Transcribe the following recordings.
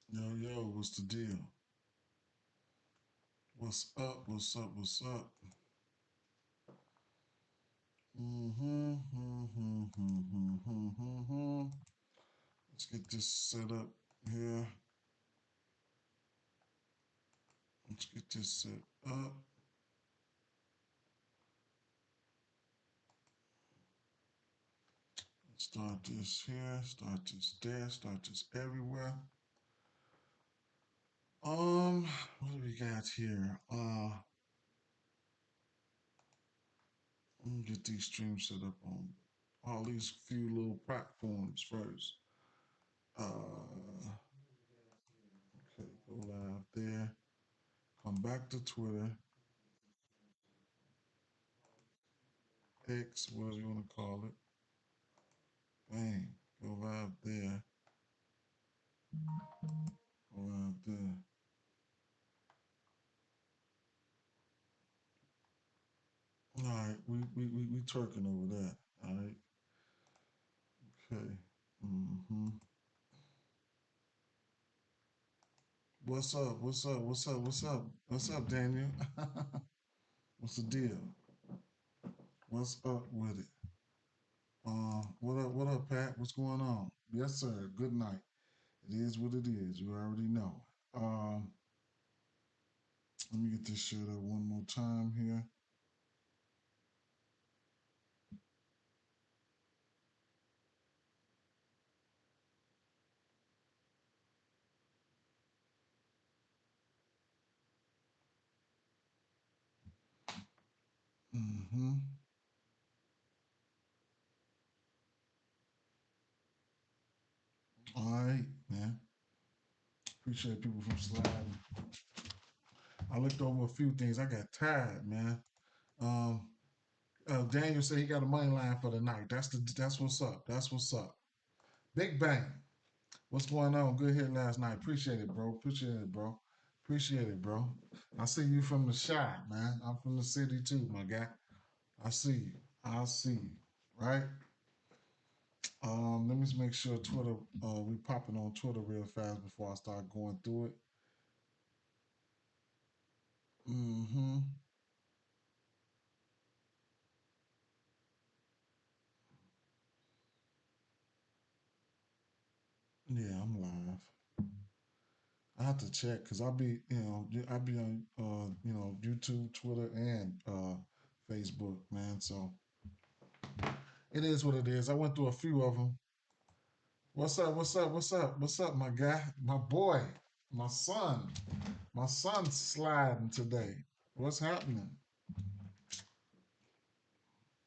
Yo, yo, what's the deal? What's up? What's up? What's up? Mm-hmm, mm-hmm, mm-hmm, mm-hmm. Let's get this set up here. Let's get this set up. Start this here. Start this there. Start this everywhere. What do we got here? Let me get these streams set up on all these few little platforms first. Okay, go live there. Come back to Twitter, X, whatever you want to call it. Bang. Go live there. Go live there. All right, we twerking over that. All right. Okay. Mm-hmm. What's up? What's up? What's up? What's up? What's up, Daniel? What's the deal? What's up with it? What up? What up, Pat? What's going on? Yes, sir. Good night. It is what it is. You already know. Um, Let me get this shit up one more time here. Mm-hmm. All right, man. Appreciate people from sliding. I looked over a few things. I got tired, man. Um, Daniel said he got a money line for the night. That's what's up. That's what's up. Big Bang. What's going on? Good hit last night. Appreciate it, bro. Appreciate it, bro. Appreciate it, bro. I see you from the shop, man. I'm from the city too, my guy. I see you. I see you. Right? Let me just make sure Twitter. We popping on Twitter real fast before I start going through it. Mm-hmm. Yeah, I'm live. I have to check because I'll be on, YouTube, Twitter, and Facebook, man. So it is what it is. I went through a few of them. What's up? What's up? What's up? What's up, my guy? My boy, my son. My son's sliding today. What's happening?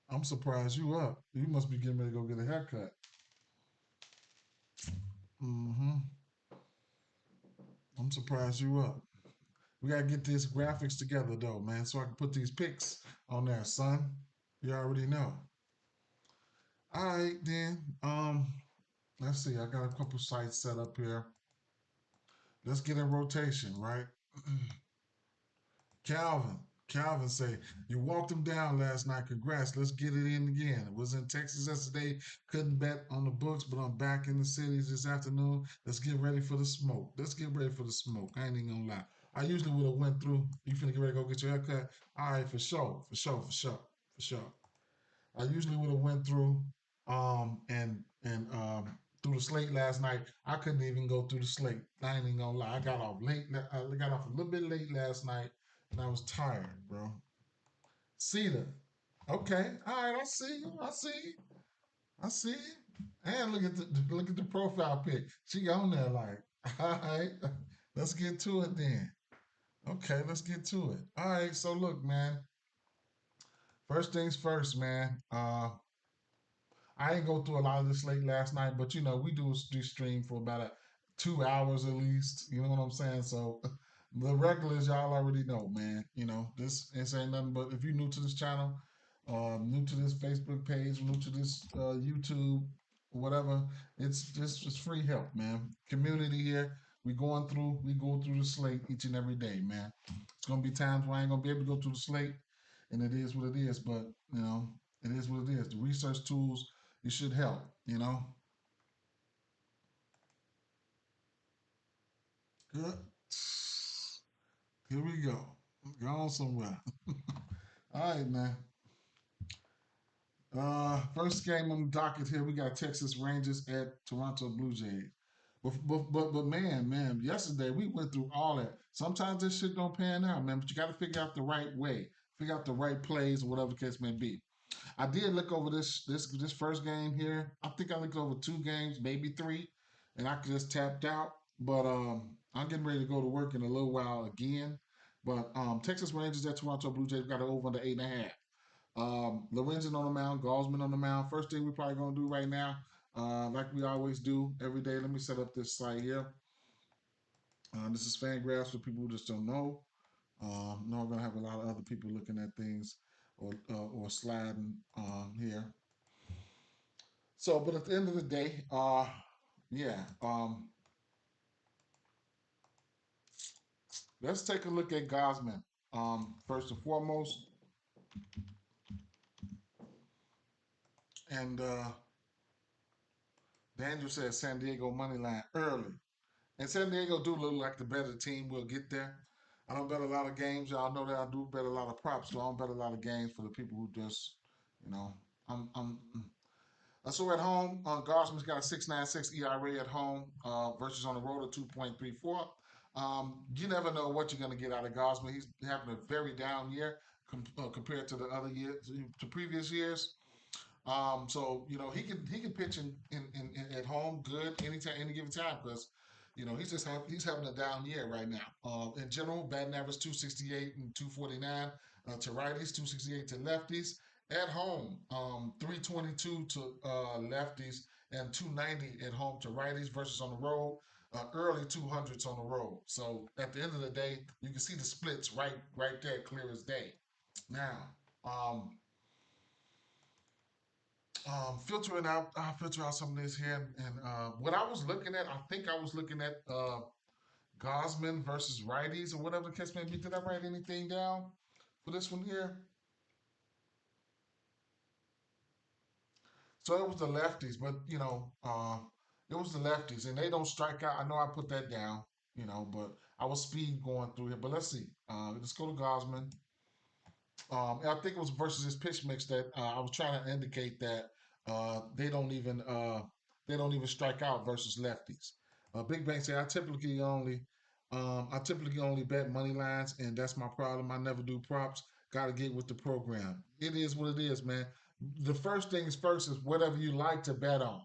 I'm surprised you up. You must be getting ready to go get a haircut. Mm-hmm. I'm surprised you up. We gotta get these graphics together though, man, so I can put these pics on there, son. You already know. All right, then. Let's see. I got a couple sites set up here. Let's get in rotation, right? Calvin. Calvin say, you walked him down last night. Congrats. Let's get it in again. It was in Texas yesterday. Couldn't bet on the books, but I'm back in the cities this afternoon. Let's get ready for the smoke. Let's get ready for the smoke. I ain't even gonna lie. I usually would have went through. You finna get ready to go get your haircut? All right, for sure. For sure. For sure. For sure. I usually would have went through and through the slate last night. I couldn't even go through the slate. I ain't even gonna lie. I got off late. I got off a little bit late last night, and I was tired, bro. Cedar. Okay. All right. I see you. I see you. I see you. And look at the profile pic. She on there like, all right. Let's get to it then. Okay. Let's get to it. All right. So look, man. First things first, man. I ain't go through a lot of this late last night, but we do stream for about 2 hours at least. You know what I'm saying? So the regulars, y'all already know, man. This ain't nothing but if you're new to this channel, new to this Facebook page, new to this YouTube, whatever, it's just free help, man. Community here. We go through the slate each and every day, man. It's gonna be times where I ain't gonna be able to go through the slate, and it is what it is. But it is what it is. The research tools it should help. Good. Here we go. Go on somewhere. All right, man. First game on the docket here, we got Texas Rangers at Toronto Blue Jays. But man, yesterday we went through all that. Sometimes this shit don't pan out, man. But you got to figure out the right way, figure out the right plays, or whatever the case may be. I did look over this first game here. I think I looked over two games, maybe three, and I just tapped out. But I'm getting ready to go to work in a little while again. But Texas Rangers at Toronto Blue Jays got it over under 8.5. Lorenzen on the mound, Gosman on the mound. First thing we're probably gonna do right now, like we always do every day. Let me set up this site here. This is Fangraphs for people who just don't know. No, we're gonna have a lot of other people looking at things or sliding here. So, but at the end of the day, yeah, let's take a look at Gosman. First and foremost, and Daniel says San Diego money line early. And San Diego do look like the better team. We'll get there. I don't bet a lot of games. Y'all know that I do bet a lot of props, so I don't bet a lot of games for the people who just, you know, I'm. So at home, Gosman's got a 6.96 ERA at home versus on the road a 2.34. You never know what you're going to get out of Gosman. He's having a very down year compared to the other years, to previous years. So he can pitch in at home good anytime, any given time because he's having a down year right now. In general, batting average 268 and 249 to righties, 268 to lefties. At home, 322 to lefties and 290 at home to righties versus on the road. Early 200s on the road. So at the end of the day, you can see the splits right there, clear as day. Now, um, I'll filter out some of this here. And what I was looking at, I think I was looking at Gosman versus righties or whatever the case may be. Did I write anything down for this one here? So it was the lefties, but it was the lefties, and they don't strike out. I know I put that down, but I was speed going through here. But let's see. Let's go to Gosman. I think it was versus his pitch mix that I was trying to indicate that uh, they don't even uh, they don't even strike out versus lefties. Big Bang said I typically only bet money lines, and that's my problem. I never do props. Got to get with the program. It is what it is, man. The first things first is whatever you like to bet on.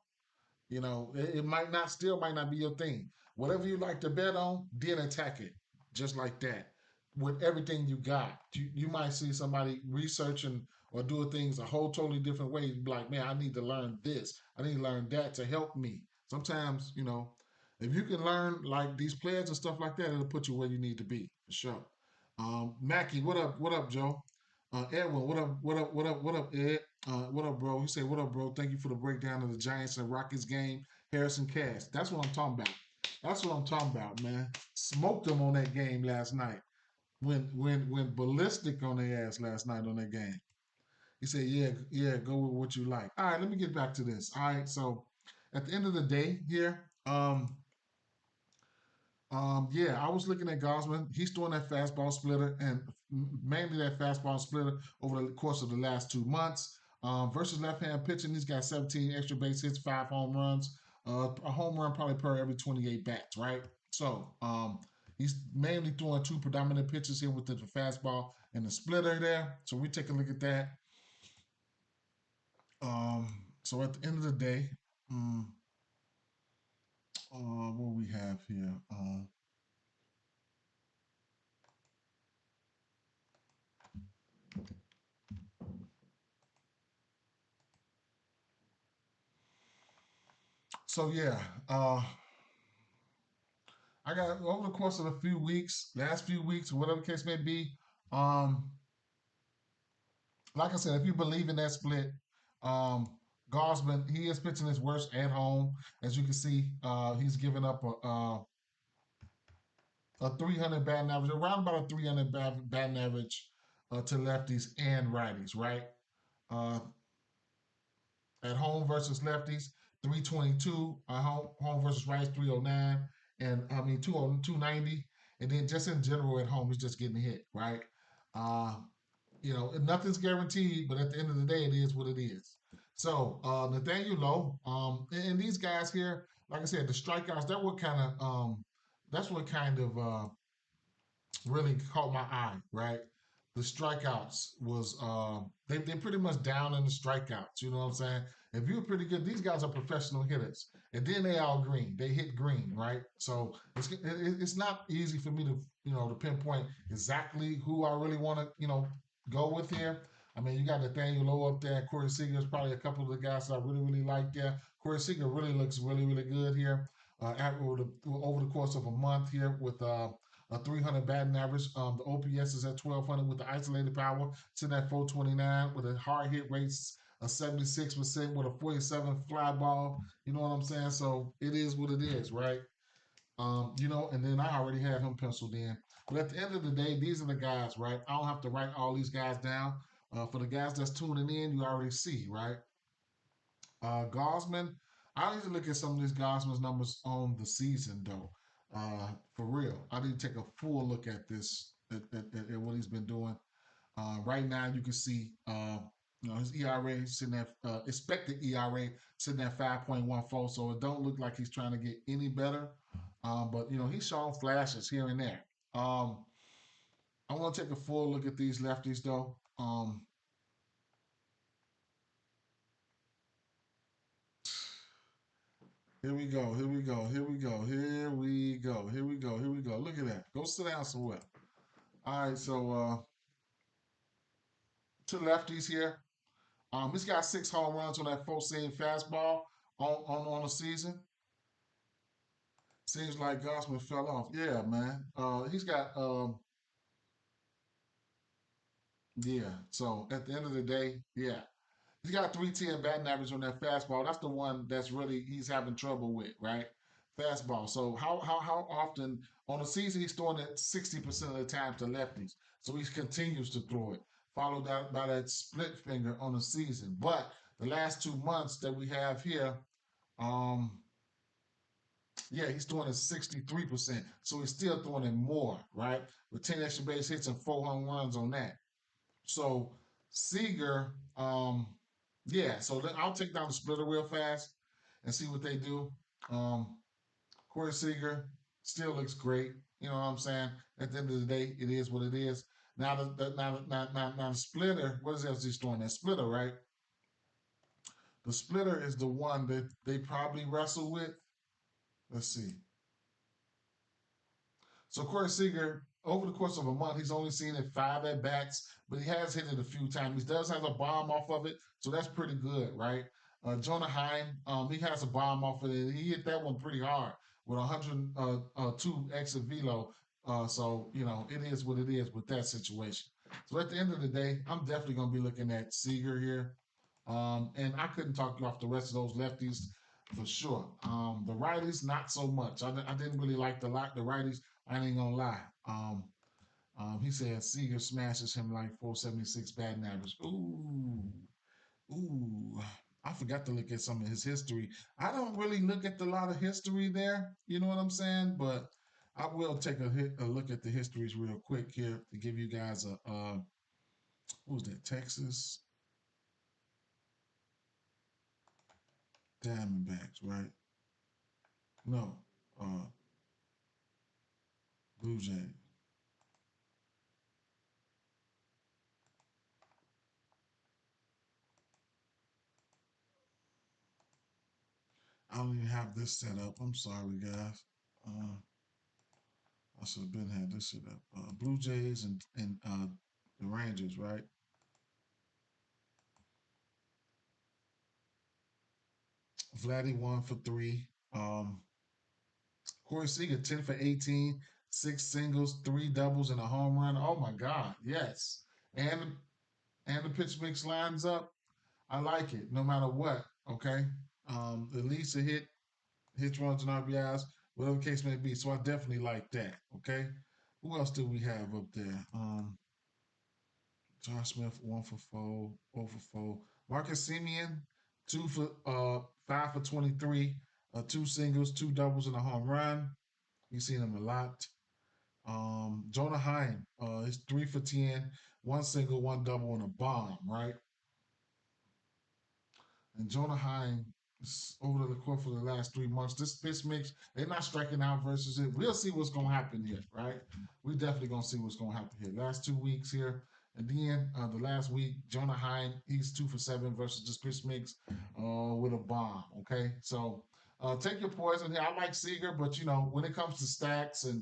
It might not be your thing. Whatever you like to bet on, then attack it. Just like that. With everything you got. You might see somebody researching or doing things a whole totally different way. You'd be like, man, I need to learn this. I need to learn that to help me. Sometimes, if you can learn like these players and stuff like that, it'll put you where you need to be, for sure. Mackie, what up? What up, Joe? Edwin, what up? What up? What up? What up, Ed? What up, bro? He said, "What up, bro? Thank you for the breakdown of the Giants and Rockets game." Harrison Cass. That's what I'm talking about. That's what I'm talking about, man. Smoked them on that game last night. Went ballistic on their ass last night on that game. He said, "Yeah, yeah, go with what you like." All right, let me get back to this. All right, so at the end of the day here, yeah, I was looking at Gosman. He's throwing that fastball splitter and mainly that fastball splitter over the course of the last 2 months. Versus left-hand pitching, he's got 17 extra base hits, 5 home runs, a home run probably per every 28 bats, right? So he's mainly throwing two predominant pitches here with the fastball and the splitter there. So we take a look at that. So at the end of the day, um, what we have here. So yeah, I got over the course of a few weeks, last few weeks, or whatever the case may be. Um, like I said, if you believe in that split, um, Gosman, he is pitching his worst at home. As you can see, he's given up a 300 batting average, around about a 300 batting average to lefties and righties, right? Uh, at home versus lefties, 322. Home versus righties, 309. and I mean 290, and then just in general at home, he's just getting hit, right? Uh, nothing's guaranteed, but at the end of the day, it is what it is. So Nathaniel Lowe, and these guys here, like I said, the strikeouts, that's what kind of really caught my eye, right? The strikeouts was they pretty much down in the strikeouts. You know what I'm saying? If you're pretty good, these guys are professional hitters, and then they all green. They hit green, right? So it's not easy for me to to pinpoint exactly who I really want to go with here. I mean, you got Nathaniel Lowe up there. Corey Seager is probably a couple of the guys that I really like there. Corey Seager really looks really good here. Over the course of a month here with a 300 batting average. The OPS is at 1200 with the isolated power, sitting at 429 with a hard hit rates of 76% with a 47 fly ball. You know what I'm saying? So it is what it is, right? And then I already had him penciled in. But at the end of the day, these are the guys, right? I don't have to write all these guys down. For the guys that's tuning in, you already see, right? Gosman, I need to look at some of these Gosman's numbers on the season, though. For real, I need to take a full look at this, at what he's been doing. Right now, you can see, his ERA sitting at expected ERA sitting at 5.14. So it don't look like he's trying to get any better. But he's showing flashes here and there. Um, I want to take a full look at these lefties, though. Here we go. Here we go. Here we go. Here we go. Here we go. Here we go. Look at that. Go sit down somewhere. All right. So two lefties here. He's got 6 home runs on that 4-seam fastball on the season. Seems like Gossman fell off. Yeah, man. He's got yeah. So at the end of the day, yeah, he's got 310 batting average on that fastball. That's the one that's really he's having trouble with, right? Fastball. So how often on the season he's throwing it 60% of the time to lefties. So he continues to throw it, followed out by that split finger on the season. But the last 2 months that we have here, um, yeah, he's throwing it 63%. So he's still throwing it more, right? With 10 extra base hits and 4 home runs on that. So Seager, yeah. So I'll take down the splitter real fast and see what they do. Um, Corey Seager still looks great. You know what I'm saying? At the end of the day, it is what it is. Now now the splitter. What is else he's doing? That splitter, right? The splitter is the one that they probably wrestle with. Let's see. So Corey Seager, over the course of a month, he's only seen it 5 at bats, but he has hit it a few times. He does have a bomb off of it, so that's pretty good, right? Jonah Heim, he has a bomb off of it. He hit that one pretty hard with 102 exit velo. So it is what it is with that situation. So at the end of the day, I'm definitely going to be looking at Seager here. And I couldn't talk you off the rest of those lefties for sure. The righties, not so much. I didn't really like the righties. I ain't gonna lie. He said Seager smashes him like 476 batting average. Ooh. I forgot to look at some of his history. I don't really look at a lot of history there. You know what I'm saying? But I will take a look at the histories real quick here to give you guys a what was that? Texas Diamondbacks, right? No, uh, Blue Jays. I don't even have this set up. I'm sorry, guys. Uh, I should have been had this set up. Blue Jays and the Rangers, right? Vladdy 1 for 3. Corey Seager 10 for 18, 6 singles, 3 doubles, and a home run. Oh my God, yes. And the pitch mix lines up. I like it, no matter what. Okay. At least a hit runs and RBIs, whatever the case may be. So I definitely like that. Okay. Who else do we have up there? Josh Smith 1 for 4, 0 for 4. Marcus Simeon 2 for 5 for 23, 2 singles, 2 doubles, and a home run. He's seen him a lot. Jonah Heim, is 3 for 10, one single, one double, and a bomb, right? And Jonah Heim, over the course of the last 3 months, this pitch mix, they're not striking out versus it. We'll see what's going to happen here, right? We definitely going to see what's going to happen here. Last 2 weeks here. And then the last week, Jonah Heim, he's 2 for 7 versus this pitch mix with a bomb, okay? So take your poison here. I like Seager, but, when it comes to stacks and,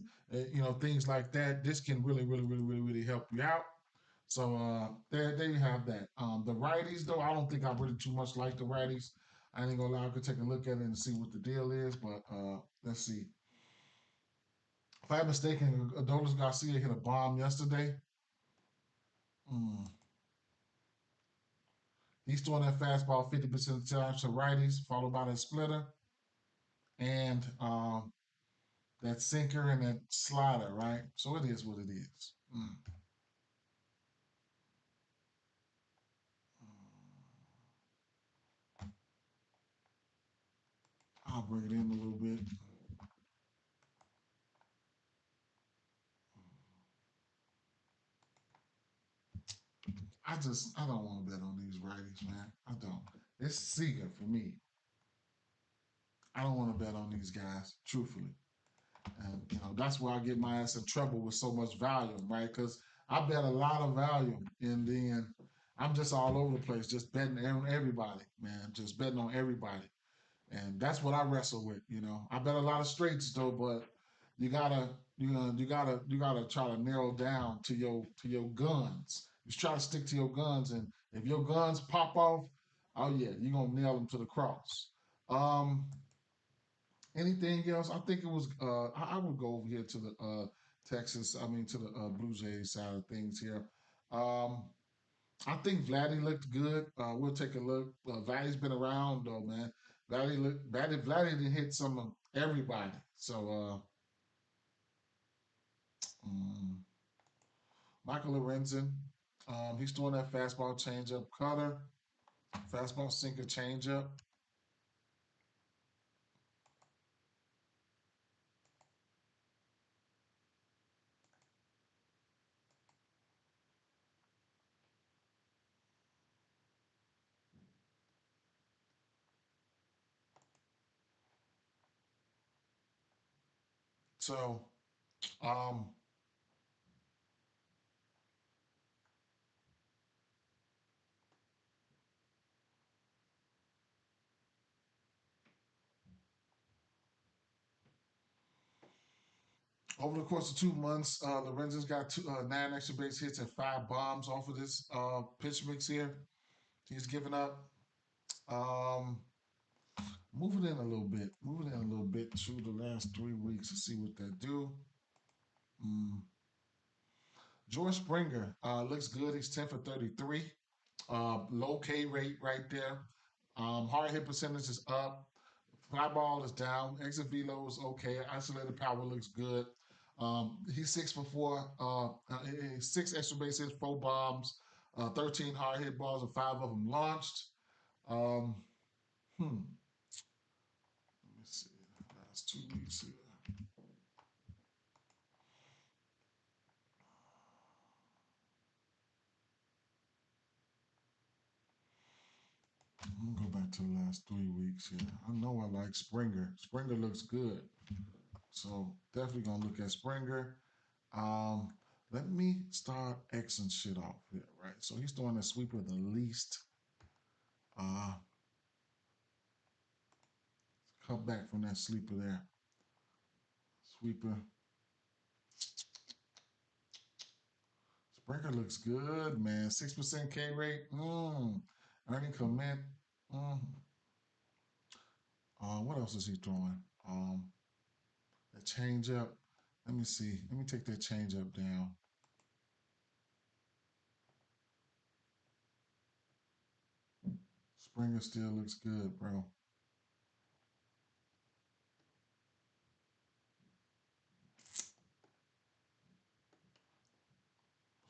things like that, this can really, really, really, really, really help you out. So there you have that. The righties, though, I don't think I really too much like the righties. I ain't gonna lie, I could take a look at it and see what the deal is, but let's see. If I'm mistaken, Adolis Garcia hit a bomb yesterday. Mm. He's throwing that fastball 50% of the time to righties, followed by that splitter and that sinker and that slider, right? So it is what it is. I'll bring it in a little bit. I don't want to bet on these righties, man. I don't. It's Seager for me. I don't want to bet on these guys, truthfully. And that's why I get my ass in trouble with so much volume, right? Because I bet a lot of volume, and then I'm just all over the place, just betting on everybody, man, just betting on everybody, and that's what I wrestle with. I bet a lot of straights though, but you gotta, you gotta try to narrow down to your guns. You try to stick to your guns, and if your guns pop off, oh yeah, you're gonna nail them to the cross. Um, Anything else? I think it was. I would go over here to the Texas. I mean, to the Blue Jays side of things here. Um, I think Vladdy looked good. We'll take a look. Vladdy's been around though, man. Vladdy didn't hit some of everybody. So Michael Lorenzen, he's throwing that fastball changeup cutter, fastball sinker changeup. So um, Over the course of 2 months, Lorenzen's got 9 extra base hits and 5 bombs off of this pitch mix here. He's given up. Um, Moving in a little bit, moving in a little bit through the last 3 weeks to see what they do. Mm. George Springer looks good. He's 10 for 33. Low K rate right there. Hard hit percentage is up. Fly ball is down. Exit velo is okay. Isolated power looks good. He's 6 for 4. 6 extra bases, 4 bombs, 13 hard hit balls, and 5 of them launched. Um, Let me see. Last 2 weeks here. I'm gonna go back to the last 3 weeks here. I know I like Springer. Springer looks good. So definitely gonna look at Springer. Um, Let me start Xing shit off here, right? So he's throwing a sweeper the least. Uh, Come back from that sleeper there. Sweeper. Springer looks good, man. 6% K rate. Earning commit. Mm. What else is he throwing? The changeup. Let me see. Let me take that changeup down. Springer still looks good, bro.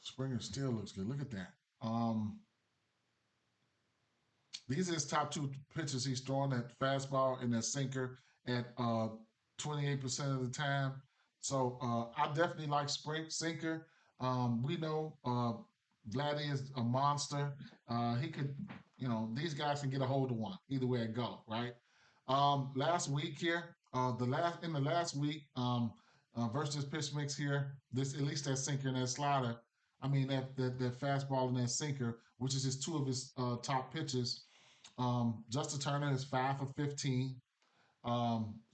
Springer still looks good. Look at that. These are his top two pitches he's throwing, that fastball and that sinker at 28% of the time. So I definitely like Sprint Sinker. We know Vladdy is a monster. He could, these guys can get a hold of one either way it go, right? Last week here, the last week versus pitch mix here, this at least that sinker and that slider. I mean that fastball and that sinker, which is just two of his top pitches. Justin Turner is 5 of 15.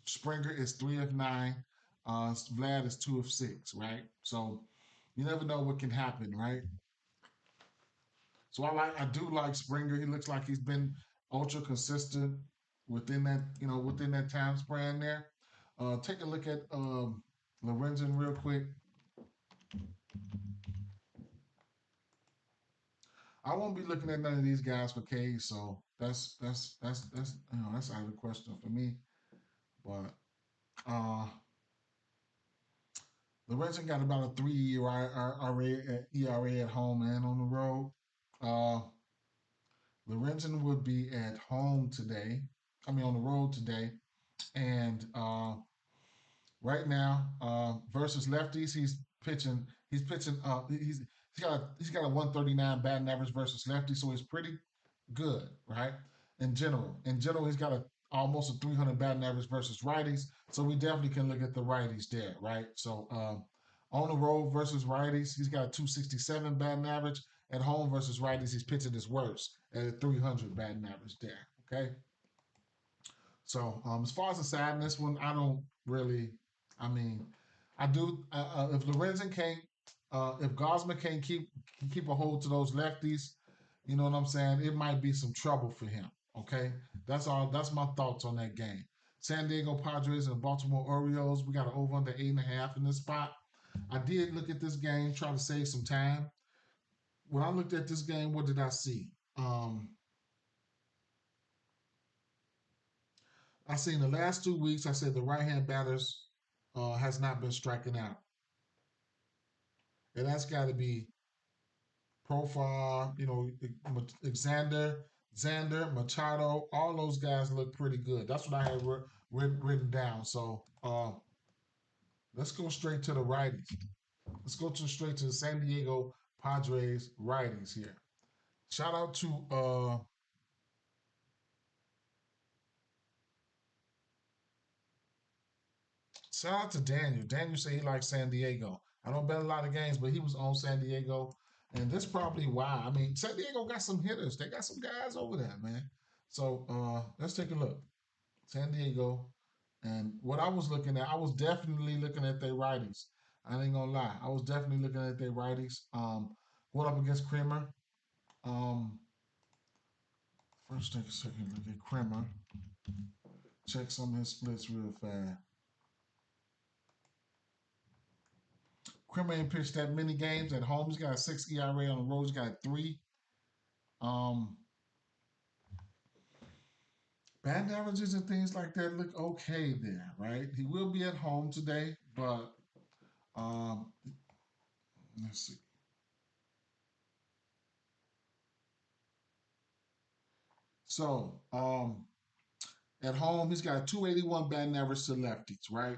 Springer is 3 of 9. Vlad is 2 of 6, right? So you never know what can happen, right? So I do like Springer. He looks like he's been ultra consistent within that time span there. Take a look at Lorenzen real quick. I won't be looking at none of these guys for K, so that's out of the question for me. But Lorenzen got about a 3 ERA at home and on the road. Uh, Lorenzen would be at home today. I mean, on the road today. And right now, versus lefties, pitching. He's pitching. He's got a 139 batting average versus lefties, so he's pretty good, right? In general, he's got almost a 300 batting average versus righties, so we definitely can look at the righties there, right? So on the road versus righties, he's got a 267 batting average. At home versus righties, he's pitching his worst at a 300 batting average there. Okay, so as far as the side in this one, I don't really. I mean, I do. If Lorenzen can't, if Gosman can't keep a hold to those lefties, you know what I'm saying? It might be some trouble for him. Okay, that's all. That's my thoughts on that game. San Diego Padres and Baltimore Orioles. We got an over under 8.5 in this spot. I did look at this game, try to save some time. When I looked at this game, what did I see? I seen the last 2 weeks. I said the right hand batters has not been striking out, and that's got to be Profile. Xander, Machado. All those guys look pretty good. That's what I had written down. So let's go straight to the righties. Let's go straight to the San Diego Padres righties here. Shout out to Shout out to Daniel. Daniel said he likes San Diego. I don't bet a lot of games, but he was on San Diego, and this probably why. I mean, San Diego got some hitters. They got some guys over there, man. So let's take a look. San Diego, and what I was looking at, I was definitely looking at their righties. I ain't gonna lie, I was definitely looking at their righties. Going up against Kramer. Um, First, take a second look at Kramer. Check some of his splits real fast. Kramer ain't pitched that many games at home. He's got a 6 ERA on the road. He's got a 3. Um, Batting averages and things like that look okay there, right? He will be at home today, but um, let's see. So at home, he's got a 281 batting average to lefties, right?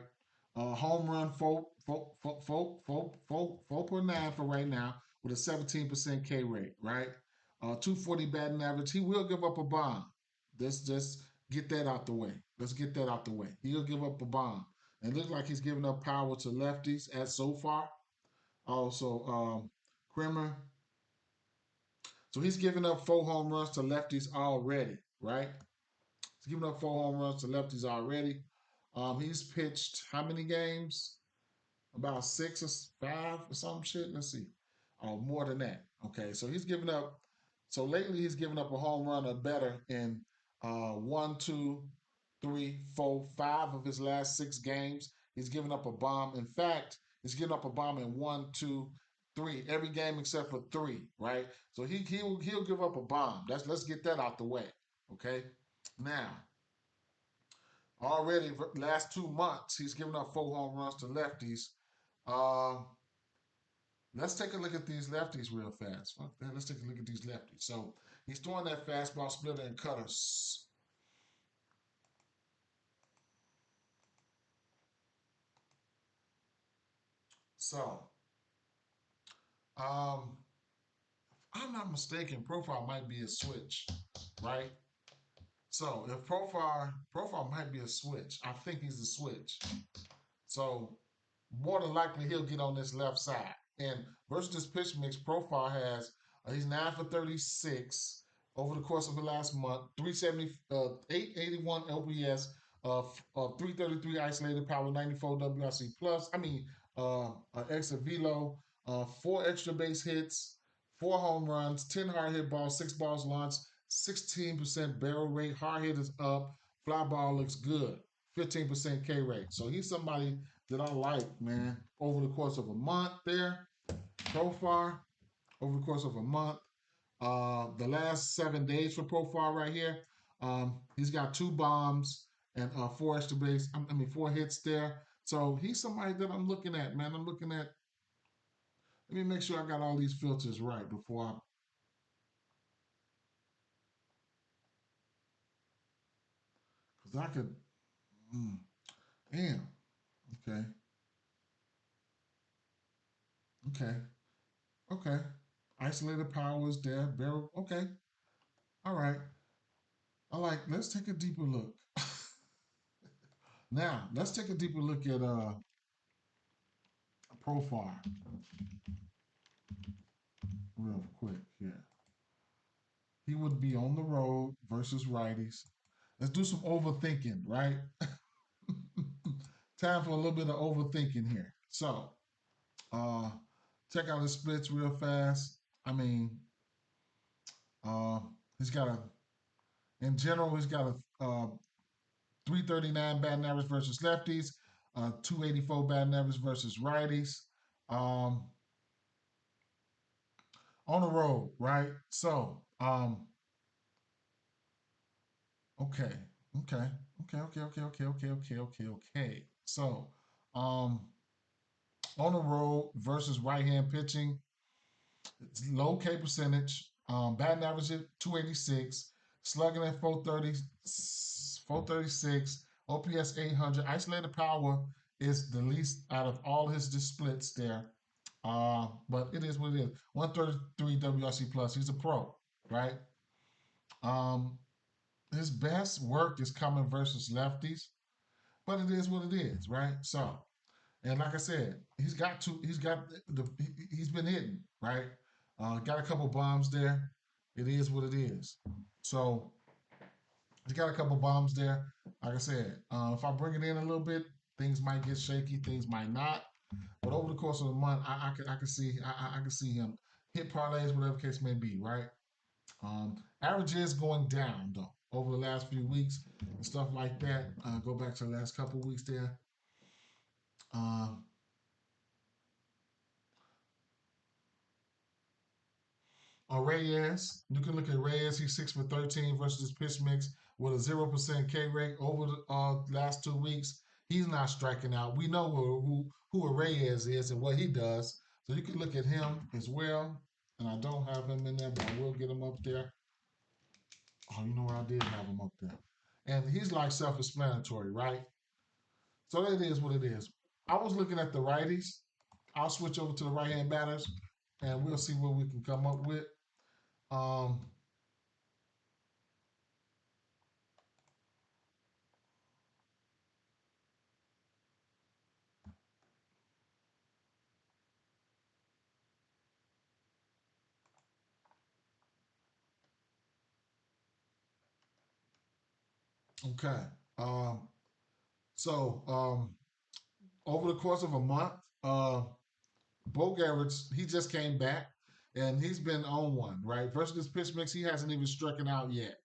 Home run 4.9 for right now with a 17% K rate, right? 240 batting average. He will give up a bomb. Let's just get that out the way. Let's get that out the way. He'll give up a bomb. And it looks like he's giving up power to lefties as so far. Also, Kramer. So he's giving up 4 home runs to lefties already, right? He's given up 4 home runs to lefties already. He's pitched how many games? About 6 or 5 or some shit. Let's see. Oh, more than that. Okay, so he's given up. So lately, he's given up a home run or better in one, two, three, four, 5 of his last 6 games. He's given up a bomb. In fact, he's given up a bomb in one, two, three every game except for 3. Right. So he'll give up a bomb. Let's get that out the way. Okay. Now, already last 2 months, he's given up 4 home runs to lefties. Uh, let's take a look at these lefties real fast. Fuck that. Let's take a look at these lefties. So he's throwing that fastball, splitter, and cutters. So, um, if I'm not mistaken, profile might be a switch, right? So if profile might be a switch. I think he's a switch. So more than likely he'll get on this left side. And versus this pitch mix, profile has he's 9 for 36 over the course of the last month, 370, 881 LPS, 333 isolated power, 94 WRC plus. Extra velo, four extra base hits, four home runs, 10 hard hit balls, six balls launched, 16% barrel rate, hard hit is up, fly ball looks good, 15% K rate. So he's somebody that I like, man, over the course of a month there, Profar, over the course of a month. The last 7 days for Profar right here, he's got two bombs and four extra base, four hits there. So he's somebody that I'm looking at, man. I'm looking at, let me make sure I got all these filters right before I, because I could, mm, damn, okay, okay, okay. Isolated power is there, barrel, okay, all right. Let's take a deeper look. Now, let's take a deeper look at Profar real quick here. He would be on the road versus righties. Let's do some overthinking, right? Time for a little bit of overthinking here. So, uh, check out his splits real fast. I mean, uh, he's got a, in general, he's got a 339 batting average versus lefties, 284 batting average versus righties. Um, on the road, right? So, okay, okay, okay. So, um, on the road versus right hand pitching, it's low K percentage, batting average at 286, slugging at 430, 436, OPS 800. Isolated power is the least out of all his splits there. But it is what it is. 133 WRC plus. He's a pro, right? Um, his best work is coming versus lefties, but it is what it is, right? So, and like I said, he's been hitting, right? Got a couple bombs there. It is what it is. So he's got a couple bombs there. Like I said, if I bring it in a little bit, things might get shaky, things might not. But over the course of the month, I can see him hit parlays, whatever case may be, right? Average is going down though over the last few weeks and stuff like that. Go back to the last couple of weeks there. Uh, Reyes, you can look at Reyes. He's 6 for 13 versus his pitch mix with a 0% K rate over the last 2 weeks. He's not striking out. We know who a Reyes is and what he does. So you can look at him as well. And I don't have him in there, but I will get him up there. Oh, you know what? I did have him up there. And he's like self-explanatory, right? So that is what it is. I was looking at the righties. I'll switch over to the right-hand batters, and we'll see what we can come up with. Um, okay. Um, so over the course of a month, Bo Garrett's he just came back, and he's been on one right versus this pitch mix. He hasn't even stricken out yet.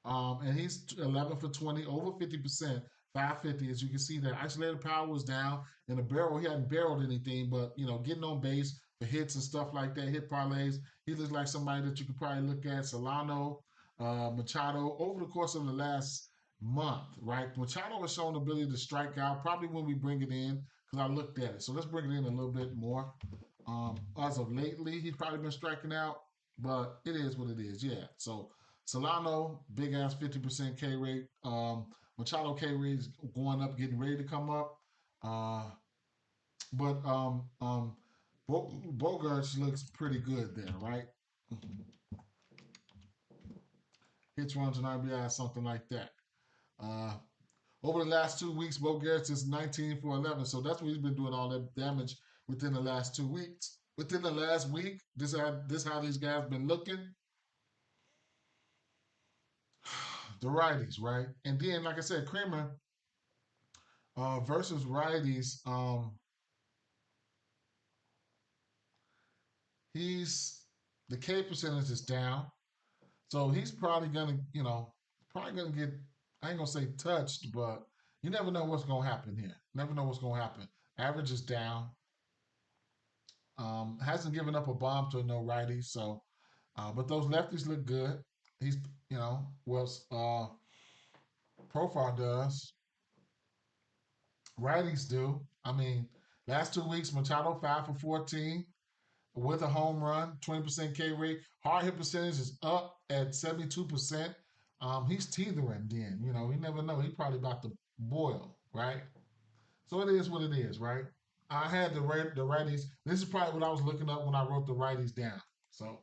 And he's 11 for 20, over 50%, 550. As you can see, that isolated power was down. In the barrel, he hadn't barreled anything, but getting on base for hits and stuff like that, hit parlays. He looks like somebody that you could probably look at. Solano, Machado, over the course of the last month, right? Machado has shown the ability to strike out. Probably when we bring it in, because I looked at it. So let's bring it in a little bit more. As of lately, he's probably been striking out, but it is what it is. Yeah. So Solano, big ass 50% K rate. Machado K rate is going up, getting ready to come up. Uh, But Bogarts looks pretty good there, right? Hits, runs, and RBI, something like that. Uh, Over the last 2 weeks, Bogarts is 19 for 11. So that's what he's been doing all that damage within the last 2 weeks. Within the last week, this how these guys been looking. The righties, right? And then, like I said, Kramer versus righties. He's the K percentage is down, so he's probably gonna, probably gonna get. I ain't gonna say touched, but you never know what's gonna happen here. Never know what's gonna happen. Average is down. Hasn't given up a bomb to no righty, so but those lefties look good. He's, was profile does. Righties do. I mean, last 2 weeks, Machado 5 for 14 with a home run, 20% K rate. Hard hit percentage is up at 72%. He's teetering then. You never know. He probably about to boil, right? So it is what it is, right? I had the righties. This is probably what I was looking up when I wrote the righties down. So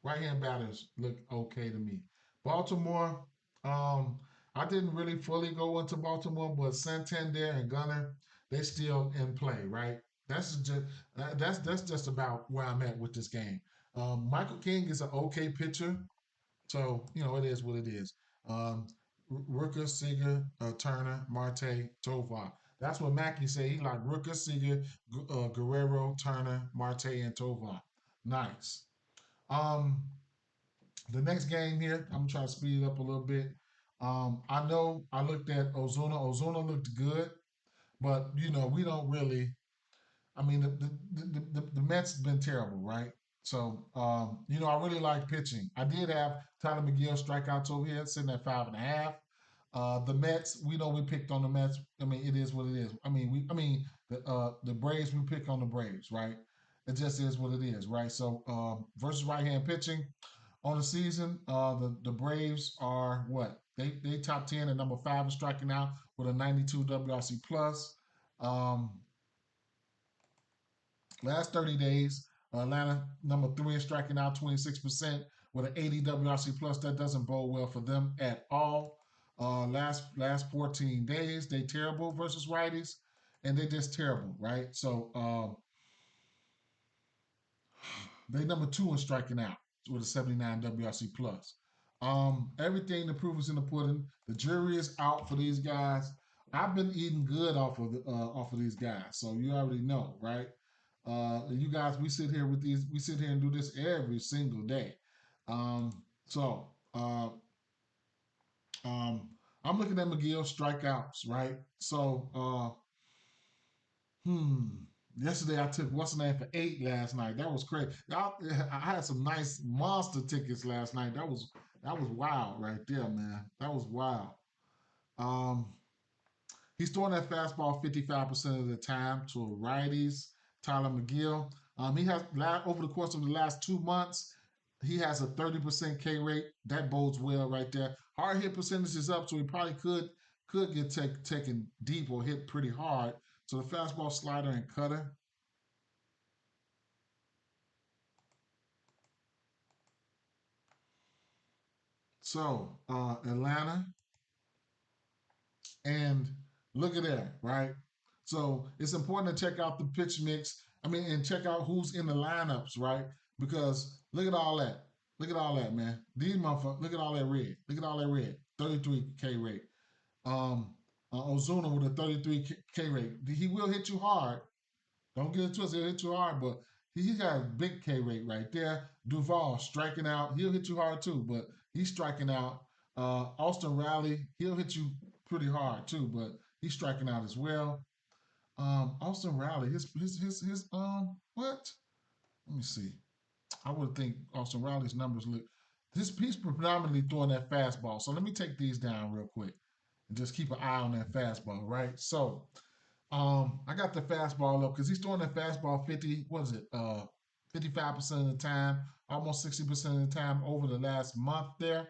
right hand batters look okay to me. Baltimore, um, I didn't really fully go into Baltimore, but Santander and Gunner, they still in play, right? That's just about where I'm at with this game. Michael King is an okay pitcher, so it is what it is. Um, Rooker, Seager, Turner, Marte, Tovar. That's what Mackey said. He like Rooker, Seager, Guerrero, Turner, Marte, and Tovar. Nice. Um, the next game here, I'm trying to speed it up a little bit. I know I looked at Ozuna. Ozuna looked good, but we don't really. I mean, the Mets been terrible, right? So, I really like pitching. I did have Tyler McGill strikeouts over here, sitting at 5.5. The Mets, we know we picked on the Mets. I mean, it is what it is. The Braves, we pick on the Braves, right? It just is what it is, right? So, versus right hand pitching on the season, the Braves are what? They top 10 at number 5 in striking out with a 92 WRC plus. Um, Last 30 days, Atlanta number 3 in striking out 26% with an 80 WRC plus. That doesn't bode well for them at all. Last 14 days, they terrible versus righties, and they just terrible, right? So they number 2 in striking out with a 79 WRC plus. Everything the proof is in the pudding. The jury is out for these guys. I've been eating good off of these guys, so you already know, right? You guys, we sit here with these. We sit here and do this every single day. So um, I'm looking at McGill strikeouts, right? So hmm. Yesterday I took what's the name for 8 last night. That was crazy. I had some nice monster tickets last night. That was wild right there, man. That was wild. Um, he's throwing that fastball 55% of the time to righties. Tyler McGill. He has over the course of the last 2 months, he has a 30% K rate. That bodes well right there. Hard hit percentage is up, so he probably could get taken deep or hit pretty hard. So the fastball, slider, and cutter. So Atlanta, and look at that, right? So it's important to check out the pitch mix. I mean, and check out who's in the lineups, right? Because look at all that. Look at all that, man. These motherfuckers, look at all that red. Look at all that red. 33 K rate. Um, Ozuna with a 33 K rate. He will hit you hard. Don't get it twisted. He'll hit you hard, but he got a big K rate right there. Duval striking out. He'll hit you hard too, but he's striking out. Austin Riley, he'll hit you pretty hard too, but he's striking out as well. Austin Riley, his what? Let me see. I would think Austin Riley's numbers look. He's predominantly throwing that fastball. So let me take these down real quick and just keep an eye on that fastball, right? So I got the fastball up because he's throwing that fastball 50. What is it? 55% of the time, almost 60% of the time over the last month there.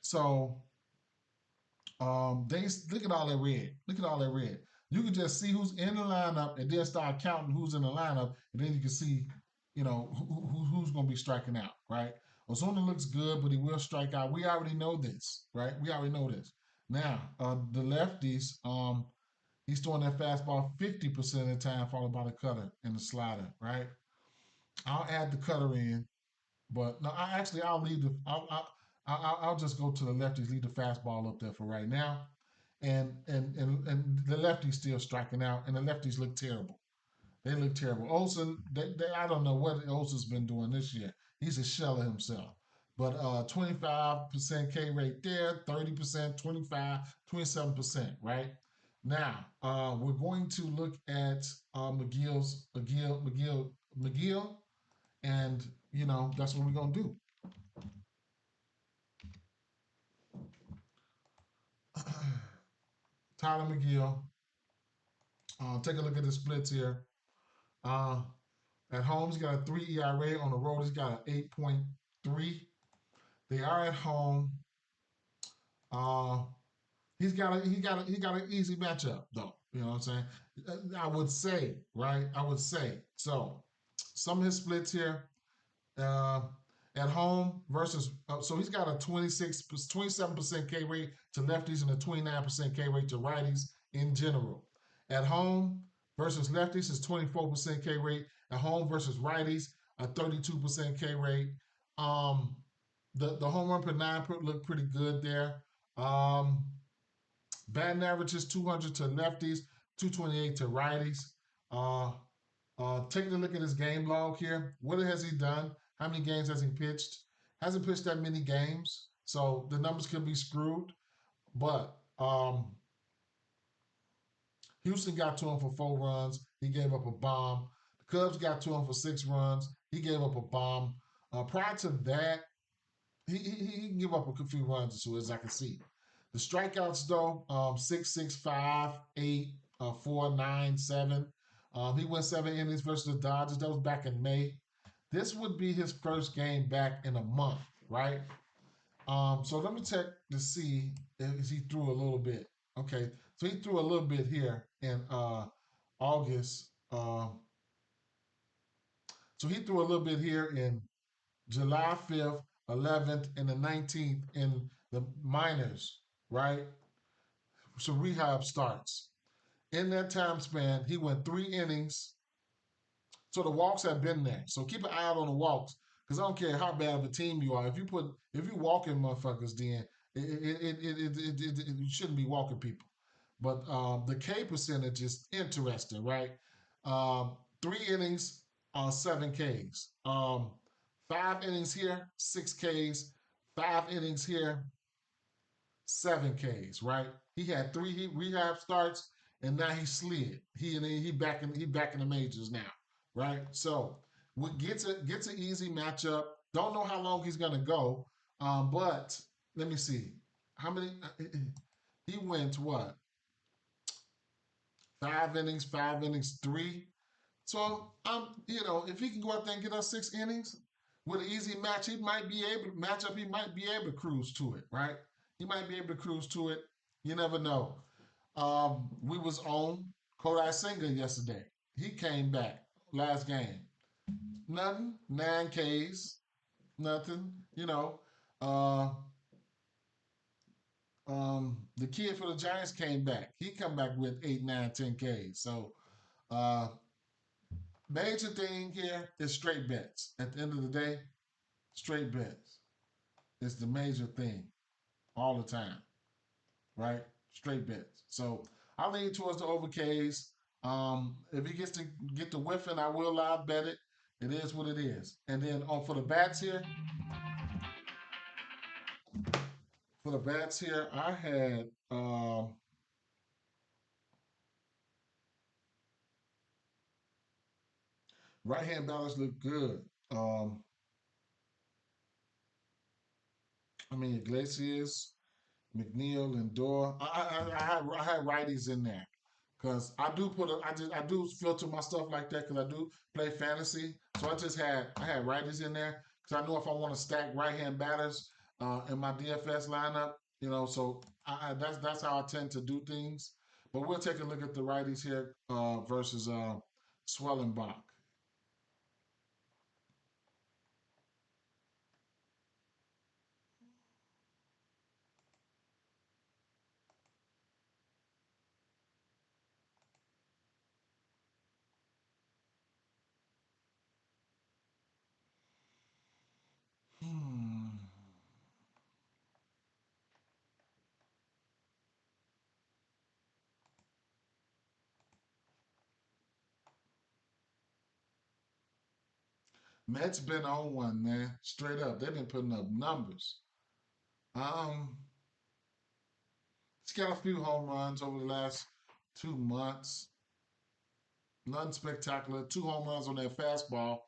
So they look at all that red. Look at all that red. You can just see who's in the lineup and then start counting who's in the lineup, and then you can see, who's going to be striking out, right? Ozuna looks good, but he will strike out. We already know this, right? We already know this. Now, the lefties, he's throwing that fastball 50% of the time, followed by the cutter and the slider, right? I'll add the cutter in, but no, I'll leave the I'll just go to the lefties, leave the fastball up there for right now, and the lefties still striking out, and the lefties look terrible. They look terrible. Olsen, I don't know what Olsen's been doing this year. He's a shell of himself. But 25% K rate there, 30%, 25, 27%, right? Now, we're going to look at McGill, and that's what we're gonna do. Tyler McGill. Take a look at the splits here. Uh, at home, he's got a 3 ERA. On the road, he's got an 8.3. They are at home. Uh, he got an easy matchup though. You know what I'm saying? I would say, right? I would say. So some of his splits here. Uh, at home versus so he's got a 27% K rate to lefties and a 29% K rate to righties in general. At home versus lefties is 24% K rate. At home versus righties, a 32% K rate. Um, the home run per nine looked pretty good there. Um, batting average is 200 to lefties, 228 to righties. Uh, taking a look at his game log here. What has he done? How many games has he pitched? Hasn't pitched that many games, so the numbers could be screwed. But Houston got to him for 4 runs. He gave up a bomb. The Cubs got to him for 6 runs. He gave up a bomb. Prior to that, he can give up a few runs or so, as I can see. The strikeouts, though, 6, 6, 5, 8, 4, 9, 7. He went 7 innings versus the Dodgers. That was back in May. This would be his first game back in a month, right? So let me check to see if he threw a little bit. Okay, so he threw a little bit here in August. So he threw a little bit here in July 5th, 11th, and the 19th in the minors, right? So rehab starts. In that time span, he went 3 innings. So the walks have been there. So keep an eye out on the walks, because I don't care how bad of a team you are. If you walking motherfuckers, then you shouldn't be walking people. But the K percentage is interesting, right? 3 innings, 7 Ks. 5 innings here, 6 Ks. 5 innings here, 7 Ks, right? He had 3 rehab starts, and now he slid. He back in the majors now, right? So what gets an easy matchup. Don't know how long he's gonna go, but let me see how many. He went what? 5 innings, 5 innings, three. So if he can go out there and get us 6 innings with an easy match, he might be able to match up. He might be able to cruise to it, right? He might be able to cruise to it. You never know. We was on Kodai Senga yesterday. He came back last game. Nothing. 9 Ks. Nothing. Uh, the kid for the Giants came back. He come back with 8, 9, 10 Ks. So uh, major thing here is straight bets. At the end of the day, straight bets is the major thing all the time, right? Straight bets. So I lean towards the over Ks. If he gets to get the whiffing, I will live bet it. It is what it is. And then for the bats here, I had right hand balance look good. Um, Iglesias, McNeil, Lindor. I had righties in there because I do filter my stuff like that because I do play fantasy. So I had righties in there because I know if I want to stack right hand batters in my DFS lineup, so that's how I tend to do things. But we'll take a look at the righties here versus Swellenbach. Hmm. Mets been on one, man. Straight up. They've been putting up numbers. Um, he's got a few home runs over the last 2 months. Nothing spectacular. Two home runs on that fastball.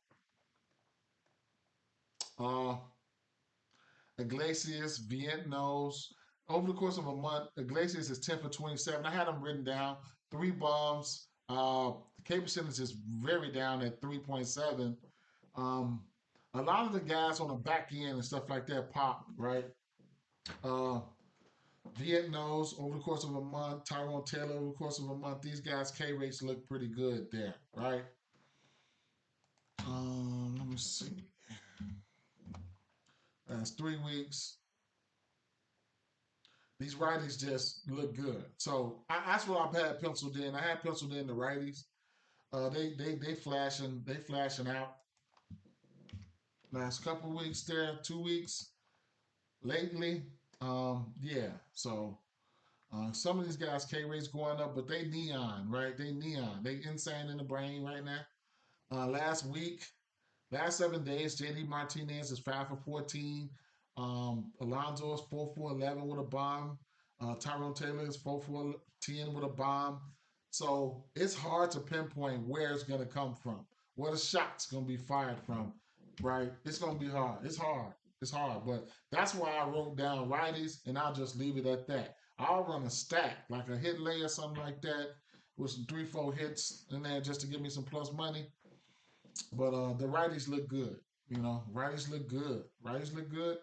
Uh, Iglesias, Vientos. Over the course of a month, Iglesias is 10 for 27. I had him written down. Three bombs. K percentage is very down at 3.7. Um, a lot of the guys on the back end and stuff like that pop, right? Uh, Vietnam's over the course of a month, Tyrone Taylor over the course of a month. These guys' K rates look pretty good there, right? Let me see. That's 3 weeks. These righties just look good. So that's what I've had penciled in. I had penciled in the righties. They flashing out. Last couple weeks there, 2 weeks lately. Yeah. So some of these guys K rates going up, but they neon, right? They neon. They insane in the brain right now. Last week, last 7 days, JD Martinez is 5 for 14. Alonso is 4 for 11 with a bomb. Tyrone Taylor is 4 for 10 with a bomb. So it's hard to pinpoint where it's going to come from, where the shot's going to be fired from, right? It's going to be hard. It's hard. It's hard. But that's why I wrote down righties, and I'll just leave it at that. I'll run a stack, like a hit lay or something like that, with some 3, 4 hits in there just to give me some plus money. But the righties look good. Righties look good. Righties look good.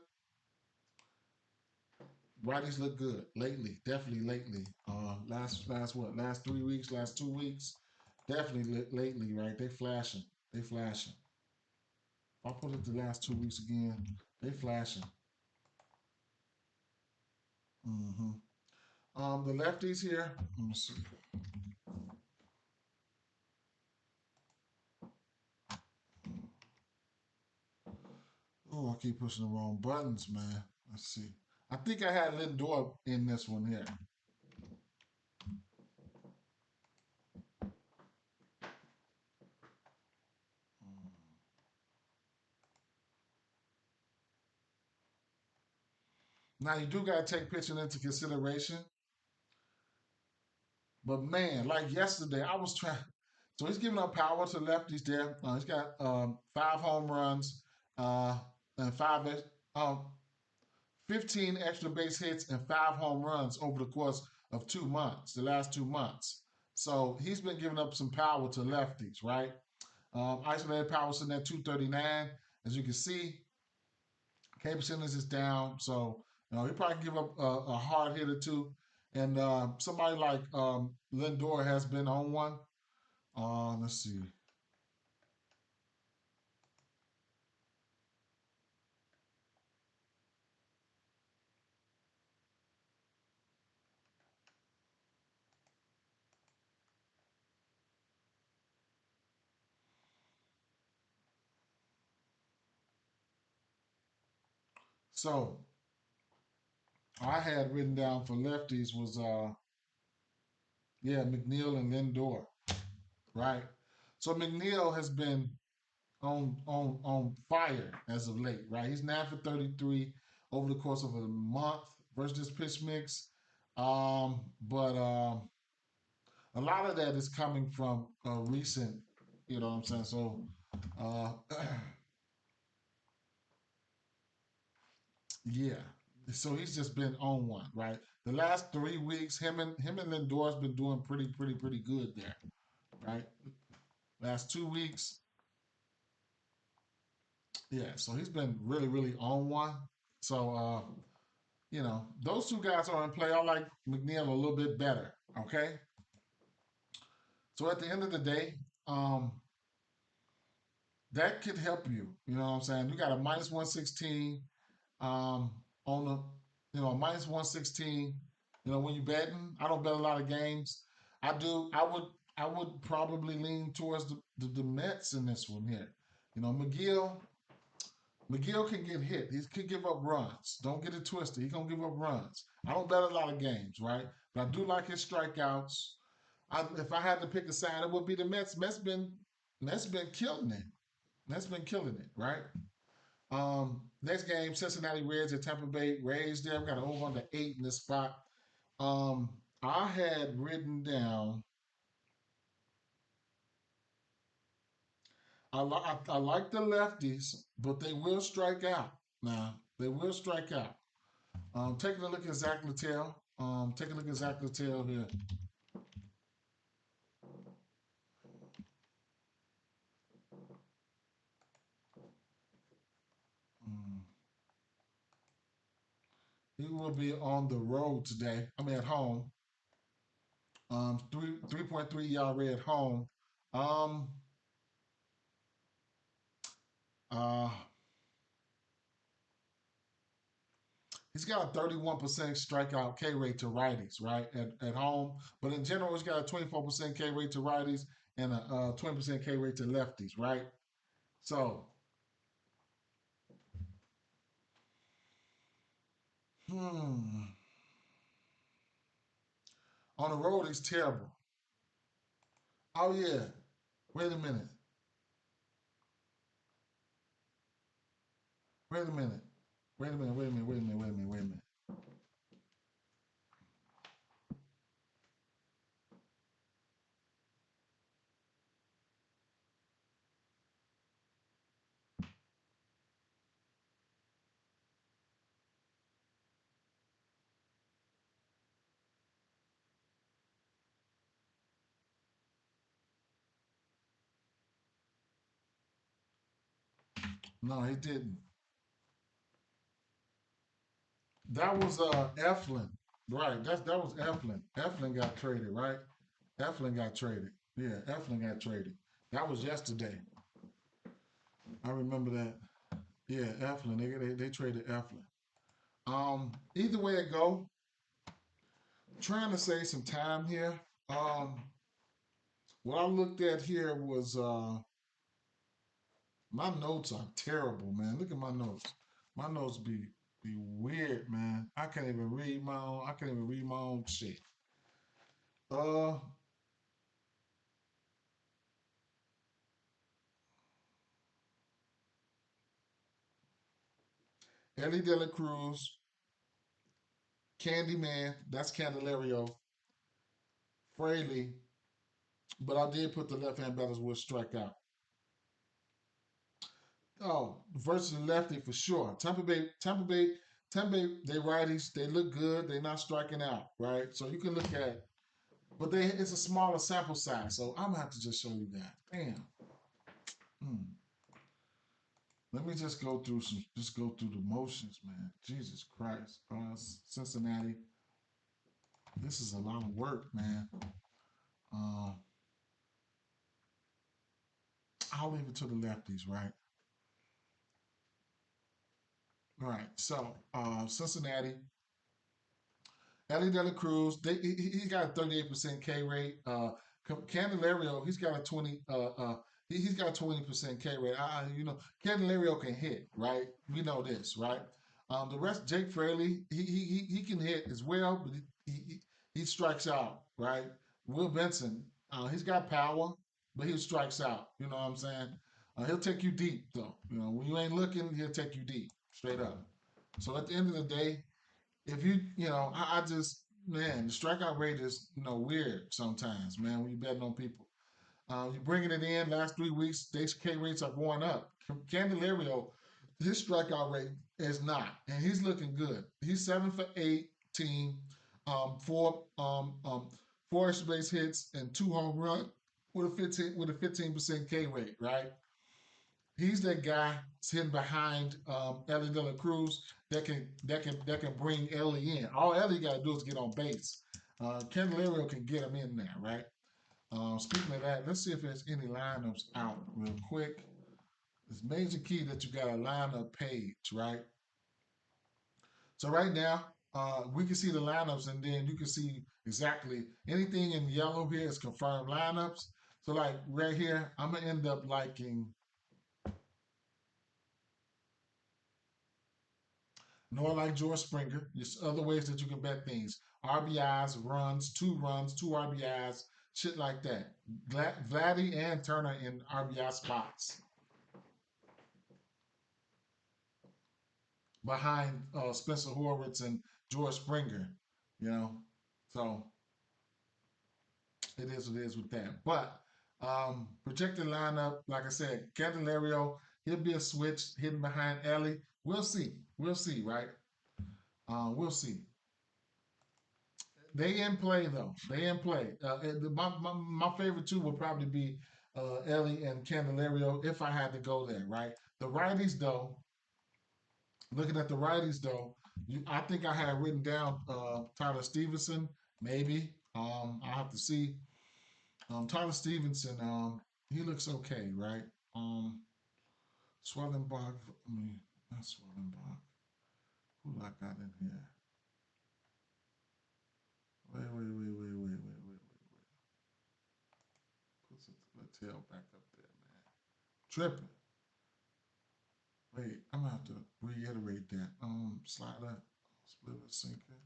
Righties look good lately. Definitely lately. Last what? Last 3 weeks. Last 2 weeks. Definitely lately. Right? They flashing. They flashing. If I put it the last 2 weeks again, they flashing. Mm-hmm. The lefties here. Let me see. Oh, I keep pushing the wrong buttons, man. Let's see. I think I had Lindor in this one here. Now you do gotta take pitching into consideration. But man, like yesterday, I was trying. So he's giving up power to lefties there. He's got 5 home runs uh, and 15 extra base hits and 5 home runs over the course of 2 months, the last 2 months. So he's been giving up some power to lefties, right? Isolated power sitting at 239. As you can see, K percentage is down. So, he probably give up a hard hit or two. And somebody like Lindor has been on one. Let's see. So I had written down for lefties was yeah, McNeil and Lindor, right? So McNeil has been on fire as of late, right? He's 9 for 33 over the course of a month versus this pitch mix. But a lot of that is coming from recent, you know what I'm saying? So uh yeah. So he's just been on one, right? The last 3 weeks, him and Lindor's been doing pretty good there, right? Last 2 weeks, yeah. So he's been really on one. So those two guys are in play. I like McNeil a little bit better. Okay. So at the end of the day, um, that could help you. You know what I'm saying? You got a minus 116 um, on the, minus 116. When you betting, I don't bet a lot of games. I do. I would probably lean towards the Mets in this one here. McGill can get hit. He could give up runs. Don't get it twisted. He's gonna give up runs. I don't bet a lot of games, right? But I do like his strikeouts. If I had to pick a side, it would be the Mets. Mets been killing it. Mets been killing it, right? Next game, Cincinnati Reds at Tampa Bay Rays. There, we got an over under 8 in this spot. Um, I had written down. I like the lefties, but they will strike out. Now they will strike out. Taking a look at Zach Littell. Taking a look at Zach Littell here. Um, he will be on the road today. I mean, at home. 3.3 ERA at home. Um, uh, he's got a 31% strikeout K rate to righties, right, at home. But in general, he's got a 24% K rate to righties and a 20% K rate to lefties, right? So, hmm, on the road, he's terrible. Oh yeah. Wait a minute. Wait a minute. Wait a minute. Wait a minute. Wait a minute. Wait a minute. Wait a minute. No, he didn't. That was Eflin. Right. That was Eflin. Eflin got traded, right? Eflin got traded. Yeah, Eflin got traded. That was yesterday. I remember that. Yeah, Eflin. They traded Eflin. Either way it go, trying to save some time here. Um, what I looked at here was my notes are terrible, man. Look at my notes. My notes be weird, man. I can't even read my own. I can't even read my own shit. Uh, Ellie De La Cruz, Candyman. That's Candelario. Fraley, but I did put the left hand batters will strike out. Oh, versus the lefty for sure. Tampa Bay, they righties, they look good. They're not striking out, right? So you can look at, but it's a smaller sample size. So I'm gonna have to just show you that. Damn. Hmm. Let me just go through the motions, man. Jesus Christ, Cincinnati. This is a lot of work, man. Uh, I'll leave it to the lefties, right? All right. So Cincinnati, Ellie De La Cruz, he got a 38% K rate. Candelario, he's got a 20. He's got a 20% K rate. Candelario can hit, right? We know this, right? The rest, Jake Fraley, he can hit as well, but he strikes out, right? Will Benson, he's got power, but he strikes out. You know what I'm saying? He'll take you deep though. When you ain't looking, he'll take you deep, straight up. So at the end of the day, if I just, man, the strikeout rate is weird sometimes, man. When you betting on people, you're bringing it in. Last 3 weeks, their K rates are going up. Candelario, his strikeout rate is not, and he's looking good. He's 7 for 18, four extra base hits and 2 home runs with a 15% K rate, right? He's that guy sitting behind Ellie De La Cruz that can bring Ellie in. All Ellie got to do is get on base. Candelario can get him in there, right? Speaking of that, let's see if there's any lineups out real quick. It's major key that you got a lineup page, right? So right now, we can see the lineups, and then you can see exactly anything in yellow here is confirmed lineups. So like right here, I'm gonna end up liking nor like George Springer. There's other ways that you can bet things. RBIs, runs, two RBIs, shit like that. Vladdy and Turner in RBI spots behind Spencer Horwitz and George Springer. You know, so it is what it is with that. But projected lineup, like I said, Candelario, he'll be a switch hidden behind Ellie. We'll see. We'll see, right? We'll see. They in play though. They in play. My favorite two would probably be Ellie and Candelario if I had to go there, right? The righties though, looking at the righties though, I think I had written down Tyler Stevenson, maybe. I have to see. Tyler Stevenson, he looks okay, right? Um, Swellenbach, I mean, not Swellenbach. Who I got in here? Wait. Put the tail back up there, man. Tripping. Wait, I'm gonna have to reiterate that. Slider, splitter, sinker.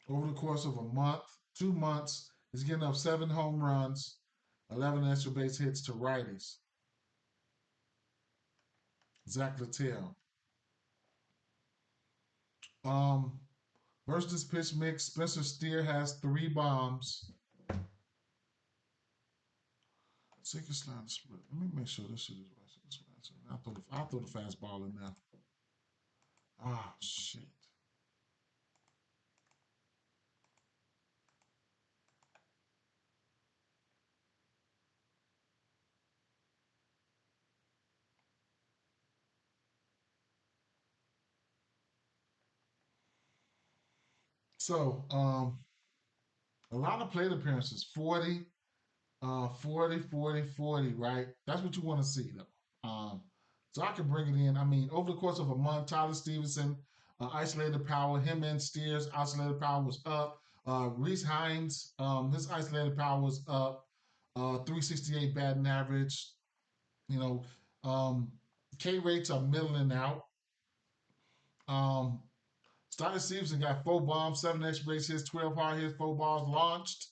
Over the course of a month, 2 months, he's getting up 7 home runs, 11 extra base hits to righties. Zach Littell. Um, versus pitch mix, Spencer Steer has 3 bombs. Sinker slider split. Let me make sure this shit is right. I'll throw the fastball in there. Ah, shit. So, a lot of plate appearances 40, right? That's what you want to see, though. So I can bring it in. I mean, over the course of a month, Tyler Stevenson, isolated power, him and Steers, isolated power was up. Reese Hines, his isolated power was up. 368 batting average. You know, K rates are middling out. Um, Starting Stevenson got 4 bombs, 7 extra base hits, 12 hard hits, 4 balls launched.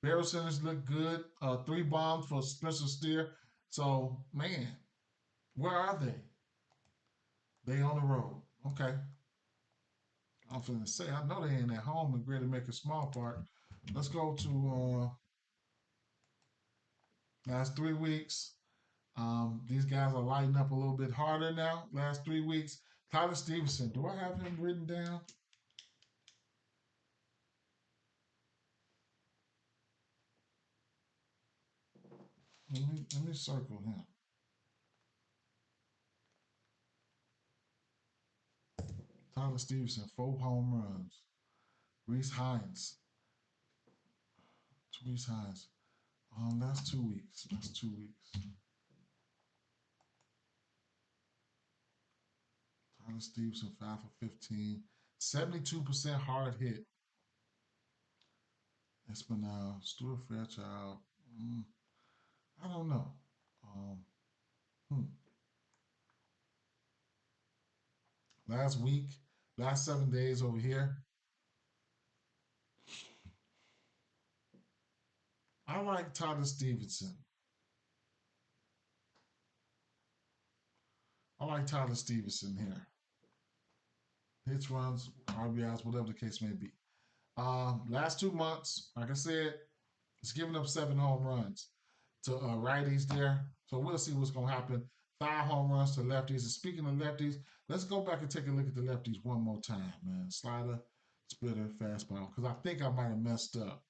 Barrel centers look good. 3 bombs for Spencer Steer. So, man, where are they? They on the road. Okay. I'm finna say, I know they ain't at home and ready to make a small part. Let's go to last 3 weeks. These guys are lighting up a little bit harder now. Last 3 weeks. Tyler Stevenson, do I have him written down? Let me circle him. Tyler Stevenson, 4 home runs. Reese Hines. Reese Hines. That's 2 weeks. That's 2 weeks. Tyler Stevenson, 5 for 15. 72% hard hit. Espinal, Stuart Fairchild. Mm, I don't know. Um, hmm. Last week, last 7 days over here, I like Tyler Stevenson. I like Tyler Stevenson here. Hits, runs, RBIs, whatever the case may be. Last 2 months, like I said, it's giving up 7 home runs to righties there. So we'll see what's going to happen. 5 home runs to lefties. And speaking of lefties, let's go back and take a look at the lefties one more time, man. Slider. Splitter, fastball. Because I think I might have messed up.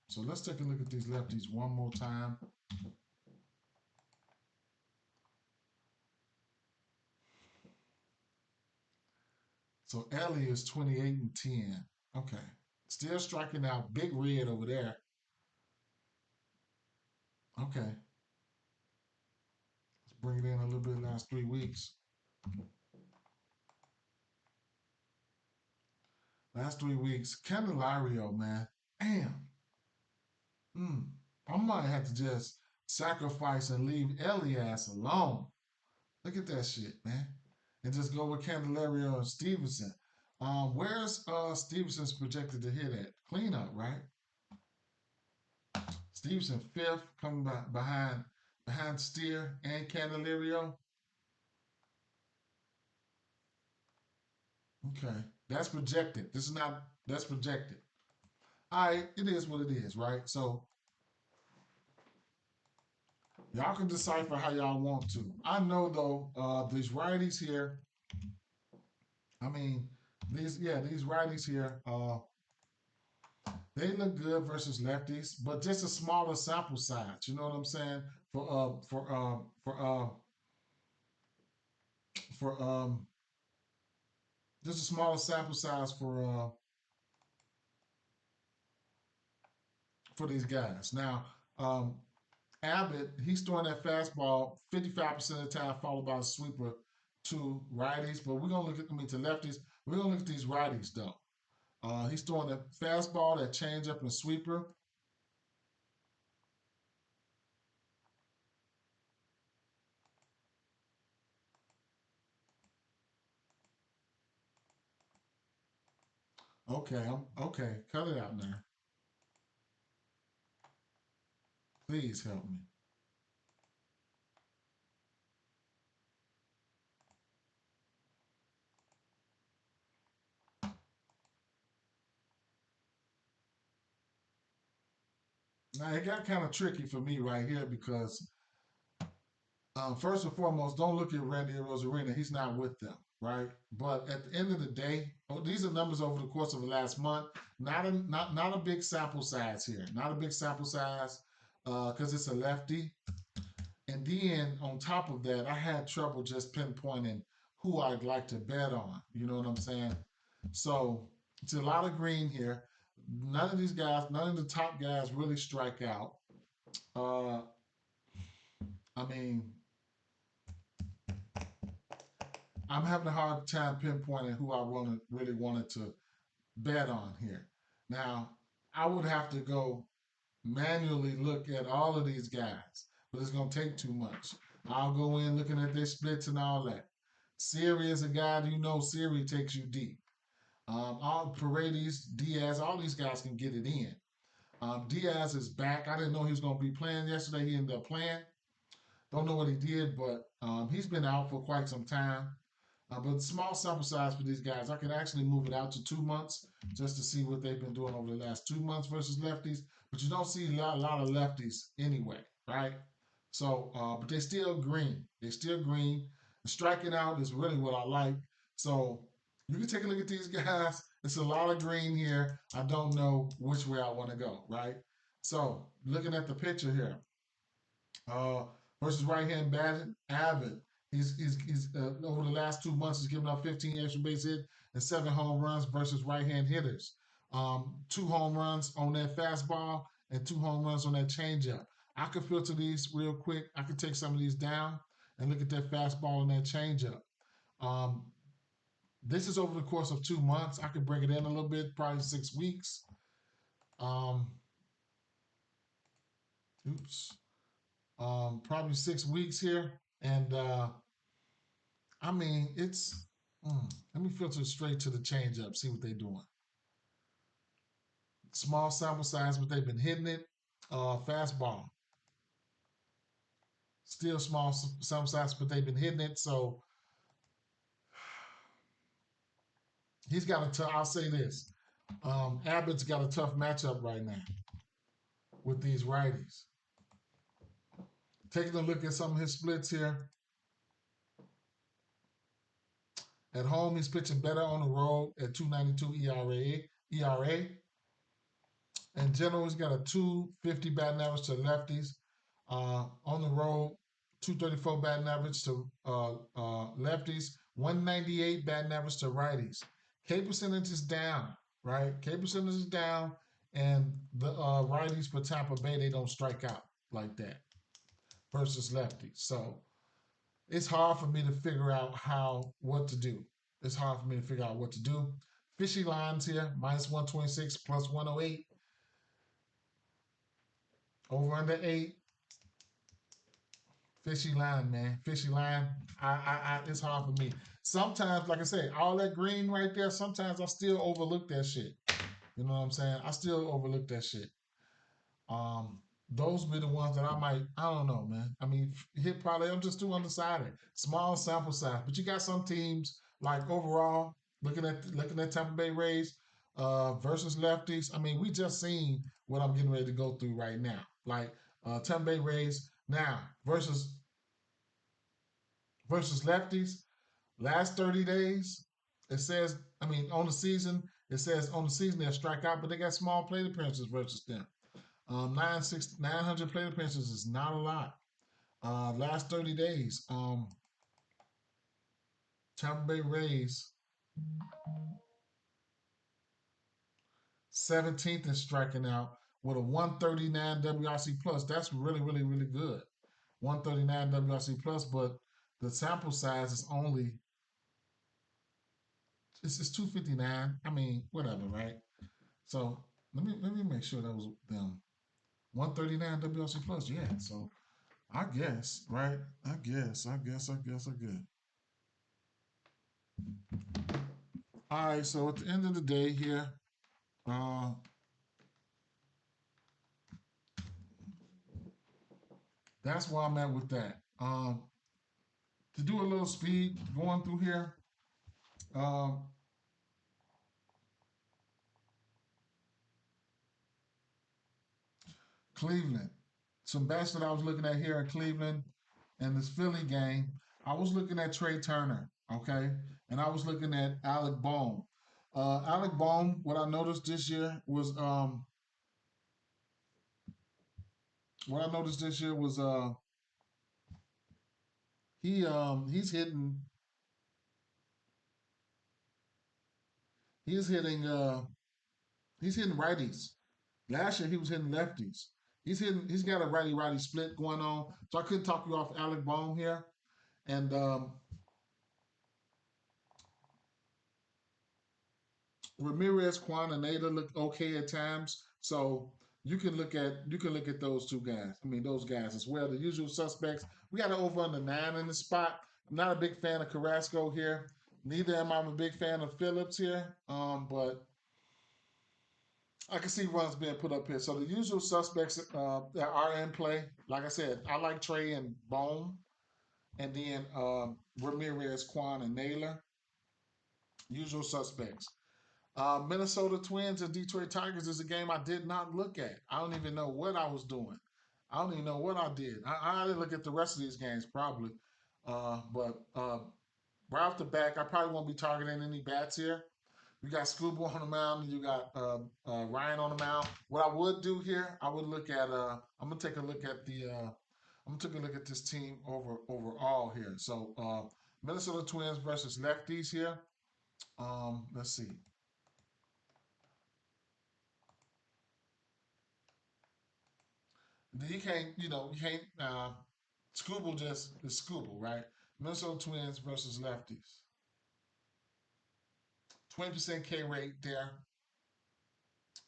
So let's take a look at these lefties one more time. So Ellie is 28 and 10. Okay. Still striking out. Big red over there. Okay. Let's bring it in a little bit last 3 weeks. Last 3 weeks. Candelario, man. Damn. I might have to just sacrifice and leave Elias alone. Look at that shit, man. And just go with Candelario and Stevenson. Where's Stevenson's projected to hit at? Cleanup, right? Stevenson fifth, coming behind Steer and Candelario. Okay, that's projected. This is not. That's projected. All right, it is what it is, right? So y'all can decipher how y'all want to. I know though, these righties here. I mean, these righties here. They look good versus lefties, but just a smaller sample size. You know what I'm saying? For for just a smaller sample size for these guys. Now, um, Abbott, he's throwing that fastball 55% of the time, followed by a sweeper to righties. But we're gonna look at to lefties. We're gonna look at these righties though. He's throwing that fastball, that changeup, and sweeper. Okay, okay. Cut it out now. Please help me. Now it got kind of tricky for me right here because first and foremost, don't look at Randy Rosarina. He's not with them, right? But at the end of the day, these are numbers over the course of the last month. Not a big sample size here. Not a big sample size because it's a lefty. And then on top of that, I had trouble just pinpointing who I'd like to bet on. You know what I'm saying? So it's a lot of green here. None of these guys, none of the top guys really strike out. Uh, I mean, I'm having a hard time pinpointing who I really wanted to bet on here. Now, I would have to go manually look at all of these guys, but it's going to take too much. I'll go in looking at their splits and all that. Siri is a guy, you know, Siri takes you deep. All Paredes, Diaz, all these guys can get it in. Diaz is back. I didn't know he was going to be playing yesterday. He ended up playing. Don't know what he did, but he's been out for quite some time. But small sample size for these guys. I could actually move it out to 2 months just to see what they've been doing over the last 2 months versus lefties. But you don't see a lot of lefties anyway, right? So, but they're still green. They're still green. The striking out is really what I like. So you can take a look at these guys. It's a lot of green here. I don't know which way I want to go, right? So looking at the picture here, uh, versus right hand batting, Abbott. He's over the last 2 months he's given up 15 extra base hits and 7 home runs versus right hand hitters. 2 home runs on that fastball and 2 home runs on that changeup. I could filter these real quick. I could take some of these down and look at that fastball and that changeup. Um, this is over the course of 2 months. I could bring it in a little bit, probably 6 weeks. Um, oops. Probably 6 weeks here. And I mean, it's. Let me filter straight to the changeup, see what they're doing. Small sample size, but they've been hitting it. Fastball, still small sample size, but they've been hitting it. So he's got a tough. I'll say this: Abbott's got a tough matchup right now with these righties. Taking a look at some of his splits here, At home, he's pitching better on the road at 2.92 ERA. In general, he's got a 250 batting average to lefties. On the road, 234 batting average to lefties, 198 batting average to righties. K percentage is down, right? K percentage is down, and the righties for Tampa Bay, they don't strike out like that versus lefties. So it's hard for me to figure out what to do. It's hard for me to figure out what to do. Fishy lines here, minus 126 plus 108. Over under 8. Fishy line, man. Fishy line. It's hard for me. Sometimes, like I say, all that green right there, sometimes I still overlook that shit. You know what I'm saying? I still overlook that shit. Um, those be the ones that I might, I don't know, man. I mean, hit probably, I'm just too undecided. Small sample size. But you got some teams, like overall, looking at Tampa Bay Rays versus lefties. I mean, we just seen what I'm getting ready to go through right now. Like Tampa Bay Rays now versus lefties. Last 30 days, it says, I mean, on the season, it says on the season they'll strike out, but they got small plate appearances versus them. 900 plate appearances is not a lot. Last 30 days, Tampa Bay Rays 17th in striking out with a 139 WRC plus. That's really, really, really good. 139 WRC plus, but the sample size is only it's 259. I mean, whatever, right? So let me make sure that was them. 139 WRC plus, yeah. So I guess, right? I guess. All right, so at the end of the day here, uh, that's where I'm at with that. To do a little speed going through here, um, Cleveland. Some bats that I was looking at here in Cleveland and this Philly game, I was looking at Trey Turner, okay? And I was looking at Alec Bohm. Alec Bohm, what I noticed this year was he's hitting he's hitting he's hitting righties. Last year he was hitting lefties. He's got a righty split going on. So I couldn't talk you off Alec Bohm here. And Ramirez, Quan, and Nader look okay at times. So you can look at those two guys. I mean those guys as well. The usual suspects. We got an over under 9 in the spot. I'm not a big fan of Carrasco here. Neither am I a big fan of Phillips here. But I can see runs being put up here. So the usual suspects that are in play. Like I said, I like Trey and Bone, and then Ramirez, Quan, and Naylor. Usual suspects. Minnesota Twins and Detroit Tigers is a game I did not look at. I don't even know what I was doing. I don't even know what I did. I didn't look at the rest of these games probably. But right off the back, I probably won't be targeting any bats here. You got Scuba on the mound, and you got Ryan on the mound. What I would do here, I would look at. I'm gonna take a look at the. I'm gonna take a look at this team overall here. So Minnesota Twins versus lefties here. Let's see. You can't, you can't. Scooble just is Scooble, right? Minnesota Twins versus lefties. 20% K rate there.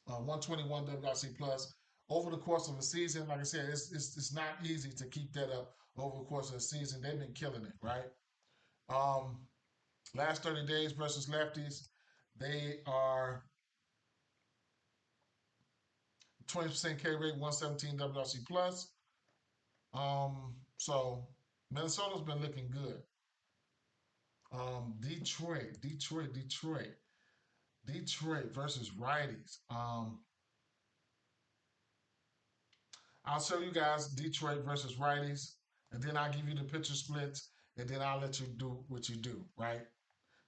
121 WRC plus over the course of a season. Like I said, it's not easy to keep that up over the course of the season. They've been killing it, right? Um, last 30 days versus lefties, they are 20% K rate, 117 WRC plus. So Minnesota's been looking good. Detroit versus righties. I'll show you guys Detroit versus righties, and then I'll give you the pitcher splits, and then I'll let you do what you do, right?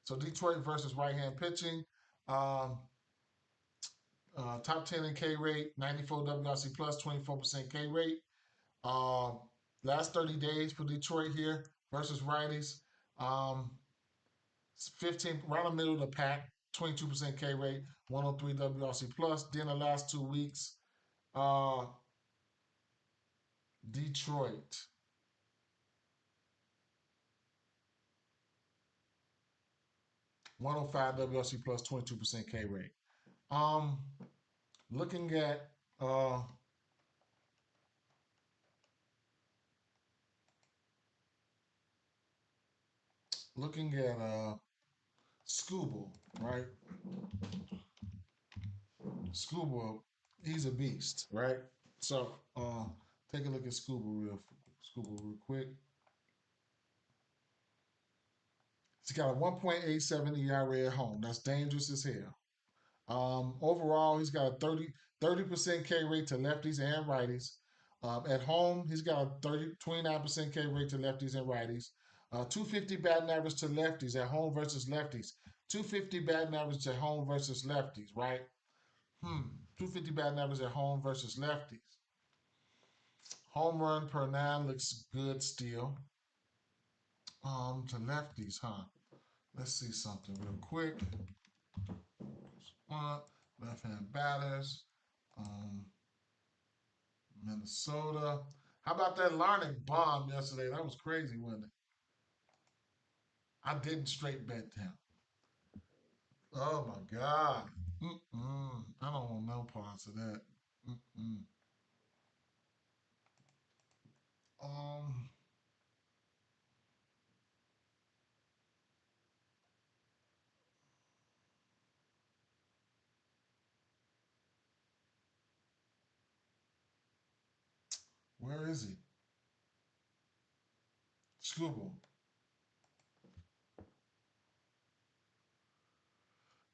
So Detroit versus right-hand pitching. Um, Top 10 in K rate, 94 WRC plus, 24% K rate. Um, Last 30 days for Detroit here versus righties. Um, 15 right in the middle of the pack, 22% K rate, 103 WRC plus. Then the last 2 weeks, uh, Detroit, 105 WRC plus, 22% K rate. Um, looking at uh, looking at Scuba, right? Scuba, he's a beast, right? So take a look at Scuba real quick. He's got a 1.87 ERA at home. That's dangerous as hell. Overall, he's got a 30% K rate to lefties and righties. At home, he's got a 29% K rate to lefties and righties. 250 batting average to lefties at home versus lefties. 250 batting average at home versus lefties, right? 250 batting average at home versus lefties. Home run per nine looks good still. To lefties, huh? Let's see something real quick. One, left hand batters. Um, Minnesota. How about that Larnick bomb yesterday? That was crazy, wasn't it? I didn't straight bet him. Oh my God. I don't want no parts of that. Mm-mm. Um, where is he? Scuba.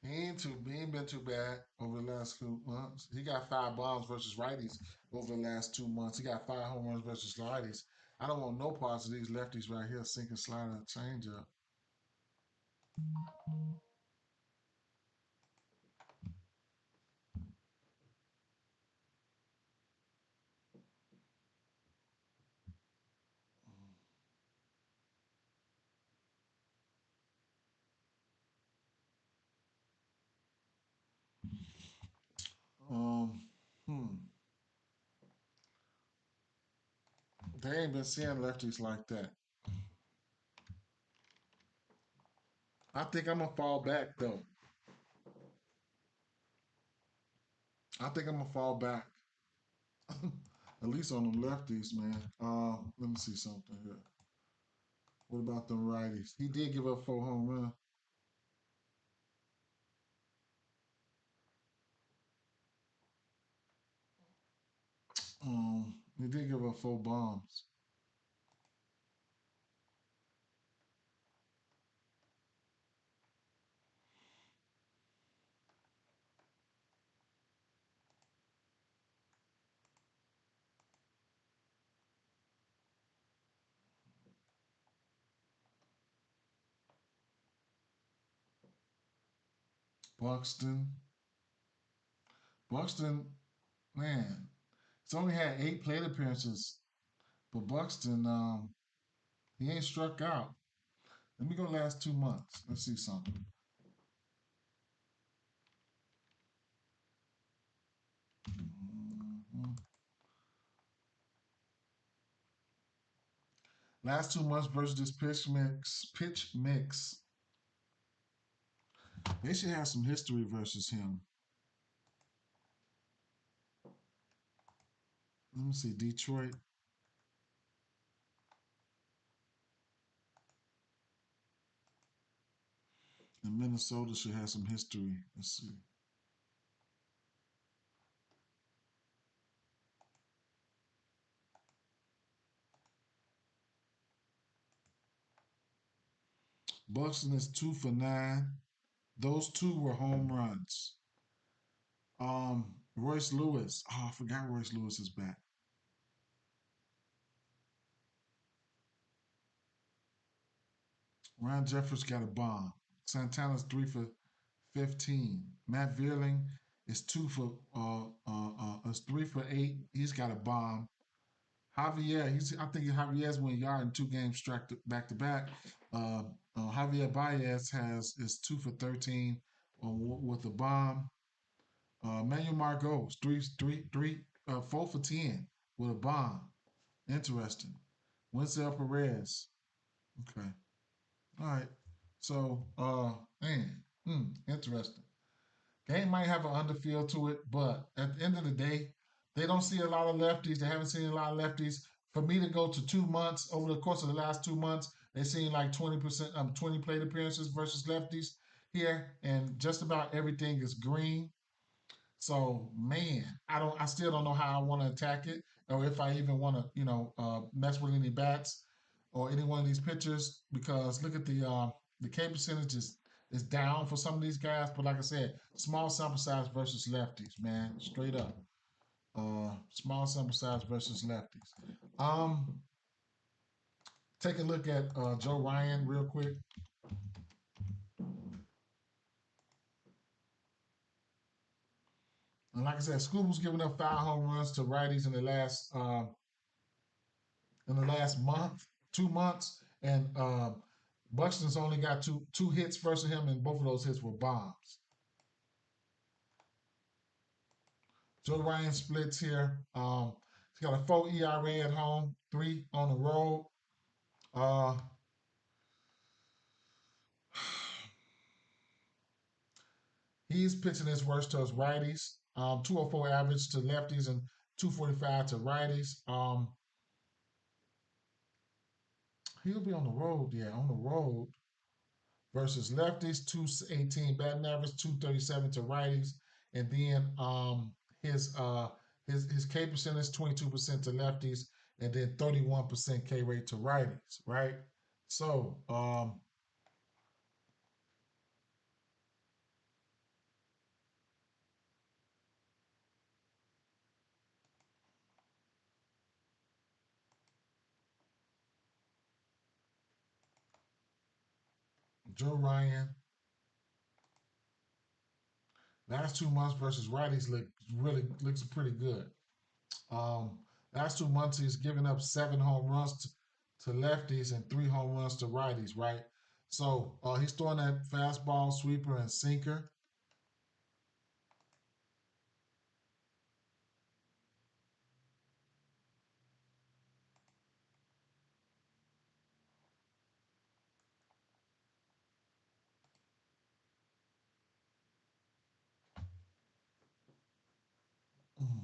He ain't been too bad over the last 2 months. He got 5 bombs versus righties over the last 2 months. He got 5 home runs versus righties. I don't want no parts of these lefties right here, sinking slider, change up. Um, hmm. They ain't been seeing lefties like that. I think I'm gonna fall back though. I think I'm gonna fall back. At least on them lefties, man. Let me see something here. What about the righties? He did give up 4 home runs. He did give up 4 bombs. Buxton. Buxton, man, he's only had 8 plate appearances, but Buxton, he ain't struck out. Let me go last 2 months. Let's see something. Mhm. Last 2 months versus this pitch mix. They should have some history versus him. Let me see, Detroit and Minnesota should have some history. Let's see. Buxton is 2 for 9. Those two were home runs. Royce Lewis. Oh, I forgot Royce Lewis is back. Ryan Jeffers got a bomb. Santana's 3 for 15. Matt Vierling is 3 for 8. He's got a bomb. Javier, I think Javier's went yard in 2 games back to back. Uh, Javier Baez is 2 for 13 with a bomb. Manuel Margot's 4 for 10 with a bomb. Interesting. Winsel Perez. Okay. All right. So, man, interesting. Game might have an underfield to it, but at the end of the day, they don't see a lot of lefties. They haven't seen a lot of lefties. For me to go to 2 months, over the course of the last 2 months, they've seen like 20%, 20 plate appearances versus lefties here, and just about everything is green. So man, I still don't know how I want to attack it, or if I even want to, mess with any bats or any one of these pitchers, because look at the K percentage is down for some of these guys. But like I said, small sample size versus lefties, man, straight up. Small sample size versus lefties. Um, take a look at Joe Ryan real quick. And like I said, Scooble's giving up 5 home runs to righties in the last month, 2 months, and Buxton's only got two hits versus him, and both of those hits were bombs. Joe Ryan splits here. He's got a 4 ERA at home, 3 on the road. Uh, he's pitching his worst to his righties. 204 average to lefties and 245 to righties. He'll be on the road, yeah, on the road versus lefties, 218 batting average, 237 to righties, and then his uh his K percentage 22% to lefties, and then 31% K rate to righties, right? So Joe Ryan, last 2 months versus righties looks pretty good. Um, last 2 months he's given up 7 home runs to lefties and 3 home runs to righties, right? So he's throwing that fastball, sweeper, and sinker. Mm.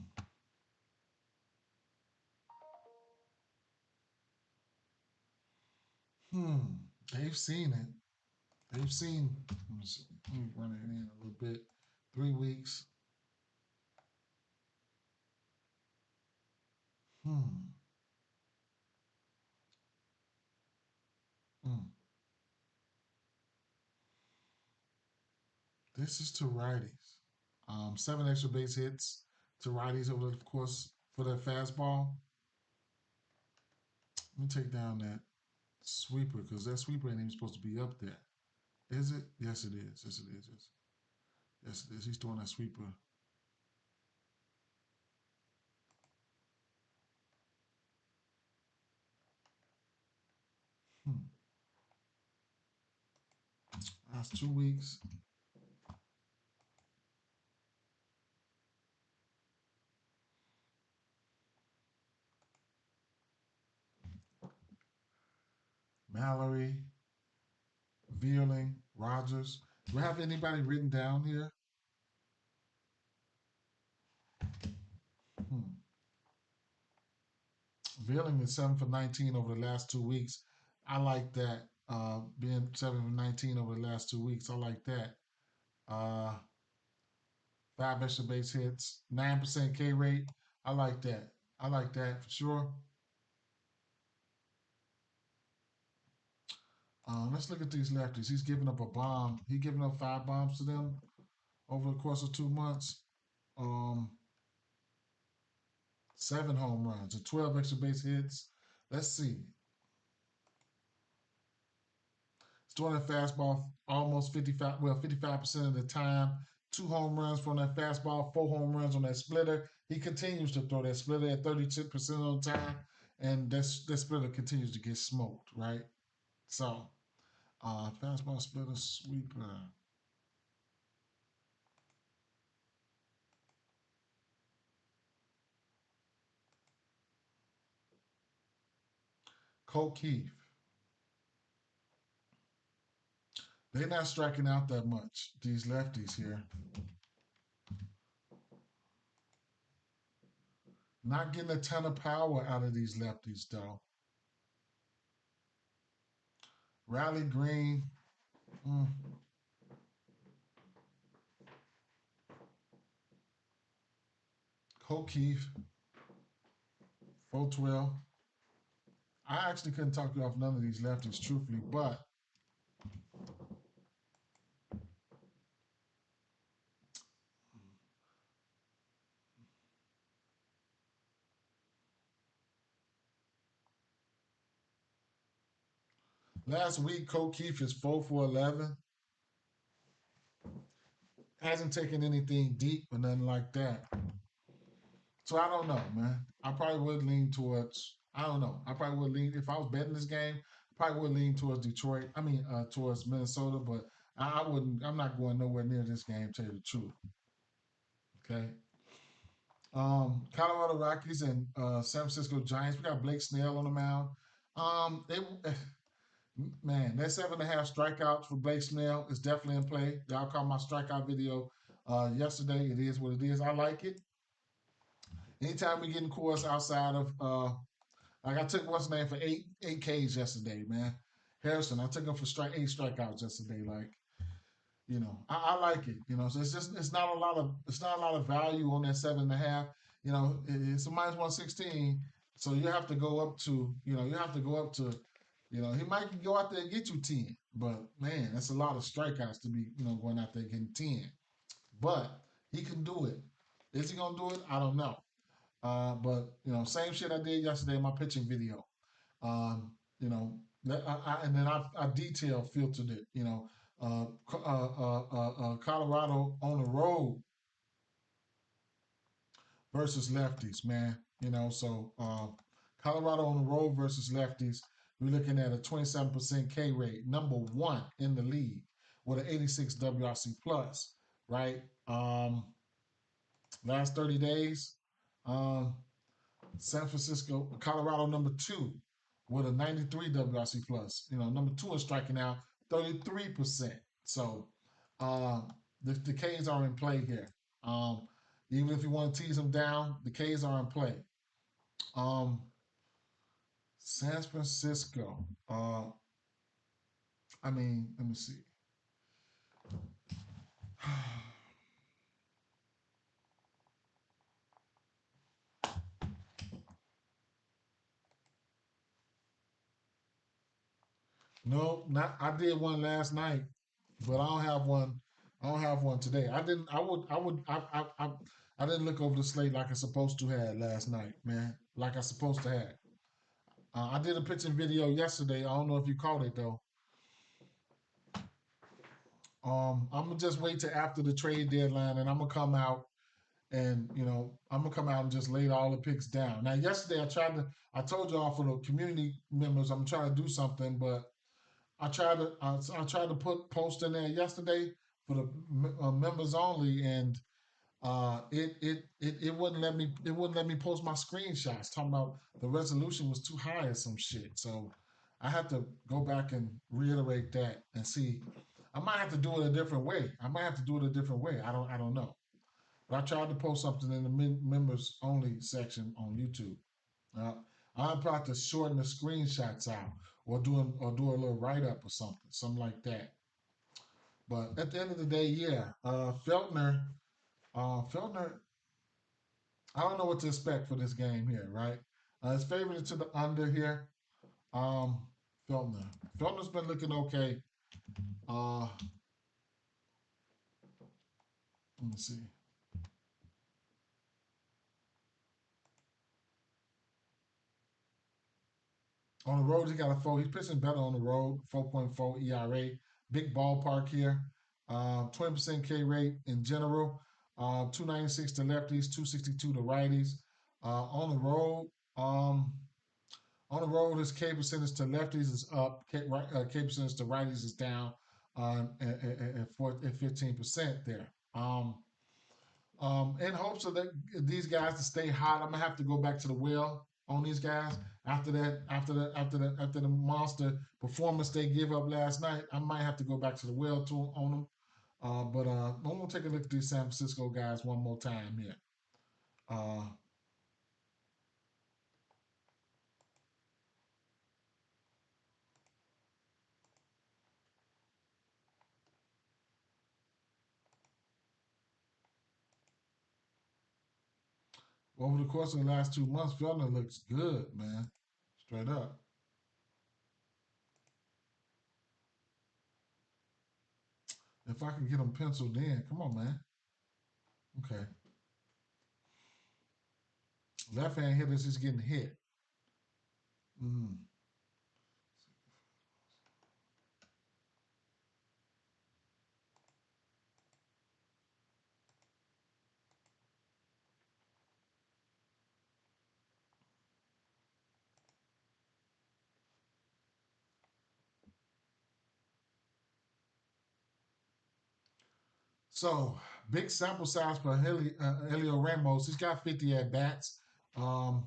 Hmm. They've seen it. They've seen. Let me run it in a little bit. 3 weeks. Hmm. Mm. This is to righties. 7 extra base hits to righties over the course for that fastball. Let me take down that sweeper because that sweeper ain't even supposed to be up there. Is it? Yes, it is. Yes, it is. Yes, it is. He's throwing that sweeper. Hmm. That's 2 weeks. Mallory, Veerling, Rogers. Do we have anybody written down here? Hmm. Veerling is 7 for 19 over the last 2 weeks. I like that. Being 7 for 19 over the last 2 weeks, I like that. Uh, 5 extra base hits, 9% K rate. I like that. I like that for sure. Let's look at these lefties. He's giving up a bomb. He giving up 5 bombs to them over the course of 2 months. Um, 7 home runs and 12 extra base hits. Let's see. He's throwing that fastball almost 55% of the time. 2 home runs from that fastball, 4 home runs on that splitter. He continues to throw that splitter at 32% of the time, and that splitter continues to get smoked, right? So, fastball splitter sweeper. Cole Keith. They're not striking out that much, these lefties here. Not getting a ton of power out of these lefties, though. Riley Green. Mm. Cole Keith. 412. I actually couldn't talk you off none of these lefties, truthfully, but last week, Cole Keith is 4 for 11. Hasn't taken anything deep or nothing like that. So I don't know, man. I probably would lean towards, I don't know. I probably would lean, if I was betting this game, I probably would lean towards Detroit. Towards Minnesota, but I wouldn't, I'm not going nowhere near this game, to tell you the truth. Okay. Colorado Rockies and San Francisco Giants. We got Blake Snell on the mound. They man, that 7.5 strikeouts for Blake Snell is definitely in play. Y'all caught my strikeout video yesterday. It is what it is. I like it. Anytime we get in course outside of like I took what's name for eight Ks yesterday, man. Harrison, I took him for 8 strikeouts yesterday. Like, I like it. So it's not a lot of value on that 7.5. It's a minus 116. So you have to go up to, he might go out there and get you 10. But man, that's a lot of strikeouts to be, going out there getting 10. But he can do it. Is he gonna do it? I don't know. But same shit I did yesterday in my pitching video. Um, you know, and then I detail filtered it. Colorado on the road versus lefties, man. So Colorado on the road versus lefties. We're looking at a 27% K rate, number one in the league with an 86 WRC plus, right? Last 30 days, um, San Francisco, Colorado number two with a 93 WRC plus. Number two is striking out 33%. So the K's are in play here. Even if you want to tease them down, the K's are in play. San Francisco. Let me see. No, not. I did one last night, but I don't have one. I don't have one today. I didn't. I would. I would. I didn't look over the slate like I supposed to have last night, man. Like I supposed to have. I did a pitching video yesterday. I don't know if you caught it though. I'm gonna just wait till after the trade deadline, and I'm gonna come out and I'm gonna come out and just lay all the picks down. Now, yesterday I told y'all for the community members, I'm trying to do something, but I tried to post in there yesterday for the members only, and it wouldn't let me post my screenshots. Talking about the resolution was too high or some shit. So I had to go back and reiterate that and see. I might have to do it a different way. I don't know. But I tried to post something in the members only section on YouTube. Uh, I'd probably have to shorten the screenshots out or do a little write up or something like that. But at the end of the day, yeah, Feltner, I don't know what to expect for this game here, right? It's favored to the under here. Um, Feltner, Feltner's been looking okay. Uh, let me see. On the road, he got a four. He's pitching better on the road. 4.4 ERA. Big ballpark here. 20% K rate in general. 296 to lefties, 262 to righties. On the road, um, his K percentage to lefties is up. K percentage to righties is down at 15% there. In hopes of these guys to stay hot, I'm gonna have to go back to the well on these guys after the monster performance they gave up last night. I might have to go back to the well to on them. But I'm gonna take a look at these San Francisco guys one more time here. Uh, Over the course of the last 2 months, Felder looks good, man. Straight up. If I can get them penciled in, come on, man. Okay. Left hand hitters is getting hit. Mm. So big sample size for Helio Ramos. He's got 50 at bats. Um,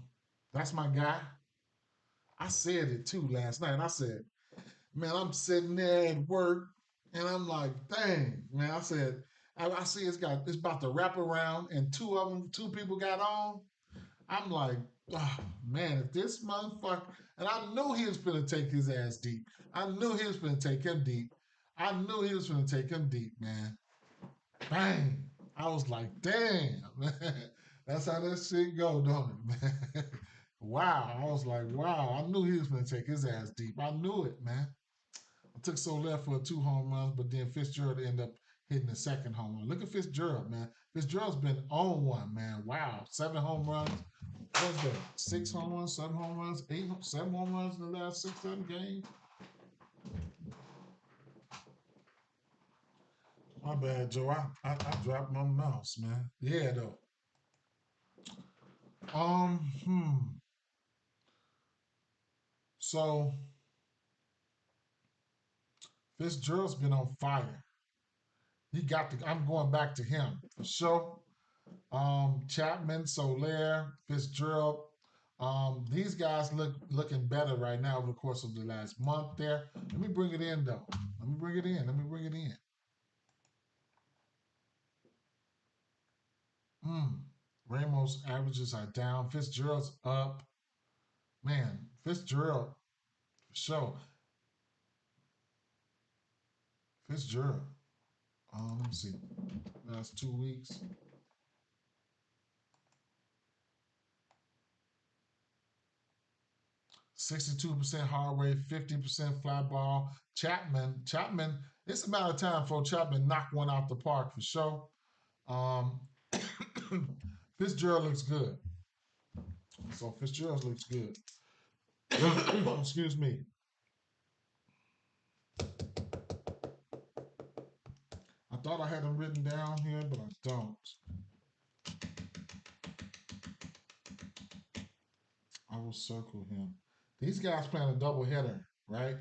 that's my guy. I said it too last night. I said, man, I'm sitting there at work and I'm like, dang, man. I see it's about to wrap around and two people got on. I'm like, oh, man, if this motherfucker, and I knew he was going to take his ass deep. I knew he was going to take him deep. I knew he was going to take him deep, man. Bang. I was like, damn, man. That's how that shit go, don't it, man? Wow. I was like, wow. I knew he was going to take his ass deep. I knew it, man. I took so left for 2 home runs, but then Fitzgerald ended up hitting the second home run. Look at Fitzgerald, man. Fitzgerald's been on one, man. Wow. 7 home runs. What's that? 6 home runs, 7 home runs, 7 home runs in the last 6, 7 games. My bad, Joe. I dropped my mouse, man. Yeah, though. Um, hmm. So Fitzgerald's been on fire. I'm going back to him for sure. Chapman, Soler, Fitzgerald. These guys looking better right now over the course of the last month there. Let me bring it in though. Let me bring it in. Let me bring it in. Mm. Ramos averages are down. Fitzgerald's up. Man, Fitzgerald, for sure. Fitzgerald. Let me see. Last 2 weeks. 62% hard rate, 50% fly ball. Chapman, it's a matter of time for Chapman knock one out the park for sure. Um, Fitzgerald looks good. So Fitzgerald looks good. Excuse me. I thought I had him written down here, but I don't. I will circle him. These guys playing a double header, right?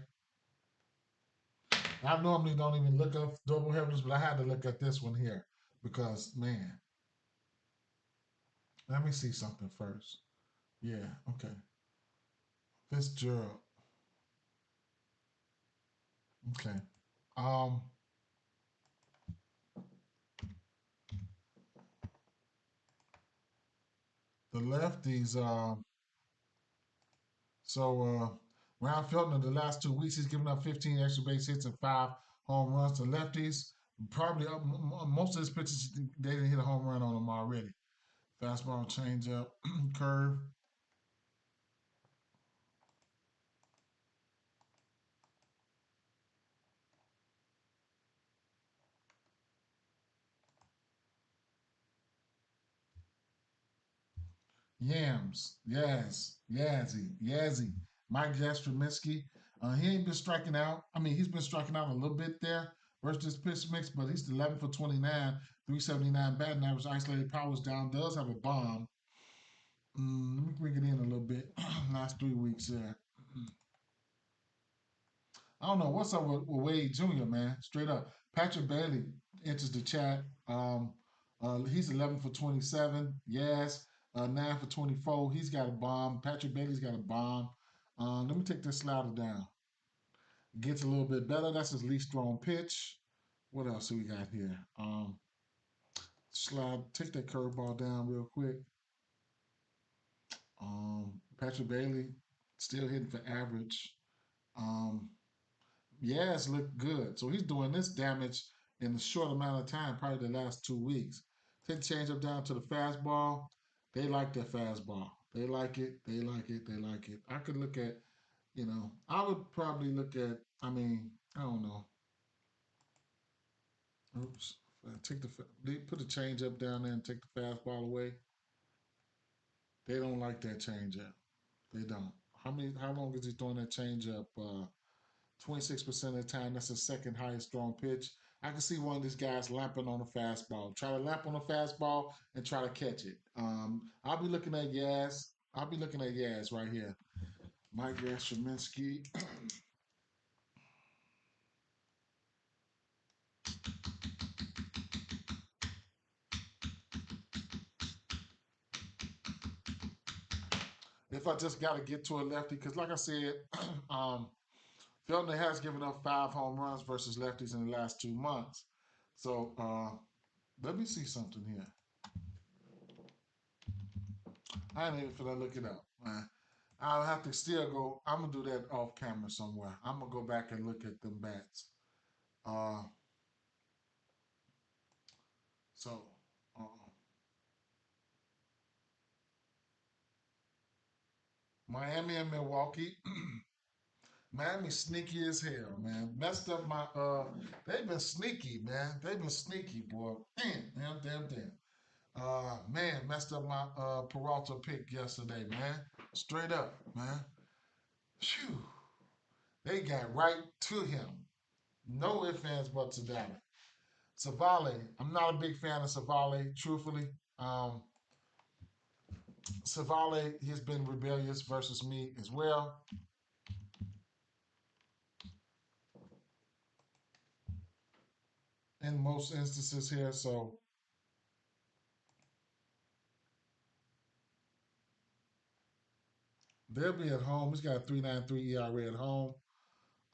I normally don't even look up double headers, but I had to look at this one here because, man, let me see something first. Yeah, okay. Fitzgerald. Okay. Um, the lefties. Ryan Felton in the last 2 weeks, he's given up 15 extra base hits and 5 home runs to lefties. Probably most of his pitches, they didn't hit a home run on them already. Fastball, changeup, curve. Yams, Yazzie, Mike Jastrzemski. He ain't been striking out. I mean, he's been striking out a little bit there versus this pitch mix, but he's 11 for 29, 379 batting average. Isolated powers down. Does have a bomb. Let me bring it in a little bit. Last 3 weeks there. I don't know what's up with Wade Jr. Man. Straight up, Patrick Bailey enters the chat. He's 11 for 27. Yes, 9 for 24. He's got a bomb. Patrick Bailey's got a bomb. Let me take this slider down. Gets a little bit better. That's his least thrown pitch. What else do we got here? Take that curveball down real quick. Patrick Bailey still hitting for average. Um, Yaz looked good. So he's doing this damage in a short amount of time, probably the last 2 weeks. Take the change up down to the fastball. They like that fastball. They like it. They like it. They like it. I could look at, I would probably look at, I don't know. Oops. They put the change up down there and take the fastball away. They don't like that change up. They don't. How long is he throwing that change up? 26% of the time, that's the second highest thrown pitch. I can see one of these guys lapping on a fastball. Try to lap on a fastball and try to catch it. I'll be looking at Yaz. I'll be looking at Yaz right here. Mike Jastrzemski. If I just got to get to a lefty, because like I said, Felton has given up 5 home runs versus lefties in the last 2 months. So let me see something here. I ain't even finna look it up, man. I'll have to still go. I'm gonna do that off camera somewhere. I'm gonna go back and look at them bats. Uh, so uh, Miami and Milwaukee. Miami sneaky as hell, man. Messed up my. They've been sneaky, man. They've been sneaky, boy. Damn. Man, messed up my Peralta pick yesterday, man. Straight up, man. Phew. They got right to him. No ifs, ands, buts about it. Savale, I'm not a big fan of Savale, truthfully. Um, Savale, he's been rebellious versus me as well. In most instances here, so they'll be at home. He's got a 3.93 ERA at home.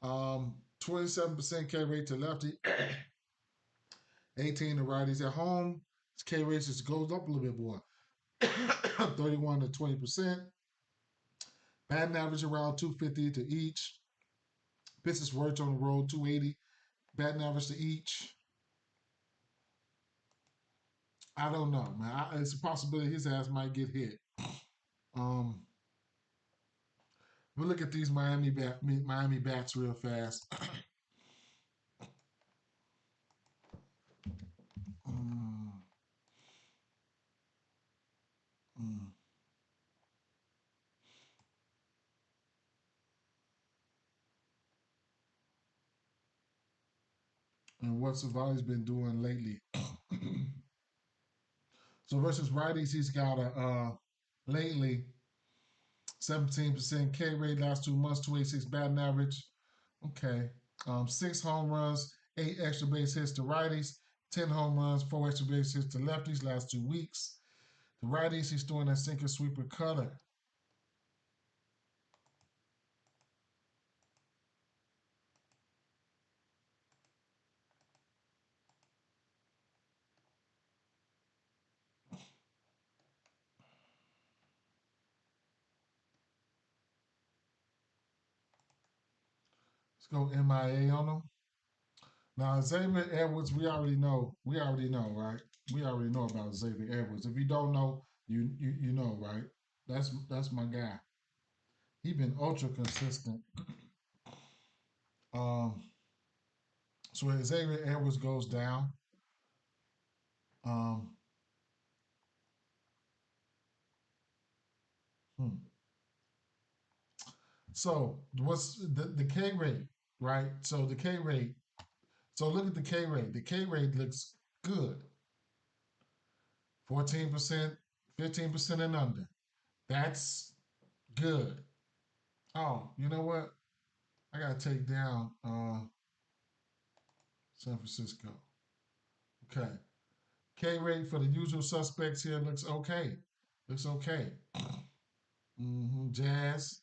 27% K rate to lefty, 18 to righties at home. His K rate just goes up a little bit more, 31 to 20%. Batting average around 250 to each. Pitches worked on the road, 280. Batting average to each. I don't know, man. It's a possibility his ass might get hit. Um, we'll look at these Miami bats real fast. mm, mm. And what Savali's been doing lately. So versus righties, he's got a lately 17% K rate last 2 months, 286 batting average. Okay. 6 home runs, 8 extra base hits to righties, 10 home runs, 4 extra base hits to lefties last 2 weeks. The righties, he's throwing that sinker sweeper cutter. Let's go MIA on him. Now Xavier Edwards, we already know. We already know, right? We already know about Xavier Edwards. If you don't know, you know, right? That's my guy. He been ultra consistent. Um, so when Xavier Edwards goes down, um, hmm. So what's the K rate, right? So the K rate. So look at the K rate. The K rate looks good. 14%, 15% and under. That's good. Oh, you know what? I gotta take down San Francisco. Okay. K rate for the usual suspects here looks okay. Looks okay. Jazz.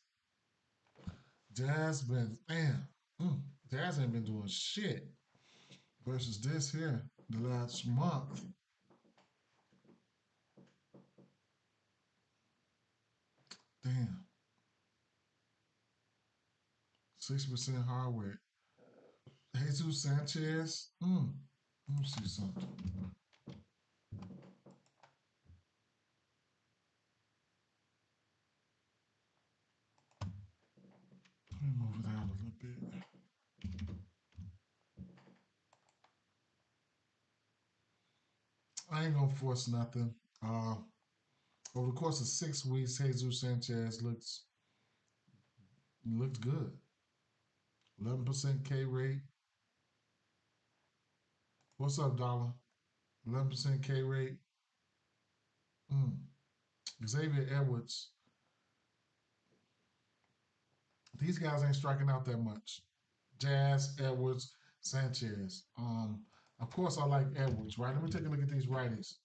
Jazz been damn. Mm, Jazz ain't been doing shit versus this here the last month. Damn. 6% hardware. Jesus Sanchez. Let me see something. Let me move it out a little bit. I ain't gonna force nothing. Over the course of 6 weeks, Jesus Sanchez looks good. 11% K rate. What's up, Dollar? 11% K rate. Mm. Xavier Edwards. These guys ain't striking out that much. Jazz, Edwards, Sanchez. Of course I like Edwards, right? Let me take a look at these righties.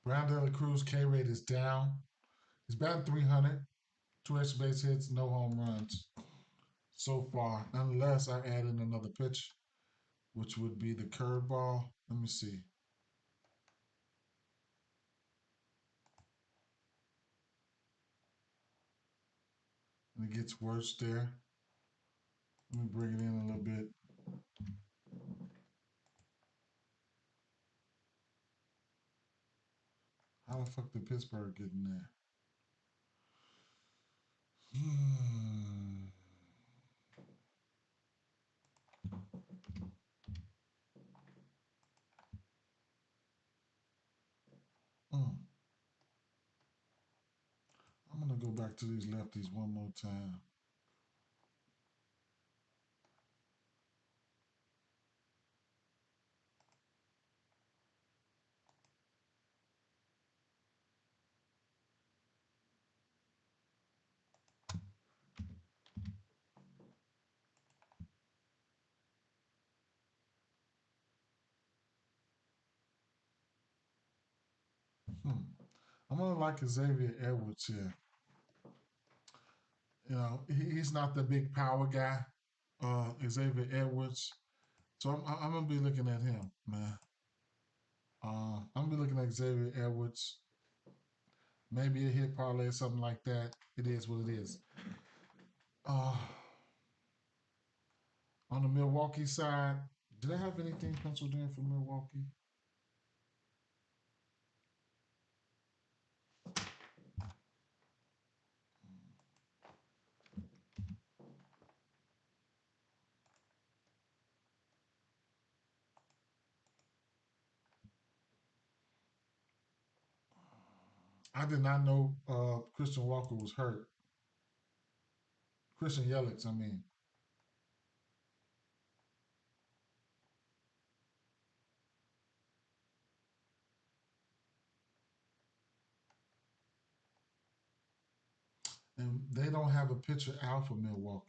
Brown De La Cruz K rate is down. He's batting 300, two extra base hits, no home runs so far, unless I add in another pitch, which would be the curveball. Let me see. And it gets worse there. Let me bring it in a little bit. How the fuck did Pittsburgh get in there? Hmm. Mm. I'm gonna go back to these lefties one more time. Hmm. I'm gonna like Xavier Edwards here. You know, he's not the big power guy, Xavier Edwards. So I'm gonna be looking at him, man. I'm gonna be looking at Xavier Edwards. Maybe a hit parlay or something like that. It is what it is. Uh, on the Milwaukee side, did I have anything penciled in for Milwaukee? I did not know Christian Walker was hurt. Christian Yelich, I mean. And they don't have a pitcher out for Milwaukee.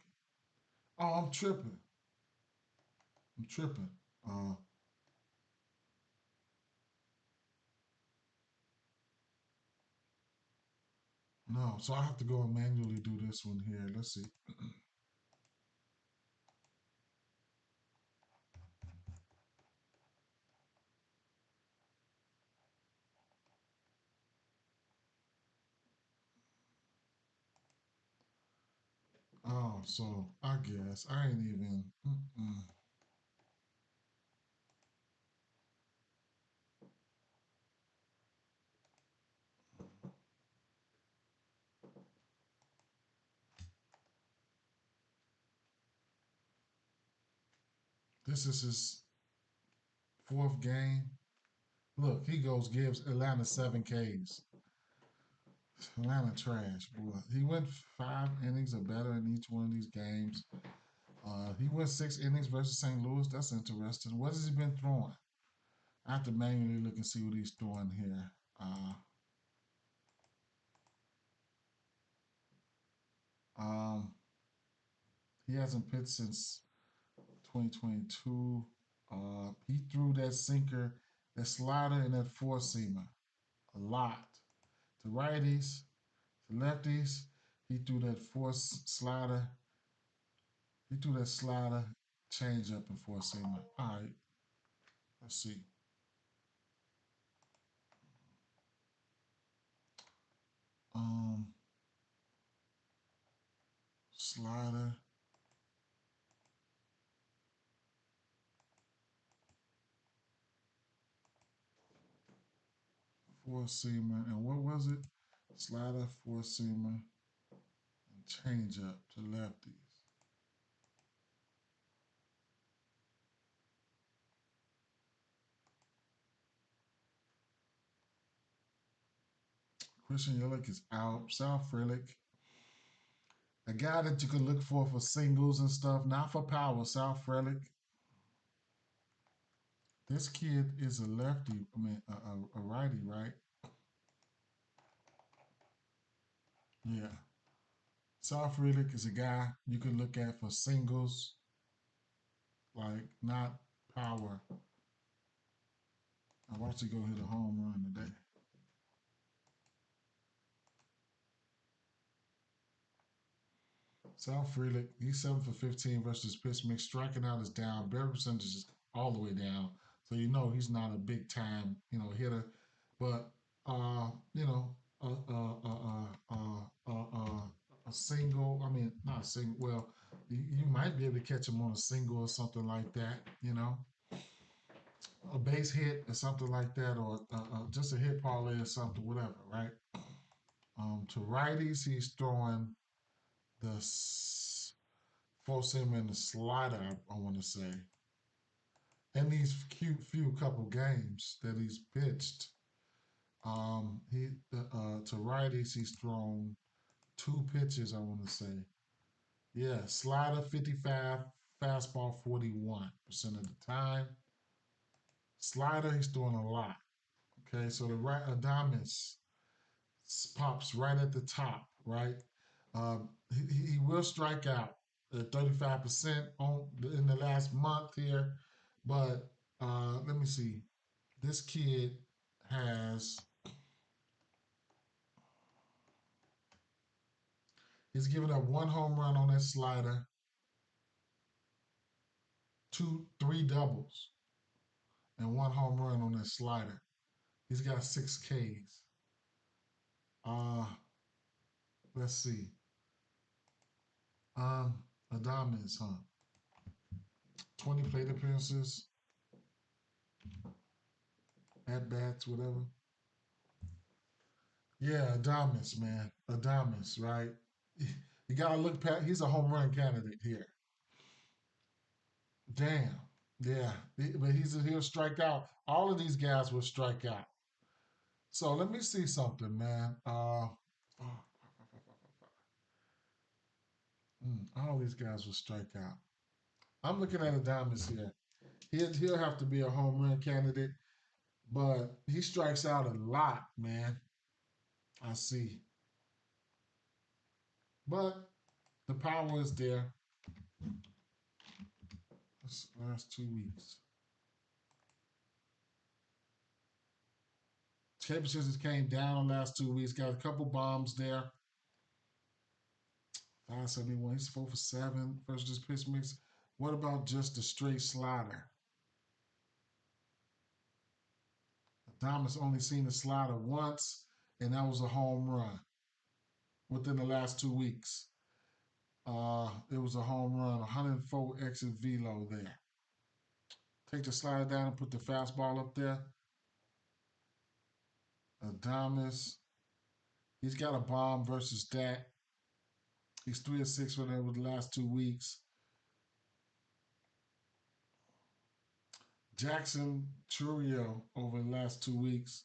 Oh, I'm tripping. I'm tripping. Uh, no, so I have to go and manually do this one here. Let's see. Oh, so I guess I ain't even. Mm-mm. This is his fourth game. Look, he goes gives Atlanta 7 Ks. Atlanta trash, boy. He went 5 innings or better in each one of these games. He went 6 innings versus St. Louis. That's interesting. What has he been throwing? I have to manually look and see what he's throwing here. Uh, um, he hasn't pitched since 2022. He threw that sinker, that slider, and that four seamer a lot to righties, to lefties. He threw that slider. He threw that slider, change up, and four seamer. All right, let's see. Um, Slider, four seamer, and what was it? Slider, four seamer, and change up to lefties. Christian Yelich is out. Sal Frelick, a guy that you can look for singles and stuff, not for power. Sal Frelick. This kid is a lefty. I mean, a righty, right? Yeah. Sal Frelick is a guy you can look at for singles, like not power. I watched you go hit a home run today. Sal Frelick, he's 7 for 15 versus Pittsburgh. Striking out is down. Barrel percentage is all the way down. So you know he's not a big time, hitter. But you know, a a a a a single. I mean, not a single. Well, you might be able to catch him on a single or something like that. A base hit or something like that, or just a hit parlay or something, whatever, right? To righties, he's throwing the four seam and the slider. I want to say, in these few couple games that he's pitched, he to righties he's thrown two pitches. I want to say, yeah, slider 55, fastball 41% of the time. Slider he's throwing a lot. Okay, so the right Adamas pops right at the top, right? He will strike out at 35% on in the last month here, but let me see. This kid has he's given up one home run on that slider, three doubles, and one home run on that slider. He's got 6 Ks. Uh, let's see. Um, Adames, huh? 20 plate appearances, at bats, whatever. Yeah, Adamas, man. Adamas, right? You gotta look past. He's a home run candidate here. Damn. Yeah, but he'll strike out. All of these guys will strike out. So let me see something, man. All these guys will strike out. I'm looking at Adamas here. He'll have to be a home run candidate, but he strikes out a lot, man. I see, but the power is there. This last 2 weeks. Championships came down the last 2 weeks. Got a couple bombs there. 571. He's 4 for 7 versus pitch mix. What about just the straight slider? Thomas only seen the slider once, and that was a home run within the last 2 weeks. It was a home run, 104 exit velo there. Take the slider down and put the fastball up there. Adamas, he's got a bomb versus that. He's 3-6 for them with the last 2 weeks. Jackson Churio over the last 2 weeks.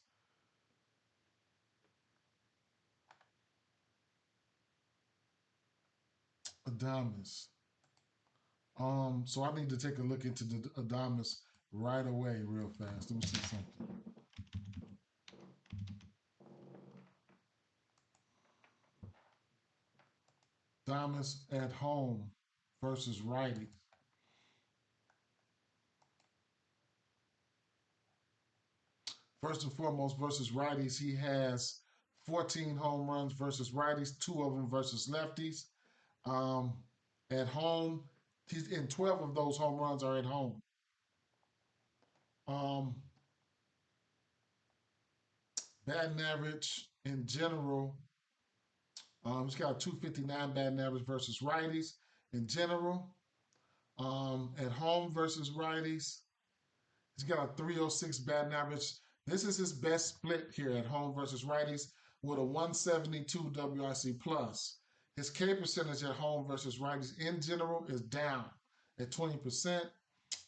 Adamas. So I need to take a look into the Adamas right away, real fast. Let me see something. Adamas at home versus righty. First and foremost, versus righties, he has 14 home runs versus righties, two of them versus lefties. Um, at home, he's in 12 of those home runs are at home. Um, batting average in general, he's got a 259 batting average versus righties in general. At home versus righties, he's got a 306 batting average. This is his best split here at home versus righties with a 172 WRC plus. His K percentage at home versus righties in general is down at 20%,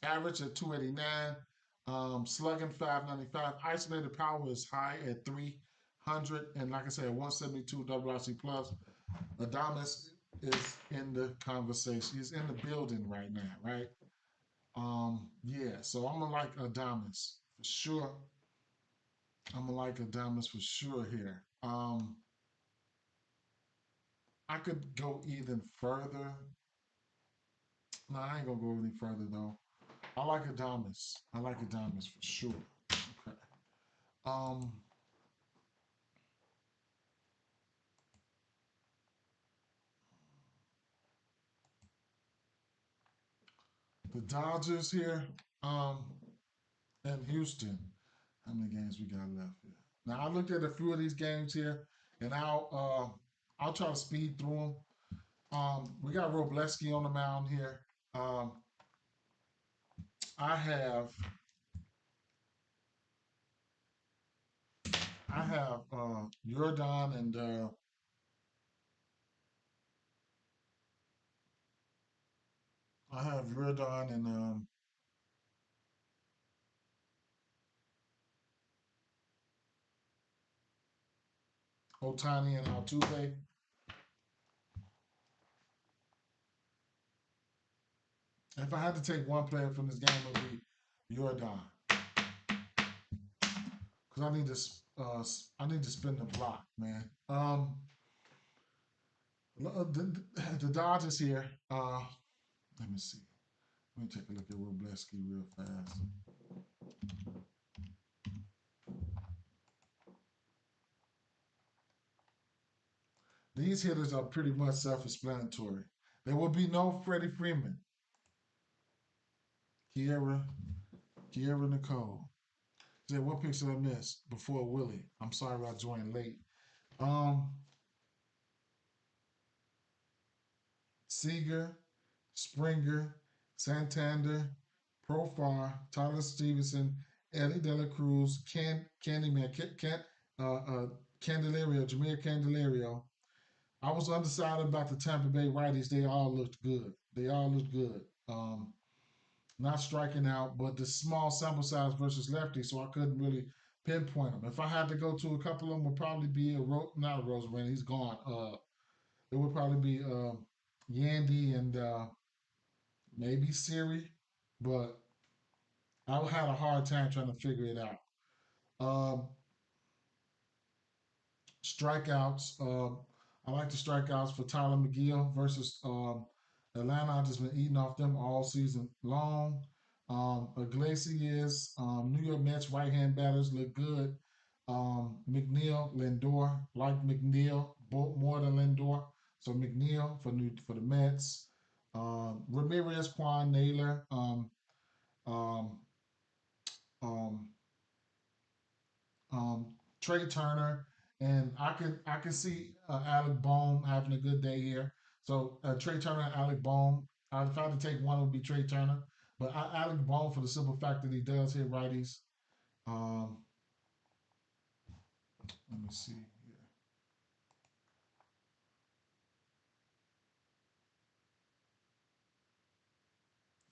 average at 289, slugging 595. Isolated power is high at 300, and like I said, 172 WRC plus. Adamas is in the conversation. He's in the building right now, right? Yeah, so I'm gonna like Adamas for sure. I'm gonna like Adamas for sure here. I could go even further. No, I ain't gonna go any further though. I like Adamas. I like Adamas for sure. Okay. Um, the Dodgers here, and Houston. How many games we got left here? Now I looked at a few of these games here, and I'll try to speed through them. We got Robleski on the mound here. Um, I have Jordan and I have Jordan and Otani and Altuve. If I had to take one player from this game, it would be Jordan because I need to spin the block, man. The Dodgers here. Let me see. Let me take a look at Robleski real fast. These hitters are pretty much self-explanatory. There will be no Freddie Freeman, Kiera, Kiera Nicole. Say, what picks did I miss before Willie? I'm sorry I joined late. Um, Seager, Springer, Santander, Profar, Tyler Stevenson, Eddie De La Cruz, Candyman, Candelario, Jameer Candelario. I was undecided about the Tampa Bay righties. They all looked good. They all looked good. Not striking out, but the small sample size versus lefty, so I couldn't really pinpoint them. If I had to go to a couple of them, would probably be not a Roseman. He's gone. It would probably be Yandy and maybe Siri, but I had a hard time trying to figure it out. Um, Strikeouts. I like the strikeouts for Tyler McGill versus Atlanta. I've just been eating off them all season long. Iglesias, New York Mets right hand batters look good. McNeil, Lindor, like McNeil more than Lindor. So McNeil for the Mets. Ramirez, Quan, Naylor, um, um, um, Trey Turner, and I can see Alec Bohm having a good day here. So Trey Turner and Alec Bone. If I had to take one, it would be Trey Turner. But Alec Bone for the simple fact that he does hit righties. Um, Let me see here.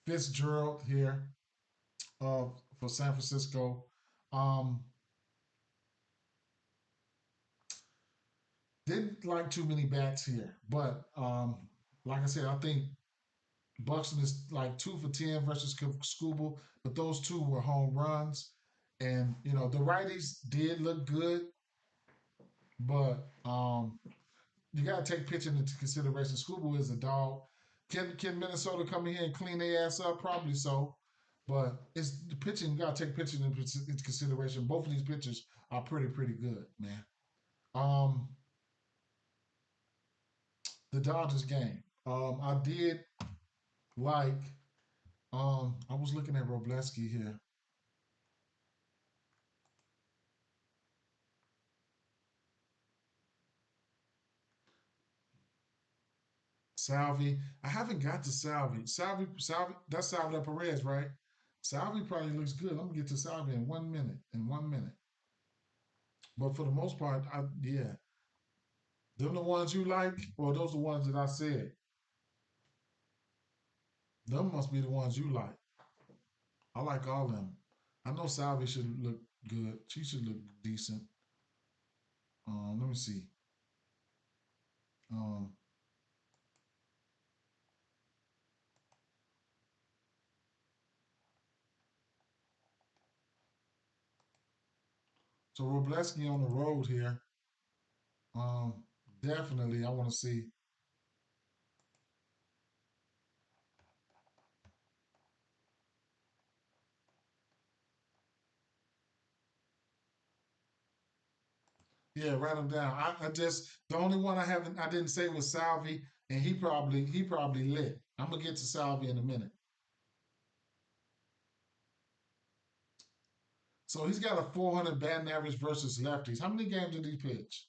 Fitzgerald here uh, for San Francisco. Um, didn't like too many bats here, but like I said, I think Buxton is like 2 for 10 versus Scooble, but those two were home runs. And the righties did look good, but you got to take pitching into consideration. Scooble is a dog. Can Minnesota come in here and clean their ass up? Probably so. But it's the pitching. You got to take pitching into consideration. Both of these pitchers are pretty good, man. Um, the Dodgers game. I did like. I was looking at Robleski here. Salvi. I haven't got to Salvi. Salvi. That's Salvi Perez, right? Salvi probably looks good. I'm gonna get to Salvi in 1 minute. In 1 minute. But for the most part, yeah. Them the ones you like, or those the ones that I said? Them must be the ones you like. I like all of them. I know Salvi should look good. She should look decent. Let me see. Um, so Robleski on the road here. Um, Definitely, I want to see. Yeah, write them down. I just the only one I didn't say was Salvi, and he probably lit. I'm gonna get to Salvi in a minute. So he's got a 400 batting average versus lefties. How many games did he pitch?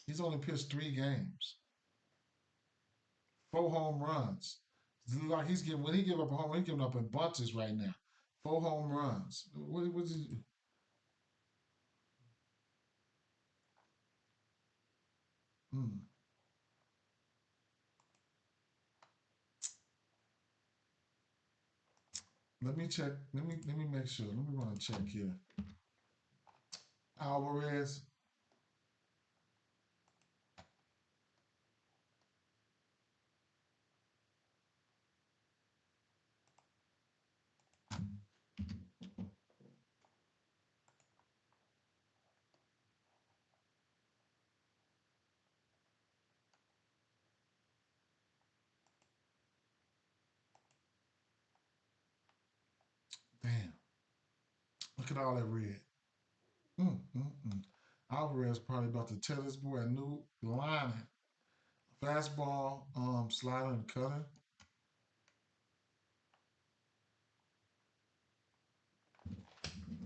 He's only pitched 3 games, 4 home runs. Like he's giving when he give up a home run, he's giving up in bunches right now. 4 home runs. What was he? Hmm. Let me check. Let me make sure. Let me run a check here. Alvarez. Damn. Look at all that red. Mm. Alvarez probably about to tell this boy a new line. Fastball, slider and cutter.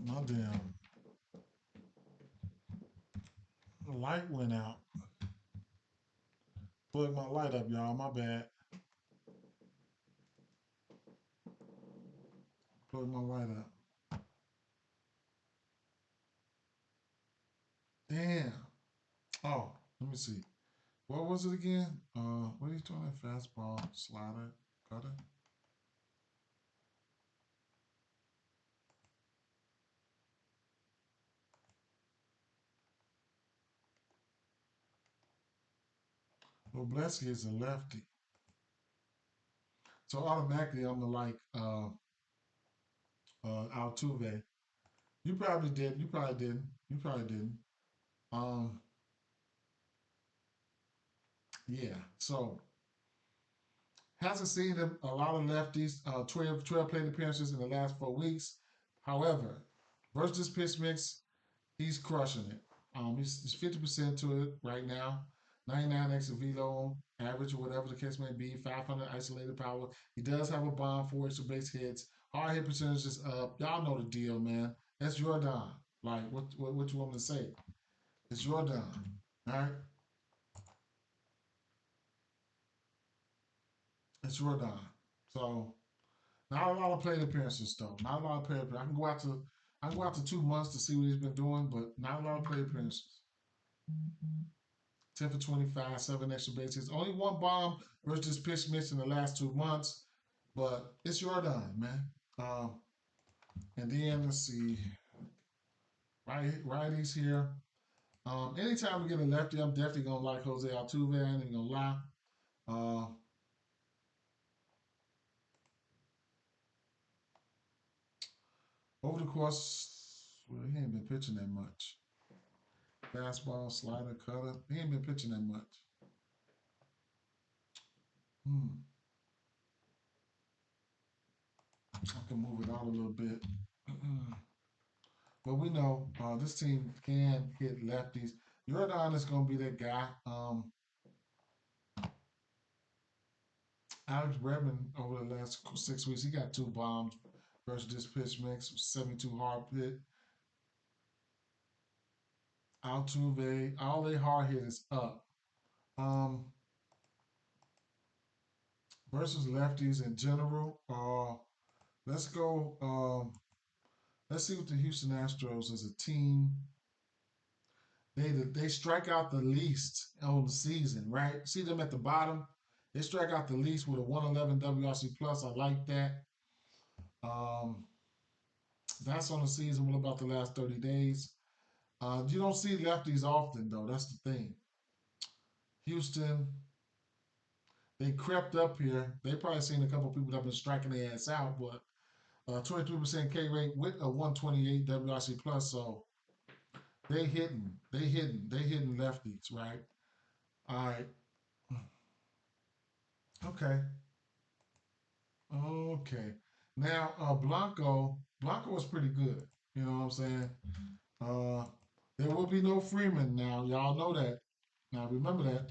My damn light went out. Plug my light up, y'all. My bad. Plug my light up. Damn. Oh, let me see. What was it again? What are you doing? Fastball, slider, cutter. Well, Blesky is a lefty, so automatically I'm gonna like Altuve. You probably did. You probably didn't. You probably didn't. Um, yeah. So hasn't seen a lot of lefties. 12 plate appearances in the last 4 weeks. However, versus this pitch mix, he's crushing it. He's 50% to it right now. 99 exit velo, average or whatever the case may be. 500 isolated power. He does have a bomb for extra base hits. Hard hit percentage is up. Y'all know the deal, man. That's your dime. Like what you want me to say? It's your dime. All right, it's your dime. So not a lot of plate appearances though. Not a lot of plate appearances. I can go out to 2 months to see what he's been doing, but not a lot of plate appearances. 10 for 25, seven extra bases. Only one bomb versus pitch mix in the last 2 months, but it's your dime, man. Um, and then let's see, righties here. Anytime we get a lefty, I'm definitely gonna like Jose Altuve. I ain't gonna lie. Uh, over the course, well, he ain't been pitching that much. Fastball, slider, cutter. He ain't been pitching that much. Hmm. I can move it out a little bit. But we know this team can hit lefties. Jordan is going to be that guy. Alex Bregman over the last 6 weeks, he got two bombs versus this pitch mix, 72 hard hit. Altuve, all their hard hit is up. Um, versus lefties in general. Let's go. Let's see what the Houston Astros as a team. They strike out the least on the season, right? See them at the bottom. They strike out the least with a 111 WRC plus. I like that. Um, that's on the season. What about the last 30 days? You don't see lefties often though. That's the thing. Houston, they crept up here. They probably seen a couple people that have been striking their ass out, but 23% K rate with a 128 WRC plus. So they hitting lefties, right? All right, okay, okay. Now Blanco was pretty good. You know what I'm saying? Uh, there will be no Freeman now. Y'all know that. Now remember that.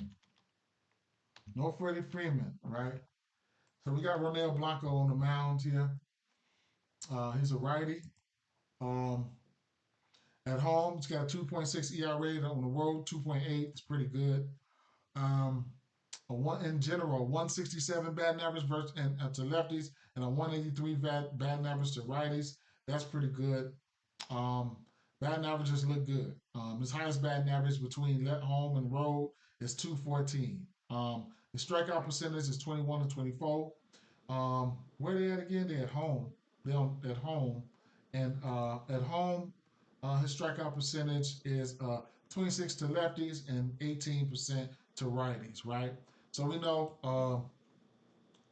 No Freddie Freeman, right? So we got Ronel Blanco on the mound here. He's a righty. Um, at home, he's got a 2.6 ERA on the road, 2.8. It's pretty good. Um, a one in general, 167 batting average versus to lefties, and a 183 batting average to righties. That's pretty good. Um, batting averages look good. His highest batting average between home and road is 214. His strikeout percentage is 21 to 24. Where they at again? They're at home. At home, and at home, his strikeout percentage is 26 to lefties and 18% to righties. Right. So we know.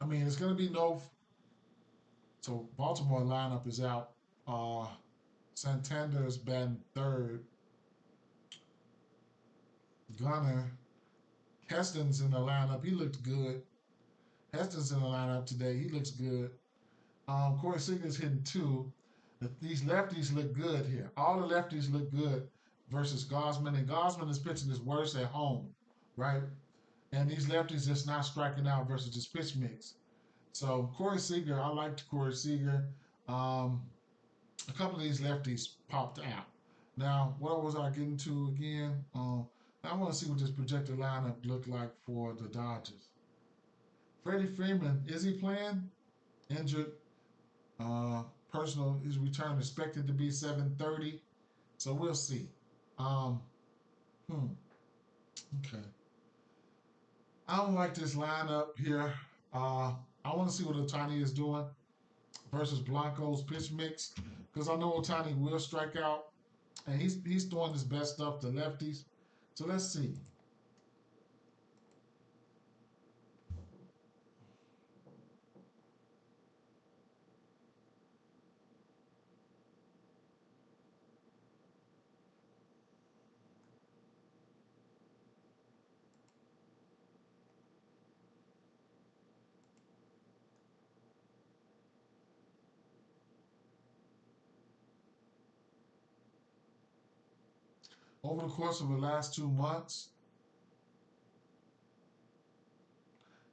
I mean, it's going to be no. So Baltimore lineup is out. Santander is batting third. Gunner. Heston's in the lineup. He looked good. Heston's in the lineup today. He looks good. Corey Seager's hitting two. These lefties look good here. All the lefties look good versus Gosman. And Gosman is pitching his worst at home, right? And these lefties just not striking out versus this pitch mix. So Corey Seager, I liked Corey Seager. Um, a couple of these lefties popped out. Now, what was I getting to again? I want to see what this projected lineup looked like for the Dodgers. Freddie Freeman, is he playing? Injured. Uh, personal, his return expected to be 7:30. So we'll see. Um, hmm, okay. I don't like this lineup here. Uh, I want to see what Otani is doing versus Blanco's pitch mix because I know Otani will strike out and he's throwing his best stuff to lefties. So let's see. Over the course of the last 2 months,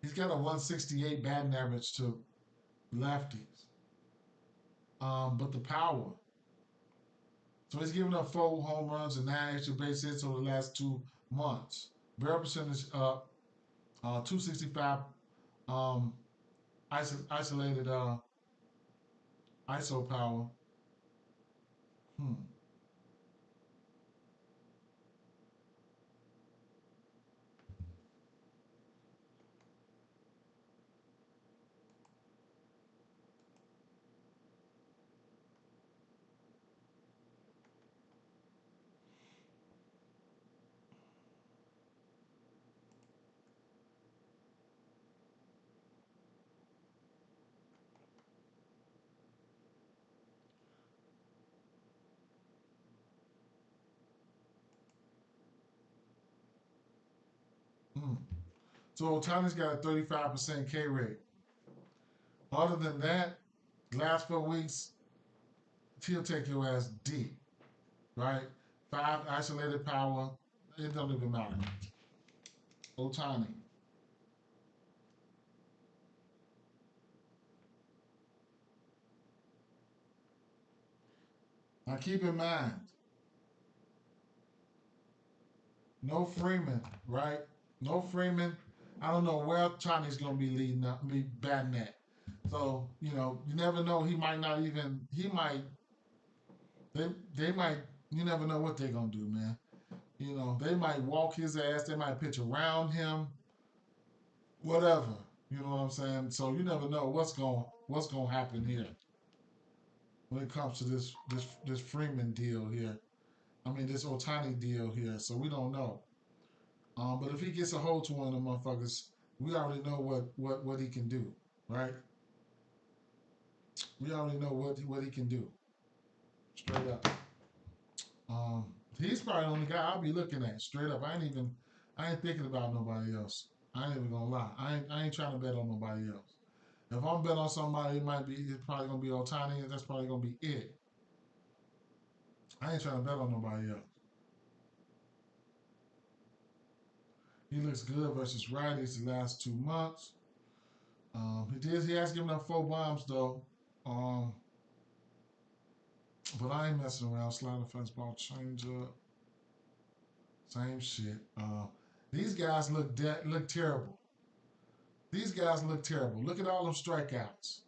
he's got a 168 batting average to lefties. But the power, So he's given up 4 home runs and 9 extra base hits over the last 2 months. Barrel percentage up, 265 um, isolated ISO power. Hmm. Hmm. So Otani's got a 35% K rate. Other than that, last 4 weeks, he'll take your ass deep, right? 5 isolated power. It don't even matter. Otani. Now keep in mind, no Freeman, right? No Freeman. I don't know where Otani's gonna be leading up, be batting at. So you never know. He might not even. He might. They might. You never know what they're gonna do, man. They might walk his ass. They might pitch around him. Whatever. You know what I'm saying? So you never know what's gonna happen here when it comes to this Freeman deal here. I mean this Otani deal here. So we don't know. But if he gets a hold to one of them motherfuckers, we already know what he can do, right? We already know what he can do, straight up. Um, he's probably the only guy I'll be looking at, straight up. I ain't thinking about nobody else. I ain't even gonna lie. I ain't trying to bet on nobody else. If I'm betting on somebody, it's probably gonna be Otani, and that's probably gonna be it. I ain't trying to bet on nobody else. He looks good versus righties the last 2 months. He has given up 4 bombs though. Um, but I ain't messing around. Slider, fastball, change up, same shit. These guys look terrible. These guys look terrible. Look at all them strikeouts.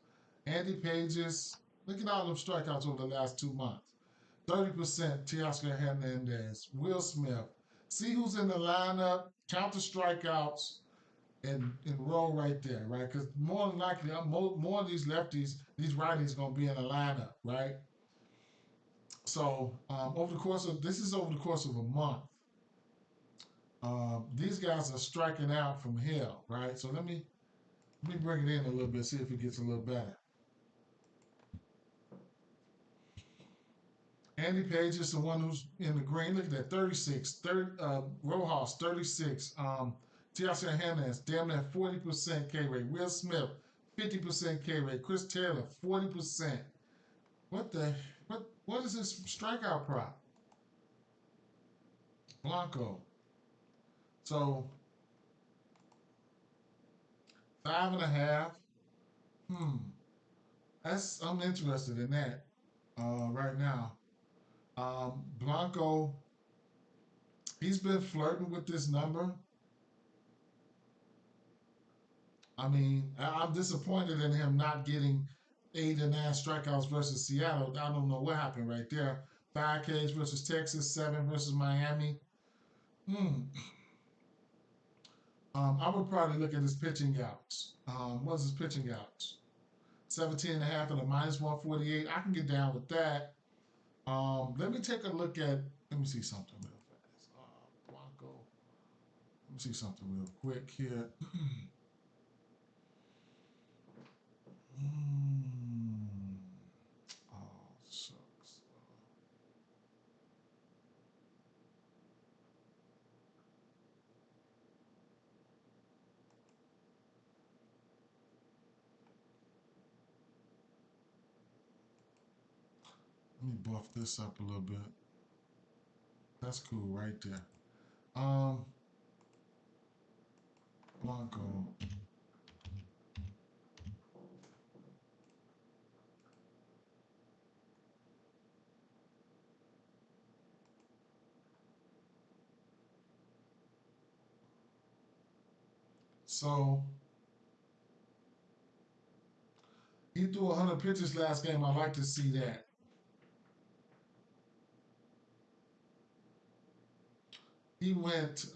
Andy Pages. Look at all them strikeouts over the last 2 months. 30% Teoscar Hernandez, Will Smith. See who's in the lineup, count the strikeouts, and roll right there, right? Because more than likely, more of these lefties, these righties, going to be in the lineup, right? So this is over the course of a month. These guys are striking out from hell, right? So let me bring it in a little bit, see if it gets a little better. Andy Page is the one who's in the green. Look at that, 36. Rojas, 36. Teoscar Hernandez, damn near 40% K rate. Will Smith, 50% K rate. Chris Taylor, 40%. What the what is this strikeout prop? Blanco. So 5.5. Hmm. I'm interested in that right now. Blanco, he's been flirting with this number. I mean, I'm disappointed in him not getting 8 or 9 strikeouts versus Seattle. I don't know what happened right there. 5 Ks versus Texas, 7 versus Miami. Hmm. I would probably look at his pitching outs. What's his pitching outs? 17 and a half and a minus 148. I can get down with that. Let me take a look at. Let me see something real fast. Blanco. Let me see something real quick here. Mm. Oh, shucks. Let me buff this up a little bit. That's cool right there. Um, Blanco. So he threw 100 pitches last game. I like to see that. He went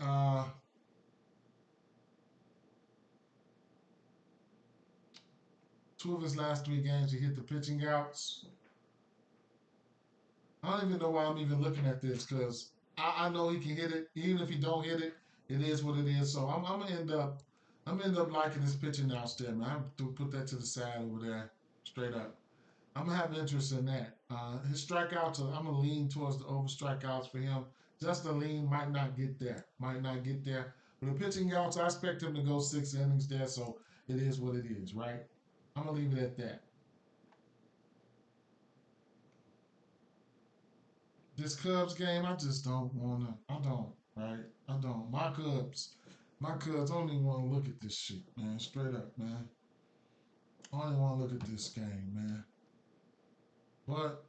2 of his last 3 games. He hit the pitching outs. I don't even know why I'm even looking at this because I know he can hit it. Even if he don't hit it, it is what it is. So I'm gonna end up liking his pitching outs there, man. I have to put that to the side over there, straight up. I'm gonna have interest in that. His strikeouts, I'm gonna lean towards the over strikeouts for him. Just a lean might not get there, might not get there. But the pitching outs, I expect him to go 6 innings there, so it is what it is, right? I'm gonna leave it at that. This Cubs game, I just don't wanna. I don't, right? I don't. My Cubs only want to look at this shit, man. Straight up, man. I only want to look at this game, man. But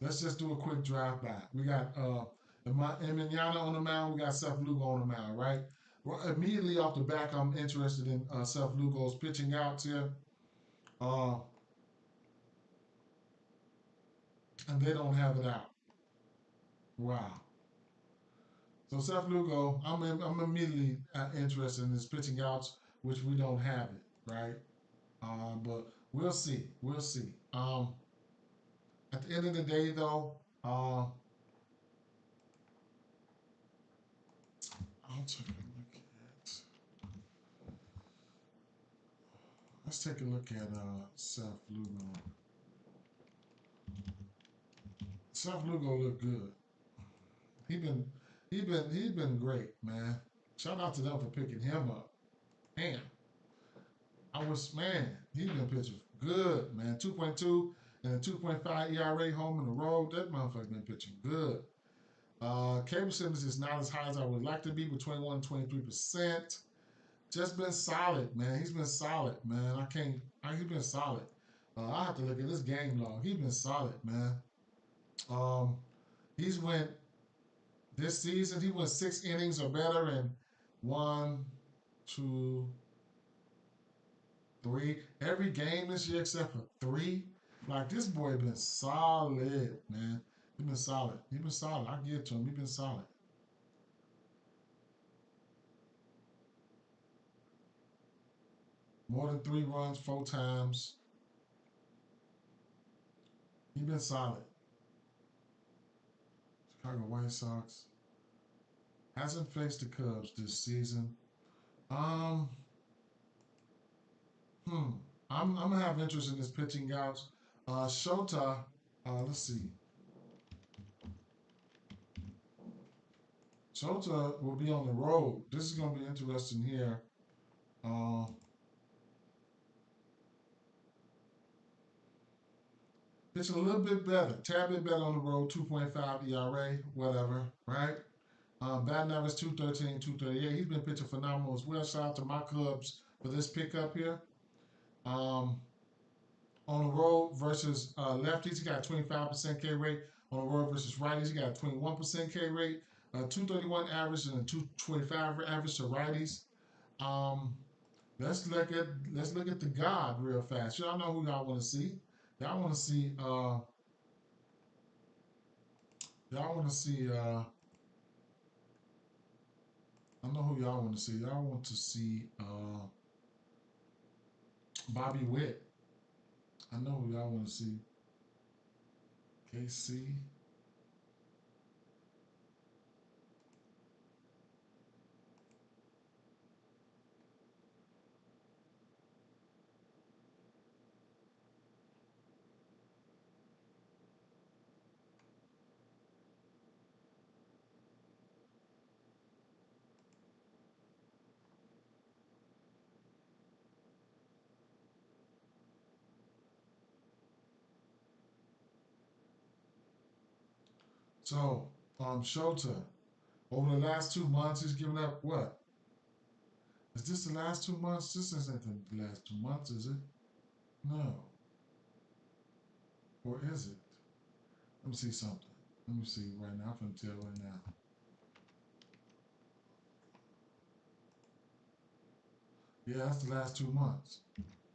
let's just do a quick drive by. We got Emiliano on the mound. We got Seth Lugo on the mound, right? Well, immediately off the back, I'm interested in Seth Lugo's pitching outs here. Uh, and they don't have it out. Wow. So Seth Lugo, I'm immediately interested in his pitching outs, which we don't have it, right? But we'll see. We'll see. At the end of the day, though, I'll take a look at. Let's take a look at Seth Lugo. Seth Lugo looked good. He been he been great, man. Shout out to them for picking him up. Man, he's been pitching good, man. 2.2 and a 2.5 ERA home in the road. That motherfucker been pitching good. K percentage is not as high as I would like to be with 21 and 23%. Just been solid, man. He's been solid, man. He's been solid. I have to look at this game log. He's been solid, man. Um, he's went this season. He went 6 innings or better in one, two, three. Every game this year except for three. Like this boy been solid, man. He been solid. He been solid. I give it to him. He been solid. More than 3 runs 4 times. He been solid. Chicago White Sox hasn't faced the Cubs this season. Um, hmm. I'm gonna have interest in this pitching outs. Shota. Let's see. Shota will be on the road. This is gonna be interesting here. Uh, Pitching a little bit better, tad bit better on the road. 2.5 ERA, whatever, right? Batting average 213, 238. He's been pitching phenomenal as well. Shout out to my Cubs for this pickup here. Um, on the road versus lefties, he got a 25% K rate. On the road versus righties, he got a 21% K rate. 231 average and a 225 average to righties. Um, let's look at the God real fast. Y'all know who y'all want to see. Y'all want to see y'all want to see I know who y'all want to see. Y'all want to see Bobby Witt. I know who y'all want to see. KC. So, Shota, over the last 2 months, he's given up what? Is this the last 2 months? This isn't the last 2 months, is it? No. Or is it? Let me see something. Let me see right now. I'm going to tell right now. Yeah, that's the last 2 months.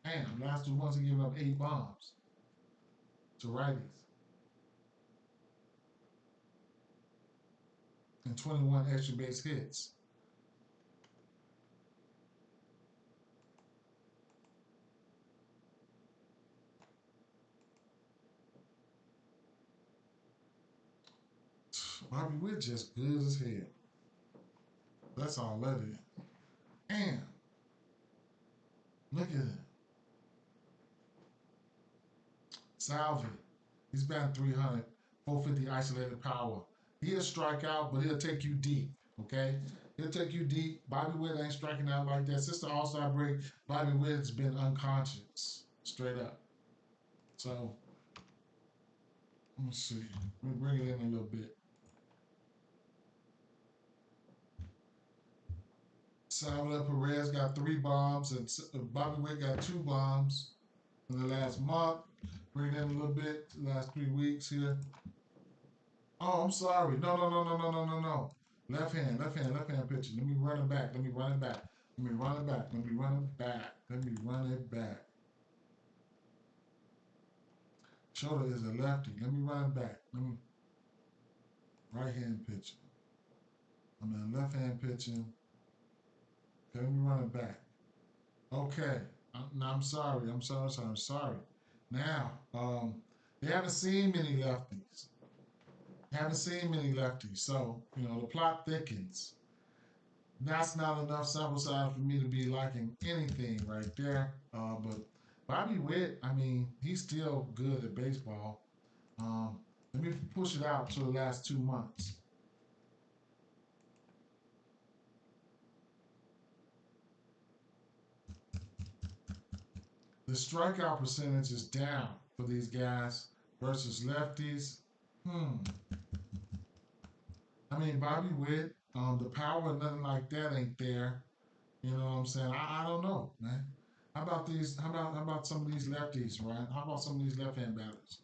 Damn, last 2 months he giving up 8 bombs to righties and 21 extra base hits. Bobby Witt just good as hell. That's all that is. Damn, look at it. Salvi. He's batting 300, 450 isolated power. He'll strike out, but he'll take you deep. Okay? He'll take you deep. Bobby Witt ain't striking out like that. Since the All Star break, Bobby Witt's been unconscious. Straight up. So, let me see. Let me bring it in a little bit. Salvador Perez got 3 bombs, and Bobby Witt got 2 bombs in the last month. Bring it in a little bit, the last 3 weeks here. Oh, I'm sorry. No, no, no, no, no, no, no, no. Left hand, left hand, left hand pitching. Let me run it back. Let me run it back. Let me run it back. Let me run it back. Let me run it back. Shoulder is a lefty. Let me run it back. Let me right hand pitching. I'm in left hand pitching. Okay, let me run it back. Okay. I'm sorry. I'm sorry. I'm sorry. Now, they haven't seen many lefties. Haven't seen many lefties. So, the plot thickens. That's not enough sample size for me to be liking anything right there. But Bobby Witt, I mean, he's still good at baseball. Let me push it out to the last 2 months. The strikeout percentage is down for these guys versus lefties. I mean, Bobby Witt, the power, nothing like that ain't there. You know what I'm saying? I don't know, man. How about these? How about some of these lefties, right? How about some of these left-hand batters?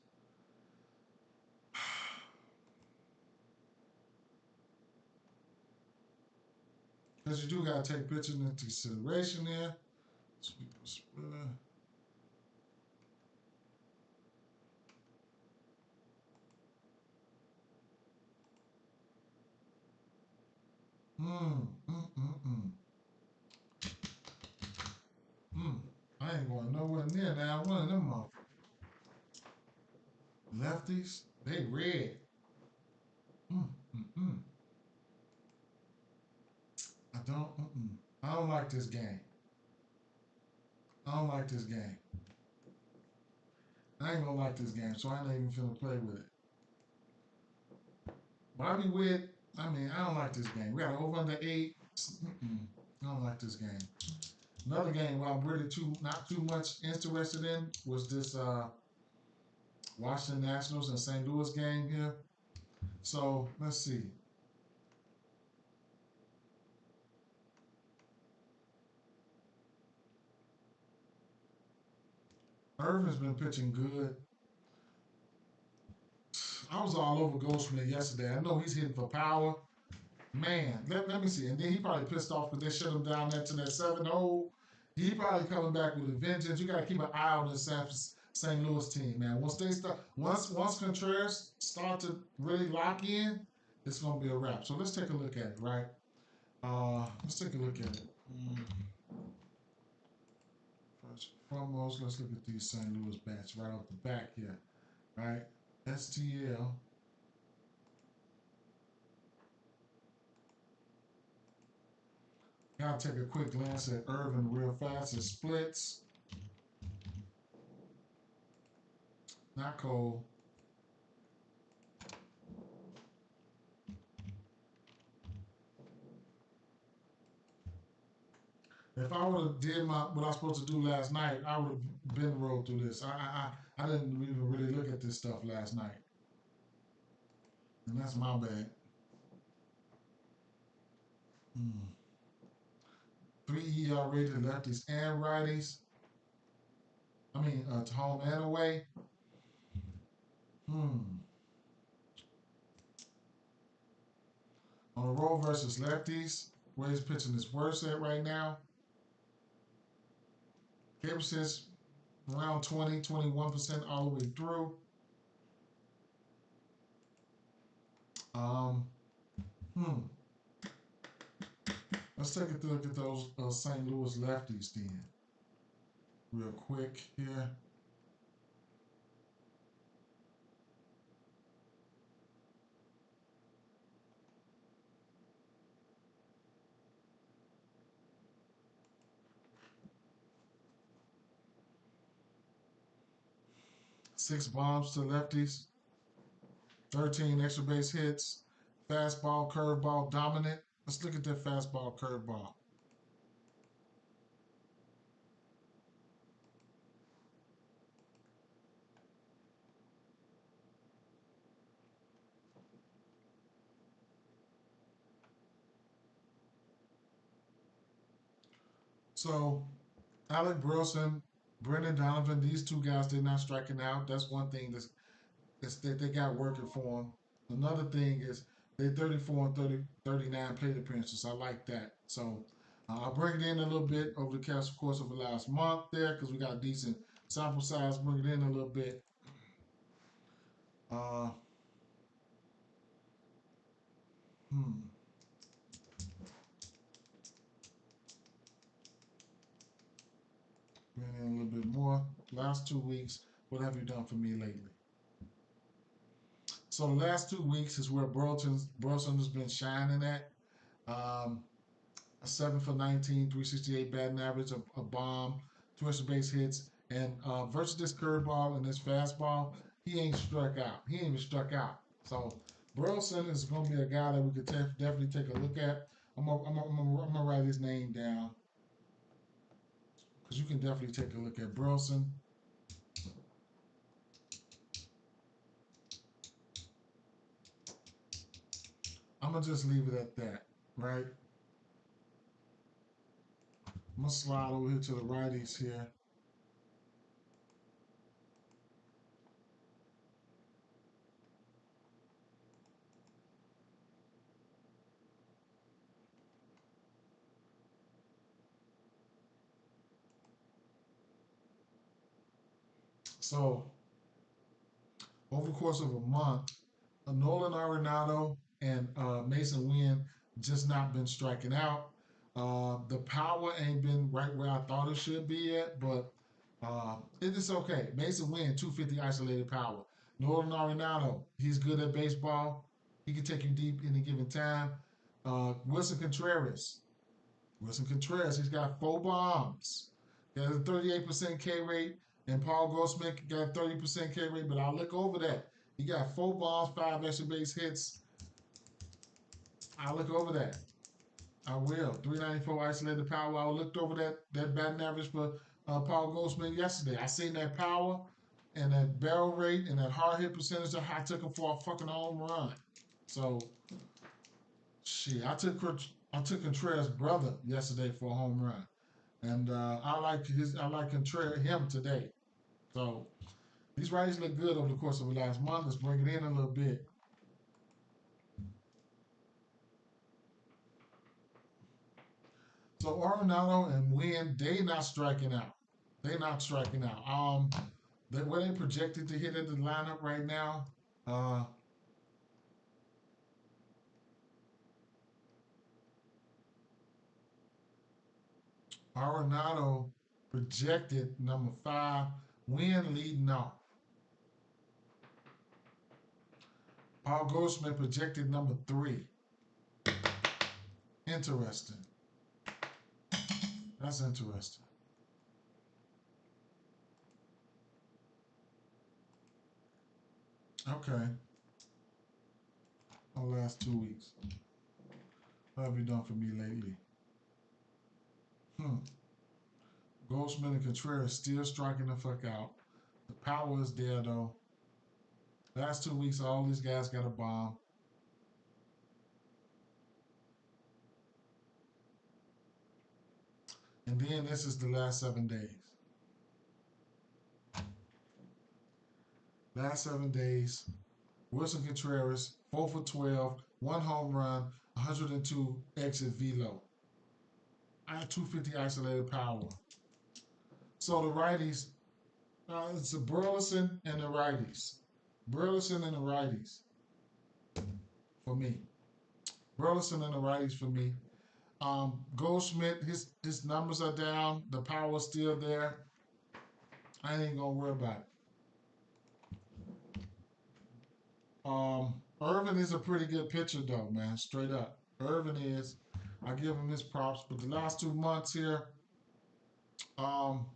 Because you do gotta take pitching into consideration there. Sweeper splitter. Mm, mm, mm, mm. Mm. I ain't going nowhere near now. One of them lefties, they red. Mm, mm, mm. I don't. I don't like this game. I don't like this game. I ain't gonna like this game, so I ain't even finna play with it. Bobby Witt, I mean, I don't like this game. We got over under 8. I don't like this game. Another game where I'm really not too much interested in was this Washington Nationals and St. Louis game here. So let's see. Irvin's been pitching good. I was all over Goldschmidt yesterday. I know he's hitting for power. Man, let me see. And then he probably pissed off because they shut him down there to that 7-0. He probably coming back with a vengeance. You got to keep an eye on this St. Louis team, man. Once Contreras start to really lock in, it's gonna be a wrap. So let's take a look at it, right? Let's take a look at it. First and foremost, let's look at these St. Louis bats right off the back here, right? STL. Gotta take a quick glance at Irvin real fast. It splits. Not cold. If I would have did what I was supposed to do last night, I would have been rolled through this. I didn't even really look at this stuff last night, and that's my bad. 3 ER rated lefties and righties. I mean, to home and away. On the road versus lefties, where he's pitching his worst at right now. K% around 20, 21% all the way through. Um, hmm. Let's take a look at those St. Louis lefties then, real quick here. Six bombs to lefties, 13 extra base hits, fastball, curveball dominant. Let's look at that fastball, curveball. So Alec Burleson, Brendan Donovan, these two guys, they're not striking out. That's one thing that they got working for them. Another thing is they 34 and 30, 39 plate appearances. I like that. So I'll bring it in a little bit over the course of the last month there because we got a decent sample size. Bring it in a little bit. Uh, hmm. Bring in a little bit more. Last 2 weeks, what have you done for me lately? So the last 2 weeks is where Burleson has been shining at. Um, a 7 for 19, 368 batting average, a bomb, two extra base hits, and versus this curveball and this fastball, he ain't struck out. He ain't even struck out. So Burleson is going to be a guy that we could definitely take a look at. I'm gonna write his name down because you can definitely take a look at Burleson. I'm gonna just leave it at that, right? I'm gonna slide over here to the righties here. So over the course of a month, Nolan Arenado and Mason Wynn just not been striking out. The power ain't been right where I thought it should be yet, but it is okay. Mason Wynn, 250 isolated power. Nolan Arenado, he's good at baseball. He can take you deep any given time. Wilson Contreras. Wilson Contreras, he's got 4 bombs. He has a 38% K rate, and Paul Goldschmidt got a 30% K rate, but I'll look over that. He got 4 bombs, 5 extra base hits. I'll look over that. I will. 394 isolated power. I looked over that batting average for Paul Goldschmidt yesterday. I seen that power and that barrel rate and that hard hit percentage. I took him for a fucking home run. So, shit, I took Contreras' brother yesterday for a home run, and I like Contreras him today. So these righties look good over the course of the last month. Let's bring it in a little bit. So Arenado and Wynn, they not striking out. They not striking out. Where they projected to hit at the lineup right now. Uh, Arenado projected number 5. Wynn leading off. Paul Goldschmidt projected number 3. Interesting. That's interesting. Okay. The last 2 weeks. What have you done for me lately? Hmm. Goldschmidt and Contreras still striking the fuck out. The power is there though. Last 2 weeks, all these guys got a bomb. And then this is the last 7 days. Last 7 days, Wilson Contreras, 4 for 12, 1 home run, 102 exit velo. I have 250 isolated power. So the righties, it's the Burleson and the righties. Burleson and the righties for me. Burleson and the righties for me. Goldschmidt, his numbers are down. The power's still there. I ain't gonna worry about it. Irvin is a pretty good pitcher though, man. Straight up, Irvin is. I give him his props. But the last 2 months here, um,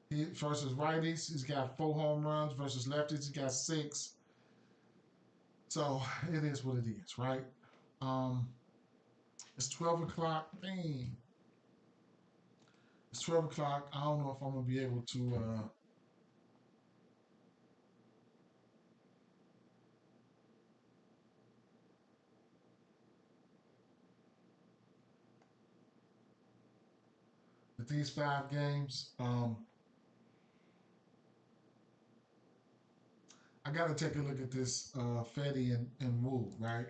he versus righties, he's got 4 home runs. Versus lefties, he got 6. So it is what it is, right? Um, it's 12 o'clock. Dang, it's 12 o'clock. I don't know if I'm gonna be able to. With these 5 games, I got to take a look at this Fetty and Wu, right?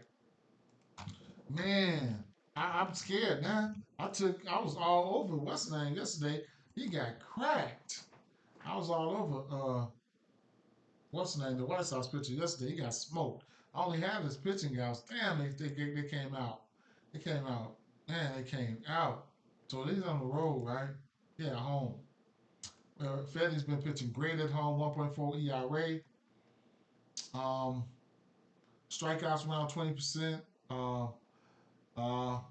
Man, I'm scared now. I was all over what's his name yesterday. He got cracked. I was all over what's his name, the White Sox pitcher yesterday. He got smoked. I only had his pitching guys. Damn, they came out. They came out. Man, they came out. So he's on the road, right? Yeah, home. Fetty's been pitching great at home, 1.4 ERA. Um, Strikeouts around 20%. Uh,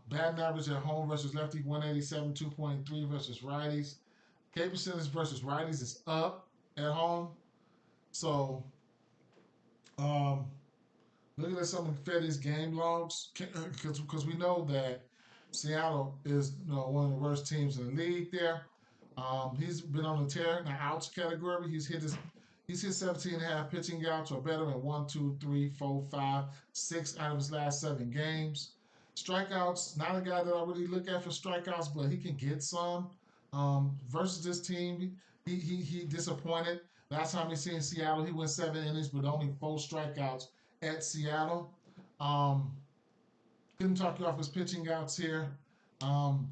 Batting average at home versus lefty 187, 2.3 versus righties. K percentage versus righties is up at home. So, um, looking at some of Fetty's game logs, because we know that Seattle is one of the worst teams in the league there. He's been on the tear in the outs category. He's hit 17 and a half pitching outs or better in 1, 2, 3, 4, 5, 6 out of his last 7 games. Strikeouts, not a guy that I really look at for strikeouts, but he can get some. Versus this team, he disappointed. Last time he seen Seattle, he went 7 innings, but only 4 strikeouts at Seattle. Um, couldn't talk you off his pitching outs here.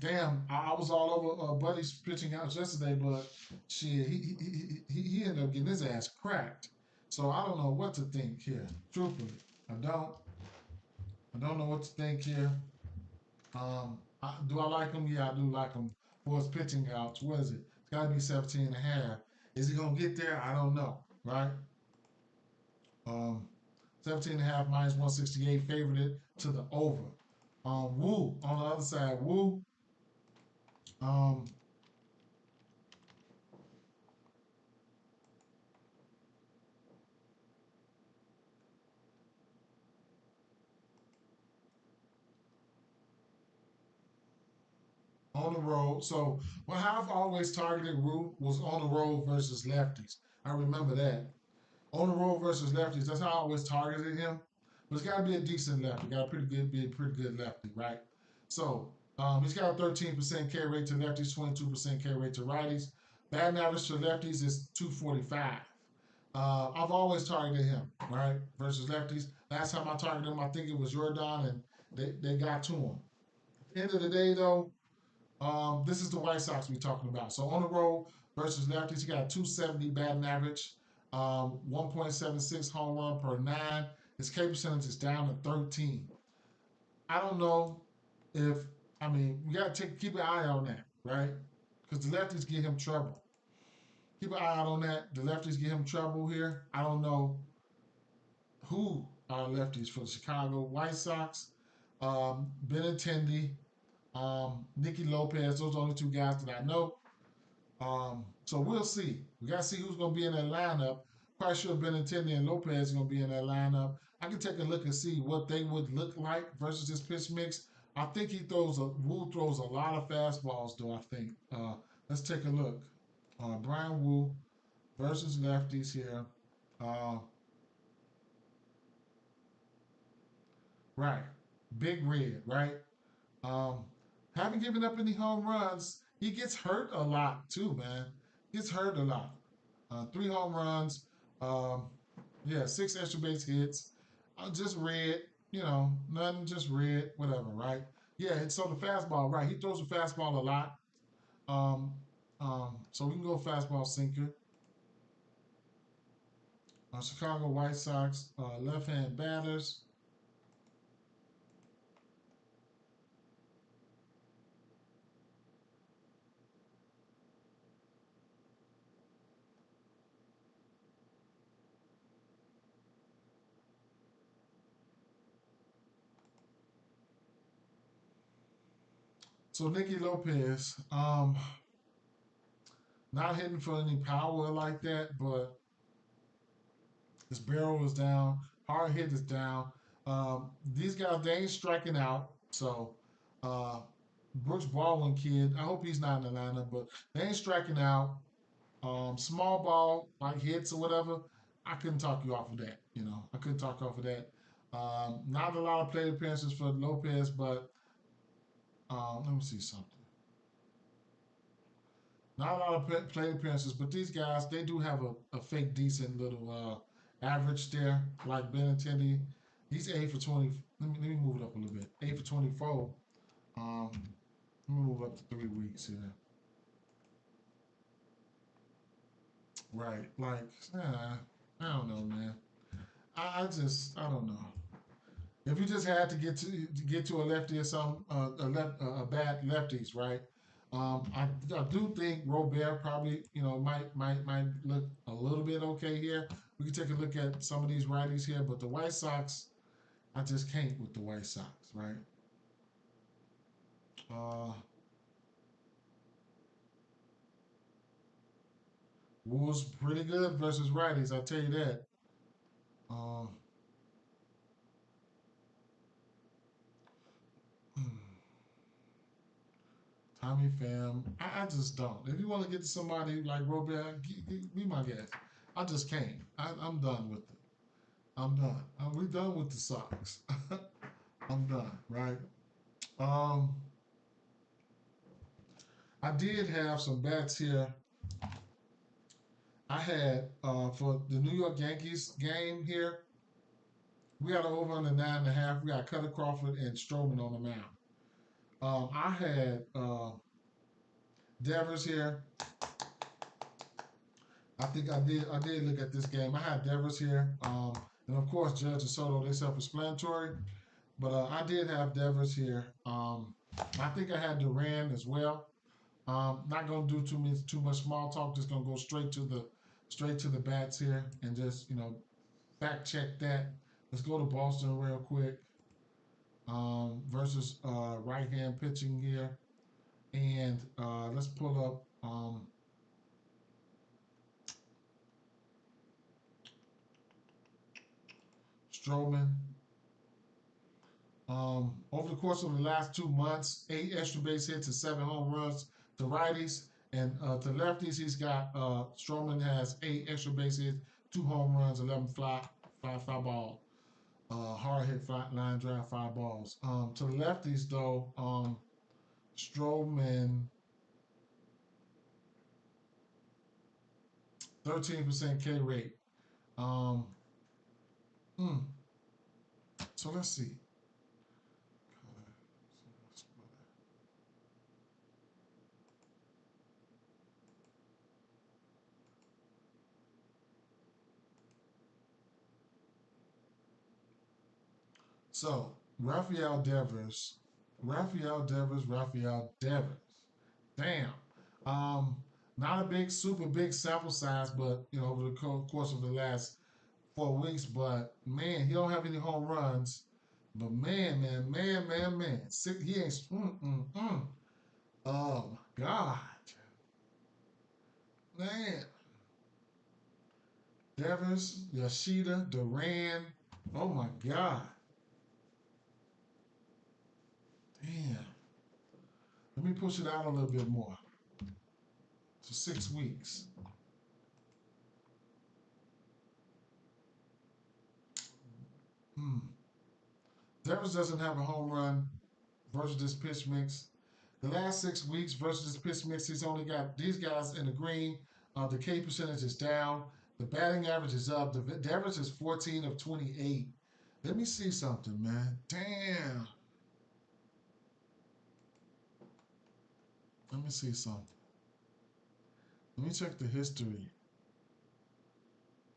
Damn, I was all over Buddy's pitching outs yesterday, but shit, he ended up getting his ass cracked. So I don't know what to think here. Truthfully, I don't. I don't know what to think here. Do I like him? Yeah, I do like him for his pitching outs. What is it? It's got to be 17 and a half. Is he going to get there? I don't know, right? Um, 17 and a half minus 168 favored it to the over. Wu on the other side. Wu, um, on the road. So, well, how I've always targeted Wu was on the road versus lefties. I remember that. On the road versus lefties. That's how I always targeted him. But it's got to be a decent lefty. Got to be a pretty good lefty, right? So he's got a 13% K rate to lefties, 22% K rate to righties. Batting average to lefties is 245. I've always targeted him, right? Versus lefties. Last time I targeted him, I think it was Jordan, and they got to him. End of the day, though, this is the White Sox we're talking about. So on the road versus lefties, he got a 270 batting average, 1.76 home run per 9. His K percentage is down to 13. I don't know if we got to keep an eye on that, right? Because the lefties give him trouble. Keep an eye out on that. The lefties give him trouble here. I don't know who are lefties for the Chicago White Sox. Benintendi, Nicky Lopez. Those are the only 2 guys that I know. So we'll see. We got to see who's going to be in that lineup. Quite sure Benintendi and Lopez are going to be in that lineup. I can take a look and see what they would look like versus this pitch mix. I think Wu throws a lot of fastballs, though, I think. Let's take a look. Brian Wu versus lefties here. Uh, right. Big Red, right? Um, haven't given up any home runs. He gets hurt a lot, too, man. Gets hurt a lot. 3 home runs. Um, yeah, 6 extra base hits. Just red, nothing, just red, whatever, right? Yeah, and so the fastball, right? He throws the fastball a lot. Um, So we can go fastball sinker. Chicago White Sox left-hand batters. So Nicky Lopez, not hitting for any power like that, but his barrel is down, hard hit is down. These guys they ain't striking out, so uh, Brooks Baldwin kid, I hope he's not in the lineup, but they ain't striking out. Small ball like hits or whatever, I couldn't talk you off of that. I couldn't talk off of that. Not a lot of plate appearances for Lopez, but let me see something. Not a lot of plate appearances, but these guys they do have a fake decent little average there. Like Benintendi, he's 8 for 20. Let me move it up a little bit. 8 for 24. Um, let me move up to 3 weeks here. Right, like I don't know, man. I don't know. If you just had to get to a lefty or some a bad lefties, right? I do think Robert probably might look a little bit okay here. We can take a look at some of these righties here, but the White Sox, I just can't with the White Sox, right? Uh, Wolves pretty good versus righties, I tell you that. Um, Tommy Pham, I just don't. If you want to get to somebody like Robert, be my guest. I just can't. I'm done with it. I'm done. We done with the Sox. I'm done, right? Um, I did have some bets here. I had for the New York Yankees game here. We got over on the 9.5. We got Cutter Crawford and Stroman on the mound. I had Devers here. I think I did look at this game. I had Devers here, and of course Judge and Soto. They self-explanatory, but I did have Devers here. I think I had Duran as well. Not gonna do too much small talk. Just gonna go straight to the bats here and just fact check that. Let's go to Boston real quick. Versus right hand pitching here, and let's pull up Stroman. Over the course of the last 2 months, 8 extra base hits and 7 home runs to righties, and to lefties, he's got Stroman has 8 extra base hits, 2 home runs, 11 fly ball, hard hit fly, line drive, 5 balls. To the lefties though, Stroman 13% K rate. Um, mm, so let's see. So Rafael Devers. Damn. Um, Not a super big sample size, but over the course of the last 4 weeks. But man, he don't have any home runs. But man, he ain't. Oh my God, man. Devers, Yoshida, Duran. Oh my God, damn. Let me push it out a little bit more to 6 weeks. Hmm. Devers doesn't have a home run versus this pitch mix. The last 6 weeks versus this pitch mix, he's only got these guys in the green. The K percentage is down. The batting average is up. The average is 14 of 28. Let me see something, man. Damn. Let me see something. Let me check the history.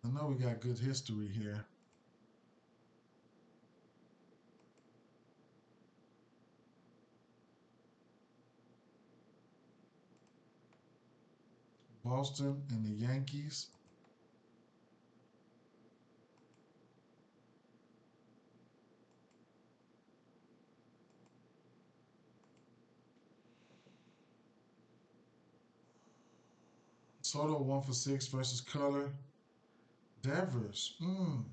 I know we got good history here. Boston and the Yankees. Soto 1 for 6 versus Color. Devers. Mm.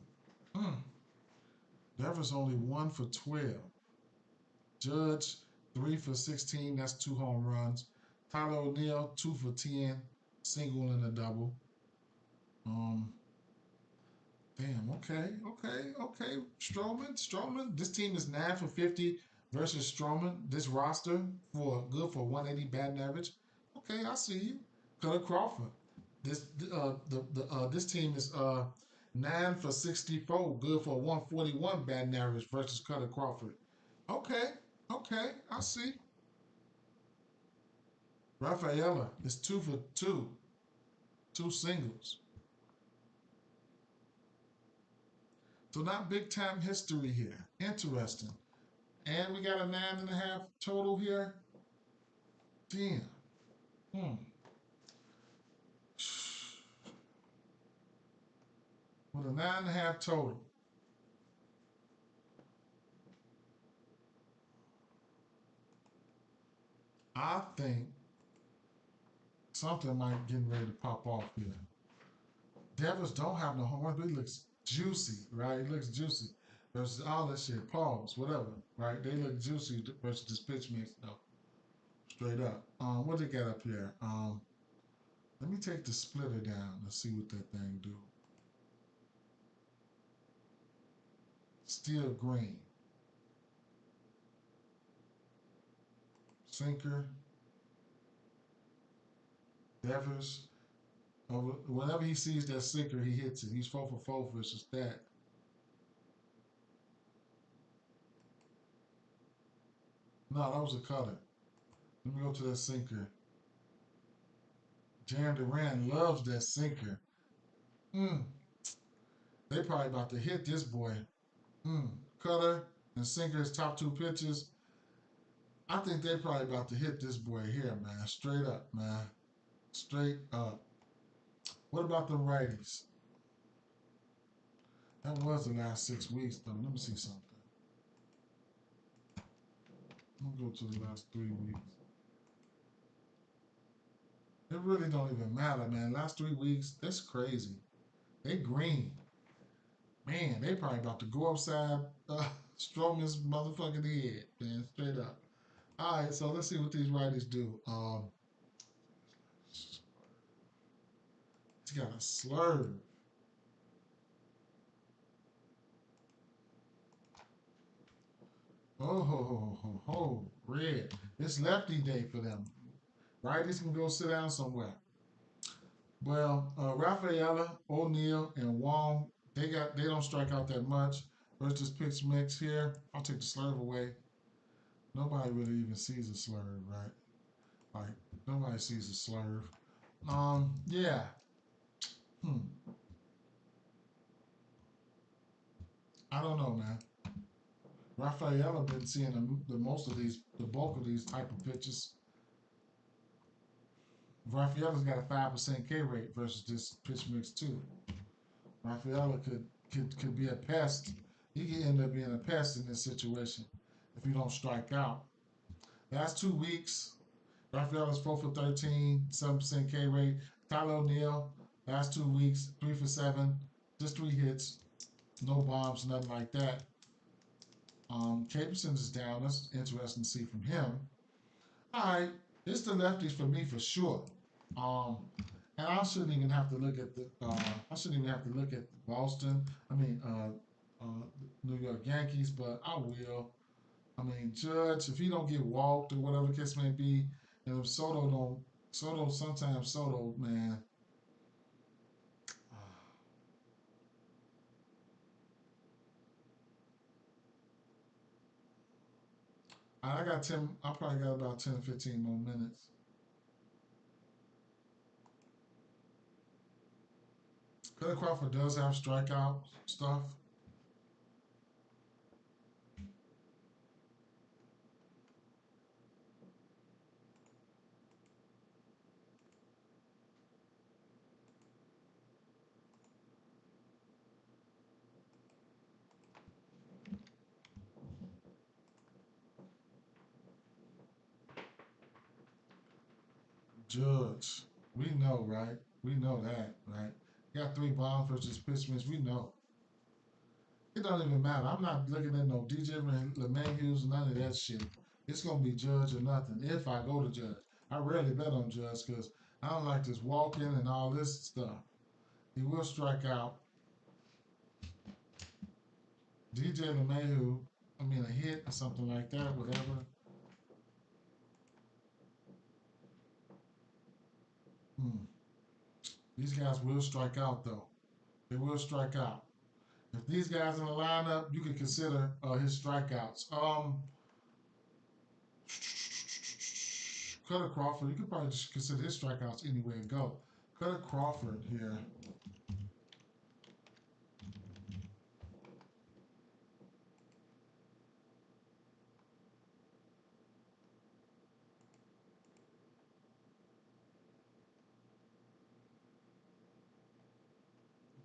Devers only 1 for 12. Judge 3 for 16. That's 2 home runs. Tyler O'Neill 2 for 10. Single and a double. Um, Damn. Okay. Stroman. This team is 9 for 50 versus Stroman. This roster for good for 180 batting average. Okay, I see you. Cutter Crawford. This this team is 9 for 64, good for 141 batting average versus Cutter Crawford. Okay, I see. Rafaela is 2 for 2, 2 singles. So not big time history here. Interesting. And we got a 9.5 total here. Damn. Hmm. With a 9.5 total. I think something might get ready to pop off here. Devils don't have no home runs, but it looks juicy, right? It looks juicy versus all that shit. Pause, whatever, right? They look juicy versus this pitch mix, though. Straight up. What they got up here? Let me take the splitter down and see what that thing do. Steel green. Sinker. Devers. Whenever he sees that sinker, he hits it. He's 4 for 4 versus that. No, that was a cutter. Let me go to that sinker. Jan Duran loves that sinker. Mm. They probably about to hit this boy. Cutter and sinker's top 2 pitches. I think they probably about to hit this boy here, man. Straight up, man. Straight up. What about the righties? That was the last 6 weeks, though. Let me see something. Let me go to the last 3 weeks. It really don't even matter, man. Last 3 weeks, that's crazy. They green. Man, they probably about to go upside Stroman's motherfucking head, man. Straight up. All right, so let's see what these righties do. He's got a slurve. Red. It's lefty day for them. Righties can go sit down somewhere. Well, Rafaela, O'Neill, and Wong, they don't strike out that much. Versus pitch mix here. I'll take the slurve away. Nobody really even sees a slurve, right? Like nobody sees a slurve. Yeah. Hmm. I don't know, man. Rafaela been seeing the most of these, the bulk of these type of pitches. Rafaela's got a 5% K rate versus this pitch mix too. Rafaela could be a pest. He could end up being a pest in this situation if you don't strike out. Last 2 weeks, Rafaela's 4 for 13, 7% K rate. Tyler O'Neill, last 2 weeks, 3 for 7, just 3 hits, no bombs, nothing like that. Caperson is down. That's interesting to see from him. All right, it's the lefties for me for sure. Um, and I shouldn't even have to look at the. I shouldn't even have to look at Boston. I mean, New York Yankees, but I will. I mean, Judge, if he don't get walked or whatever the case may be, and if Soto don't, sometimes Soto, man. I got 10. I probably got about 10 or 15 more minutes. Cutler Crawford does have strikeout stuff. Judge, we know, right? We know that, right? Got three bombs versus pitchments. We know. It don't even matter. I'm not looking at no DJ LeMahieu's, none of that shit. It's gonna be Judge or nothing if I go to Judge. I rarely bet on Judge because I don't like this walking and all this stuff. He will strike out. DJ LeMahieu, I mean a hit or something like that, whatever. Hmm. These guys will strike out though. They will strike out. If these guys in the lineup, you can consider his strikeouts. Cutter Crawford, you could probably just consider his strikeouts anywhere and go. Cutter Crawford here.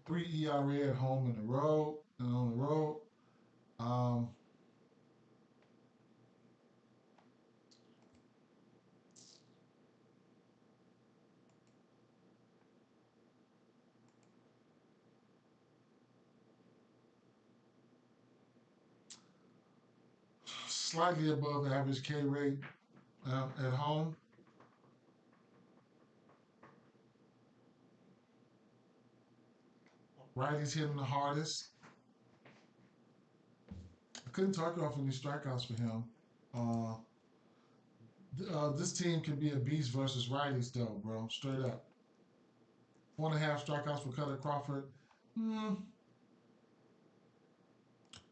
Three ERA at home and the road and on the road. Um, Slightly above average K rate at home. Righty's hitting the hardest. I couldn't talk off any strikeouts for him. Uh, this team can be a beast versus righties, though, bro. Straight up. 4.5 strikeouts for Cutter Crawford. Hmm.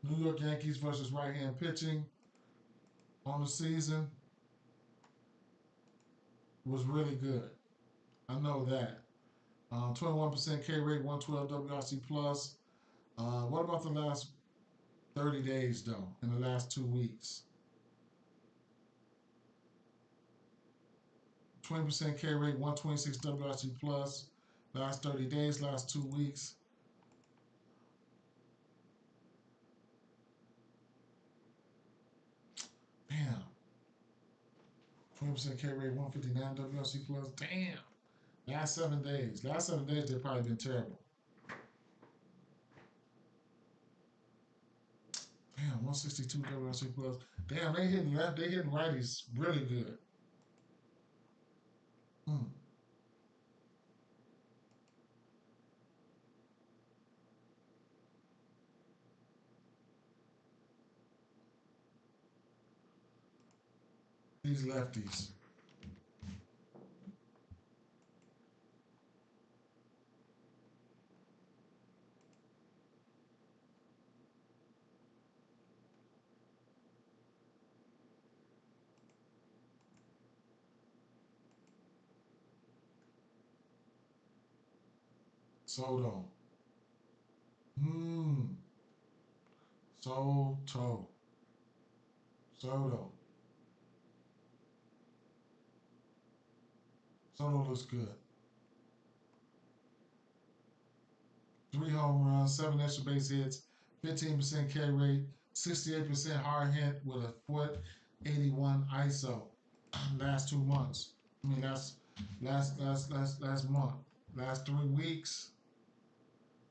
New York Yankees versus right hand pitching on the season was really good. I know that. 21% K rate, 112 WRC plus. What about the last 30 days, though, in the last 2 weeks? 20% K rate, 126 WRC plus. Last 30 days, last 2 weeks. Damn. 20% K rate, 159 WRC plus. Damn. Last 7 days. Last 7 days, they've probably been terrible. Damn, 162 WRC plus. Damn, they hitting left, they hitting righties really good. Mm. These lefties. Soto. Hmm. Soto. Soto. Soto looks good. 3 home runs, 7 extra base hits, 15% K rate, 68% hard hit with a .81 ISO. Last 2 months. I mean, last month. Last 3 weeks,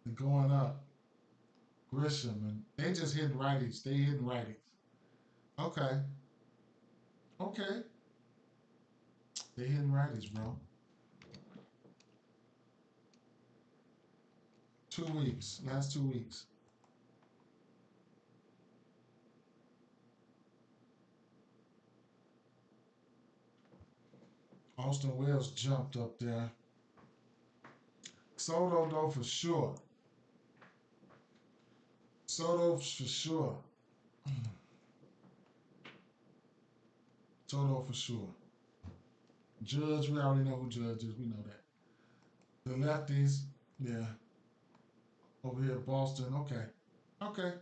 they're going up. Grisham and they just hitting righties. They hitting righties. Okay. Okay. They hitting righties, bro. 2 weeks. Last 2 weeks. Austin Wells jumped up there. Soto though for sure. Soto for sure. Soto for sure. Judge, we already know who Judge is. We know that. The lefties, yeah. Over here, Boston. Okay. Okay.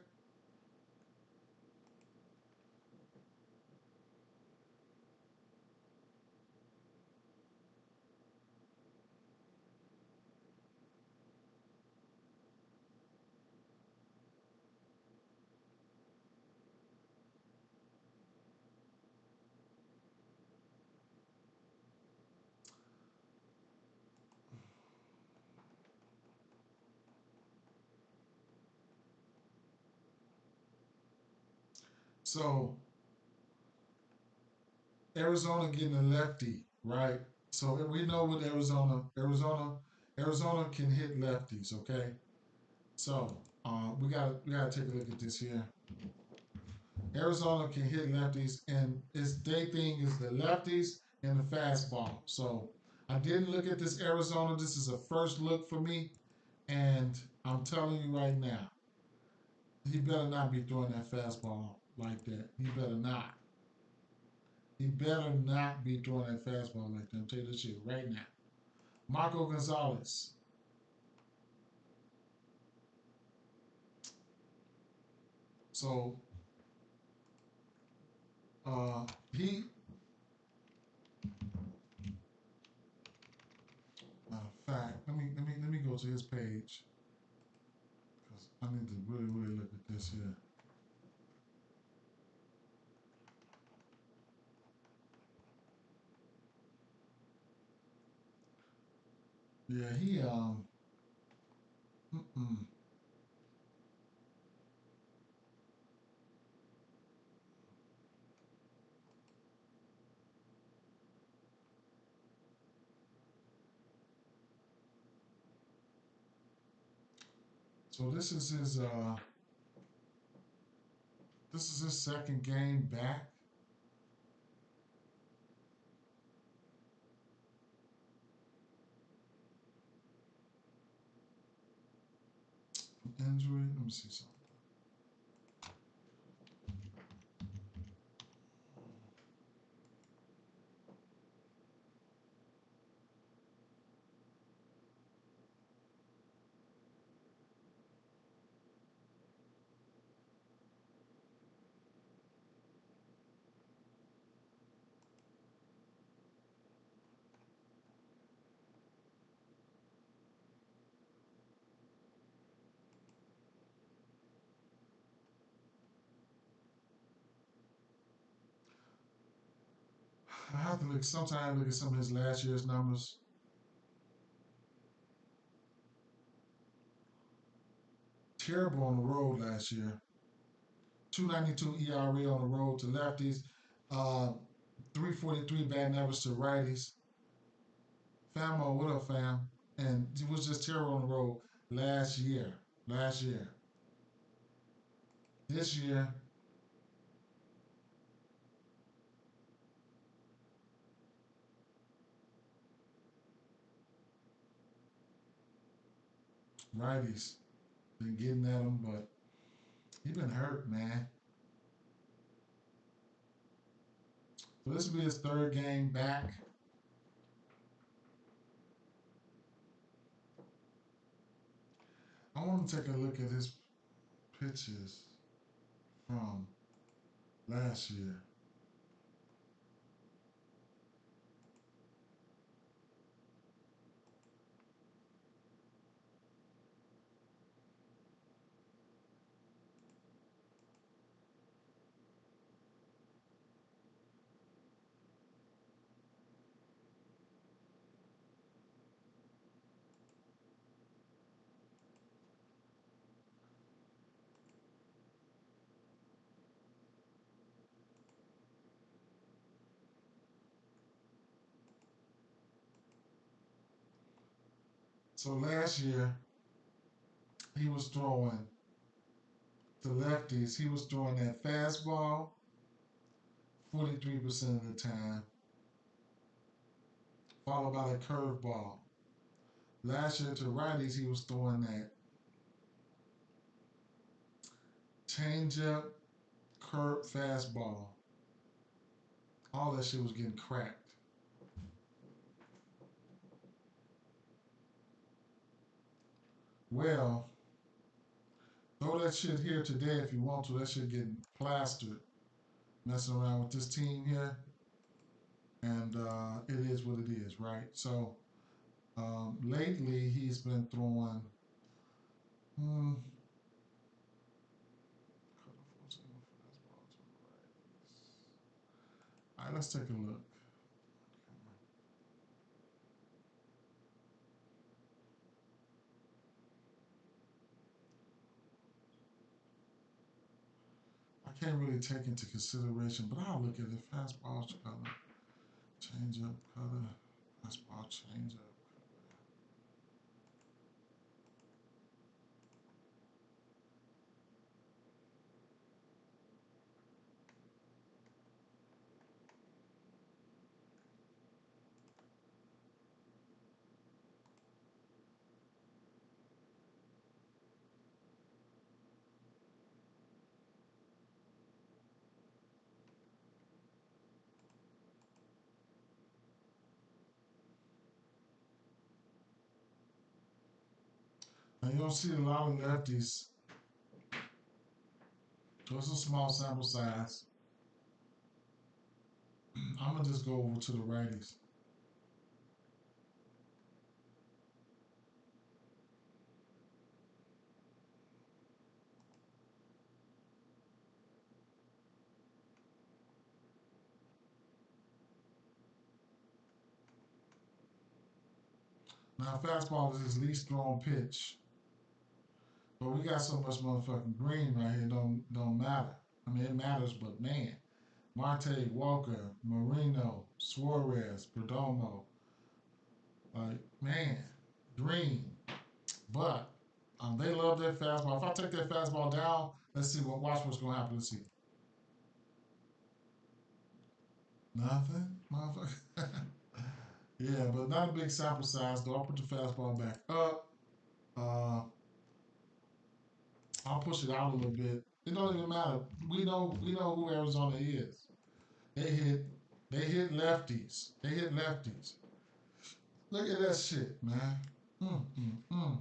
So Arizona getting a lefty, right? So we know with Arizona can hit lefties. Okay. So we gotta take a look at this here. Arizona can hit lefties, and its they thing is the lefties and the fastball. So I didn't look at this Arizona. This is a first look for me, and I'm telling you right now, he better not be throwing that fastball like that. He better not. He better not be throwing that fastball like that. I'm telling you this shit right now. Marco Gonzalez. So he matter of fact, let me go to his page because I need to really look at this here. Yeah, he mm-mm. So this is his second game back. Injury. Let me see something. I have to look. Sometimes look at some of his last year's numbers. Terrible on the road last year. 292 ERA on the road to lefties. Uh, 343 batting average to righties. Famo, what up, fam? And he was just terrible on the road last year. Last year. This year, righties been getting at him, but he been hurt, man. So this will be his third game back. I want to take a look at his pitches from last year. So last year, he was throwing to lefties. He was throwing that fastball 43% of the time, followed by the curveball. Last year to righties, he was throwing that changeup, curve, fastball. All that shit was getting cracked. Well, throw that shit here today if you want to. That shit getting plastered, messing around with this team here, and it is what it is, right? So lately he's been throwing. Hmm, all right, let's take a look. I can't really take into consideration, but I'll look at it. Fastball color, change up color, fastball change up. And you don't see a lot of lefties. So it's a small sample size. I'm gonna just go over to the righties. Now fastball is his least thrown pitch, but we got so much motherfucking green right here. Don't matter. I mean it matters, but man, Marte, Walker, Marino, Suarez, Perdomo, like man, green. But they love that fastball. If I take that fastball down, let's see watch what's gonna happen. Let's see. Nothing, motherfucker. Yeah, but not a big sample size. Though I'll put the fastball back up. Uh, I'll push it out a little bit. It don't even matter. We know who Arizona is. They hit they hit lefties. They hit lefties. Look at that shit, man. Mm, mm,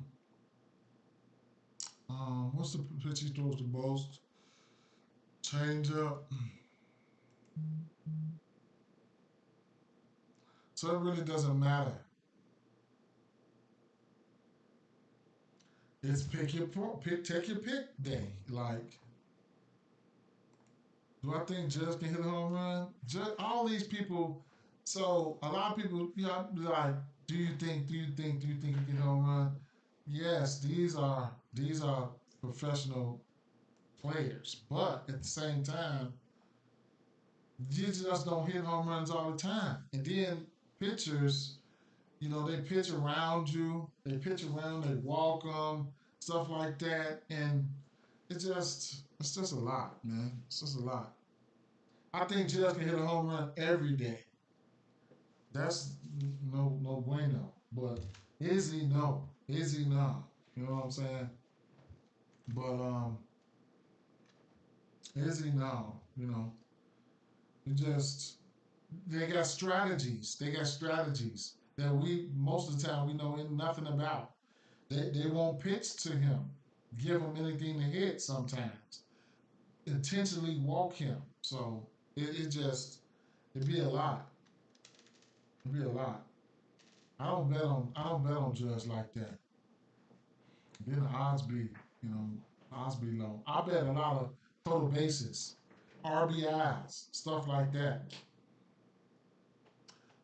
mm. What's the pitch he throws the most? Change up. So it really doesn't matter. It's take your pick day. Like, do I think Judge can hit a home run? All these people. So a lot of people, be like, do you think he can hit a home run? Yes, these are professional players, but at the same time, you just don't hit home runs all the time. And then pitchers, they pitch around you, they walk them, stuff like that, and it's just a lot, man. It's just a lot. I think Judge can hit a home run every day. That's no bueno. But is he no? Is he no? You know what I'm saying? But is he no? He just they got strategies. They got strategies that we most of the time we know nothing about. They won't pitch to him, give him anything to hit sometimes, intentionally walk him. So it'd be a lot. It'd be a lot. I don't bet on Judge like that. Then the you know, odds be low. I bet a lot of total bases, RBIs, stuff like that.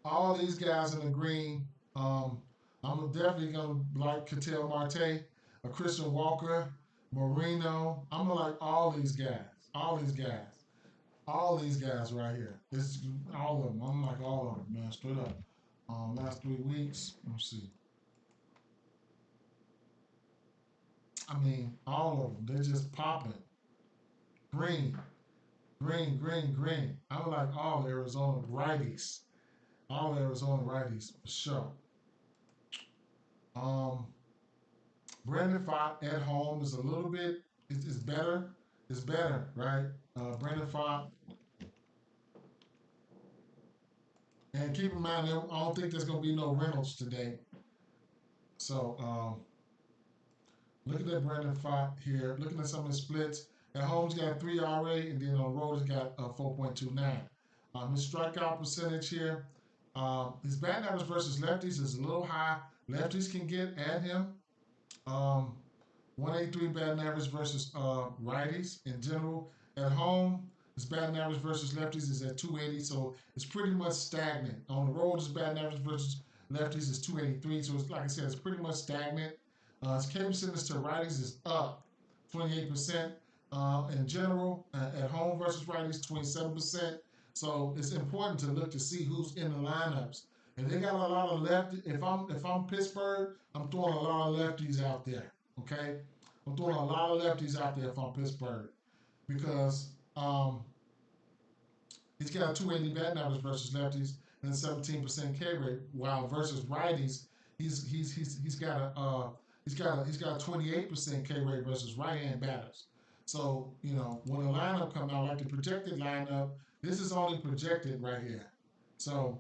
All these guys in the green. Um, I'm definitely gonna like Cattell Marte, a Christian Walker, Marino. I'm gonna like all these guys, all these guys, all these guys right here. It's all of them. I'm like all of them, man, straight up. Last 3 weeks. Let's see. I mean, all of them. They're just popping. Green, green, green, green. I'm like all Arizona righties. All Arizona righties for sure. Um, Brandon Fott at home is a little bit. It's better. It's better, right? Brandon Fott. And keep in mind, I don't think there's gonna be no Reynolds today. So Looking at Brandon Fott here, looking at some of the splits. At home, he's got 3 RA, and then on the road, he's got 4.29. His strikeout percentage here, his batting average versus lefties is a little high. Lefties can get at him. Um, 183 batting average versus righties in general. At home, his batting average versus lefties is at 280, so it's pretty much stagnant. On the road, his batting average versus lefties is 283, so it's like I said, it's pretty much stagnant. His K percentage to righties is up 28%. In general, at home versus righties, 27%. So it's important to look to see who's in the lineups. If they got a lot of lefty, if I'm Pittsburgh, I'm throwing a lot of lefties out there. Okay, I'm throwing a lot of lefties out there if I'm Pittsburgh because he's got a 280 batting average versus lefties and a 17% K rate, while versus righties, he's got a 28% K rate versus right hand batters. So when the lineup comes out, like the projected lineup, this is only projected right here. So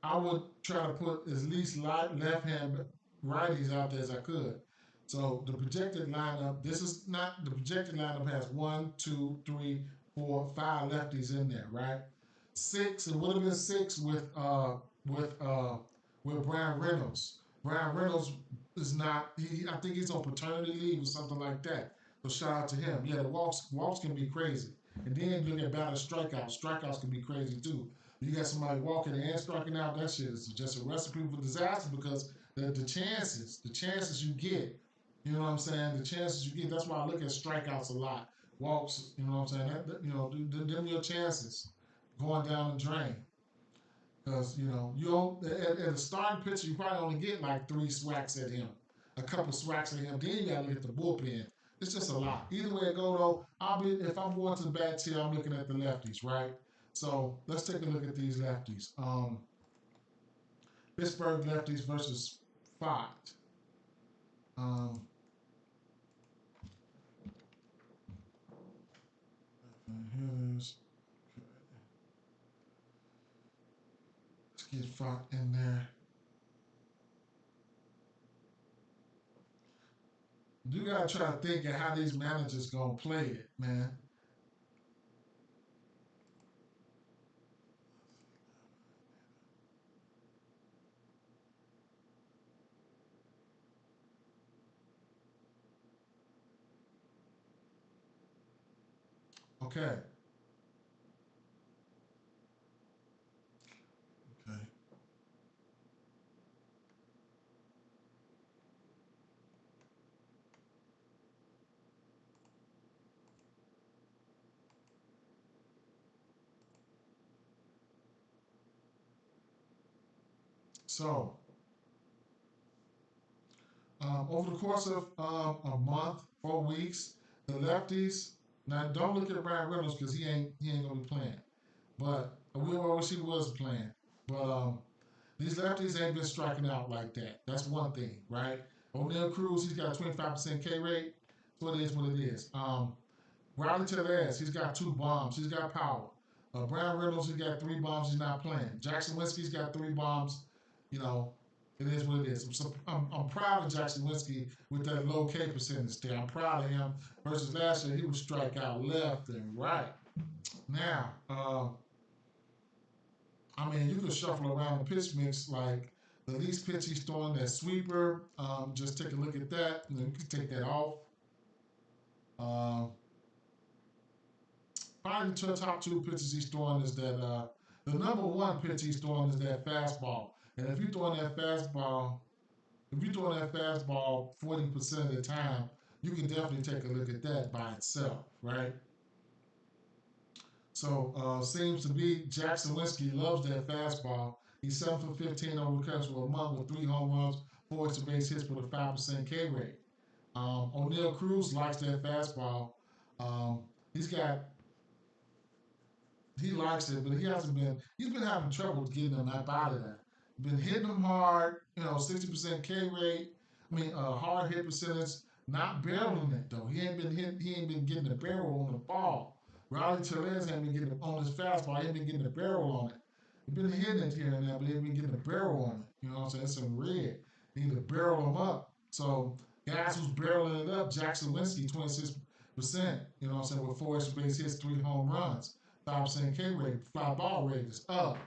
I would try to put as least left hand righties out there as I could. So the projected lineup, this is not the projected lineup has one, two, three, four, five lefties in there, right? Six. It would have been six with uh with Brian Reynolds. Brian Reynolds is not. I think he's on paternity leave or something like that. So shout out to him. Yeah, the walks can be crazy. And then you look at battle strikeouts. Strikeouts can be crazy too. You got somebody walking and striking out. That shit is just a recipe for disaster because the chances you get, you know what I'm saying? The chances you get. That's why I look at strikeouts a lot. Walks, you know what I'm saying? Them your chances going down the drain. Because you don't at a starting pitcher, you probably only get like three swacks at him, a couple swacks at him. Then you gotta look at the bullpen. It's just a lot. Either way it go though, if I'm going to the bats here, I'm looking at the lefties, right? So let's take a look at these lefties. Pittsburgh lefties versus Fox. Um, here's let's get Fox in there. You gotta try to think of how these managers gonna play it, man. Okay. Okay. So over the course of a month, 4 weeks, the lefties. Now, don't look at Brian Reynolds because he ain't gonna be playing. But we wish he was playing. But these lefties ain't been striking out like that. That's one thing, right? O'Neill Cruz, he's got a 25% K rate. That's what it is. What it is. Riley Tellez, he's got two bombs. He's got power. Brian Reynolds, he's got three bombs. He's not playing. Jackson Winsky's got three bombs. You know, it is what it is. I'm proud of Jackson Winsky with that low K percentage there. I'm proud of him. Versus last year, he would strike out left and right. Now, I mean, you could shuffle around the pitch mix like the least pitch he's throwing, that sweeper. Just take a look at that. And then you can take that off. Um, Probably the top two pitches he's throwing is that the number one pitch he's throwing is that fastball. And if you're throwing that fastball 40% of the time, you can definitely take a look at that by itself, right? So seems to be Jackson Winsky loves that fastball. He's 7 for 15 over the course of a month with 3 home runs, 4 extra base hits with a 5% K rate. O'Neill Cruz likes that fastball. Um, he's got he likes it, but he hasn't been. He's been having trouble getting them up out of there. Been hitting them hard, 60% K rate. I mean, hard hit percentage. Not barreling it though. He ain't been hitting. He ain't been getting the barrel on the ball. Riley Tellez ain't been getting it on his fastball. He ain't been getting the barrel on it. He's been hitting it here and there, but he ain't been getting the barrel on it. You know what I'm saying? It's some red. He need to barrel him up. So Guys who's barreling it up, Jackson Winsky, 26%, you know what I'm saying, with 4 extra base hits, 3 home runs, 5% K rate, fly ball rate is up.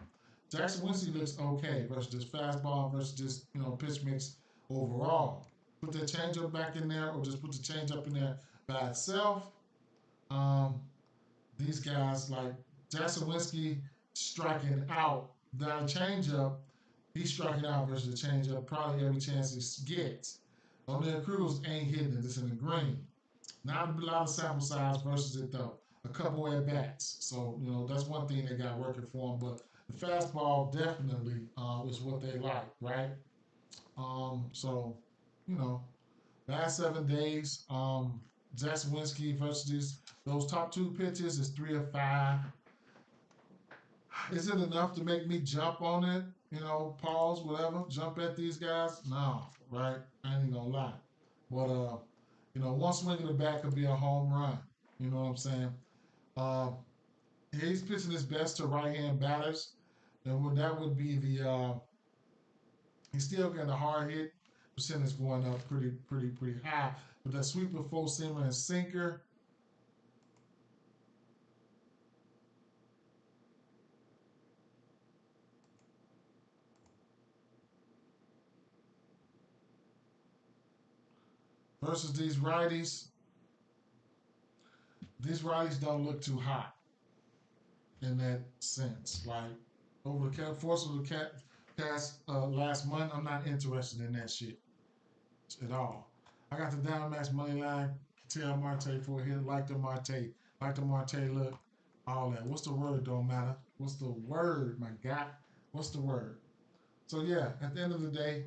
Jackson Winsky looks okay versus this fastball versus this, pitch mix overall. Put that changeup back in there or just put the changeup in there by itself. Um, these guys like Jackson Winsky striking out that changeup, he's striking out versus the changeup probably every chance he gets. O'Neal Cruz ain't hitting it. It's in the green. Not a lot of sample size versus it though. A couple at bats. So, that's one thing they got working for him. But the fastball definitely is what they like, right? So, you know, last 7 days, Jackson Winsky versus those top two pitches is 3 of 5. Is it enough to make me jump on it? Pause, whatever, jump at these guys? No, right? I ain't gonna lie. But one swing of the bat could be a home run. You know what I'm saying? Uh, he's pitching his best to right-hand batters. And that would be he's still getting a hard hit percentage going up pretty high. But that sweeper, full seamer, and sinker. Versus these righties don't look too hot in that sense. Like over the course of the past last month, I'm not interested in that shit at all. I got the Diamondbacks money line. Tell Marte for a hit. Like the Marte. Like the Marte look. All that. What's the word? Don't matter. What's the word, my guy? What's the word? So yeah, at the end of the day,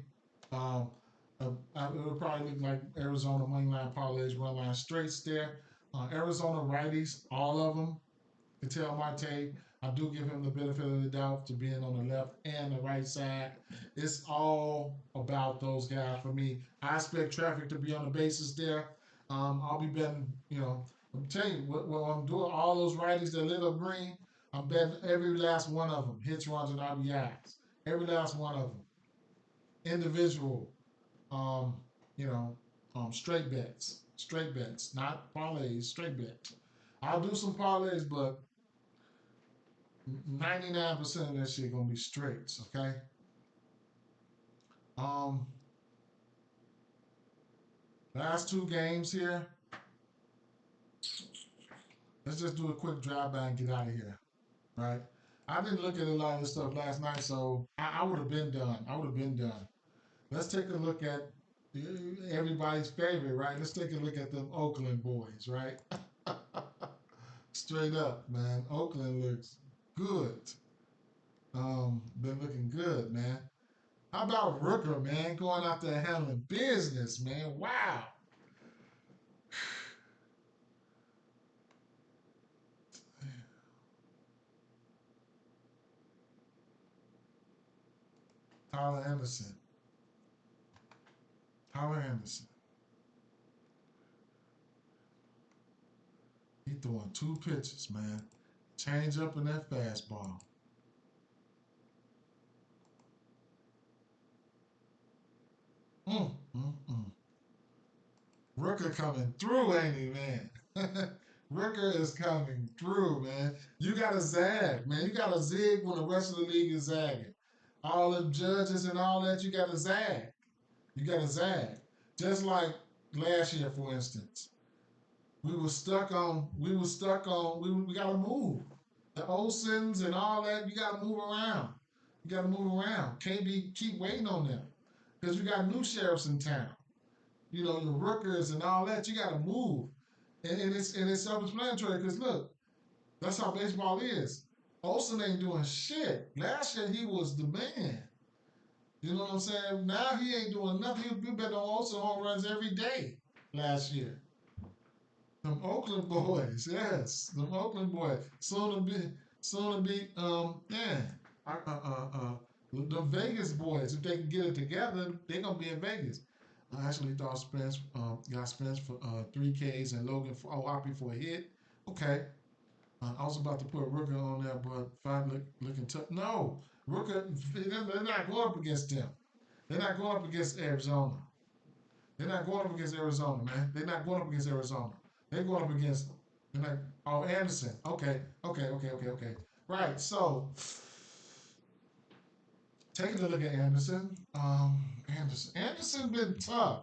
um, it would probably look like Arizona money line parlays, run line straights there. Arizona righties, all of them. Ketel Marte, I do give him the benefit of the doubt to being on the left and the right side. It's all about those guys for me. I expect traffic to be on the bases there. I'll be betting, I'm telling you, what I'm doing, all those righties that lit up green, I'm betting every last one of them, hits, runs, and RBIs. Every last one of them. Individual, um, you know, straight bets. Straight bets, not parlays, straight bets. I'll do some parlays, but 99% of that shit gonna be straights, okay? Um, last two games here. Let's just do a quick drive by and get out of here, right? I didn't look at a lot of this stuff last night, so I would have been done. I would have been done. Let's take a look at everybody's favorite, right? Let's take a look at the Oakland boys, right? Straight up, man. Oakland looks good. Been looking good, man. How about Rooker, man, going out there handling business, man? Wow. Tyler Anderson. Tyler Anderson. He throwing two pitches, man. Change up in that fastball. Mm. Rooker coming through, ain't he, man? Rooker is coming through, man. You got to zag, man. You got to zig when the rest of the league is zagging. All the judges and all that, you got to zag. You got to zag. Just like last year, for instance. We got to move. The Olsons and all that, you got to move around. You got to move around. Can't keep waiting on them. Because you got new sheriffs in town. Your Rookers and all that, you got to move. And it's self-explanatory because look, that's how baseball is. Olsen ain't doing shit. Last year he was the man. You know what I'm saying? Now he ain't doing nothing. He was betting on Olsen home runs every day last year. Them Oakland boys, yes, them Oakland boys. Yeah. The Vegas boys. If they can get it together, they're gonna be in Vegas. I actually thought Spence got Spence for 3 Ks and Logan for Hoppy for a hit. Okay. I was about to put Rooker on there, but five looking tough. No, Rooker, they're not going up against them. They're not going up against Arizona. They're not going up against Arizona, man. They're not going up against Arizona. They're going up against. They're not. Oh, Anderson. Okay. Right. So, taking a look at Anderson. Anderson been tough.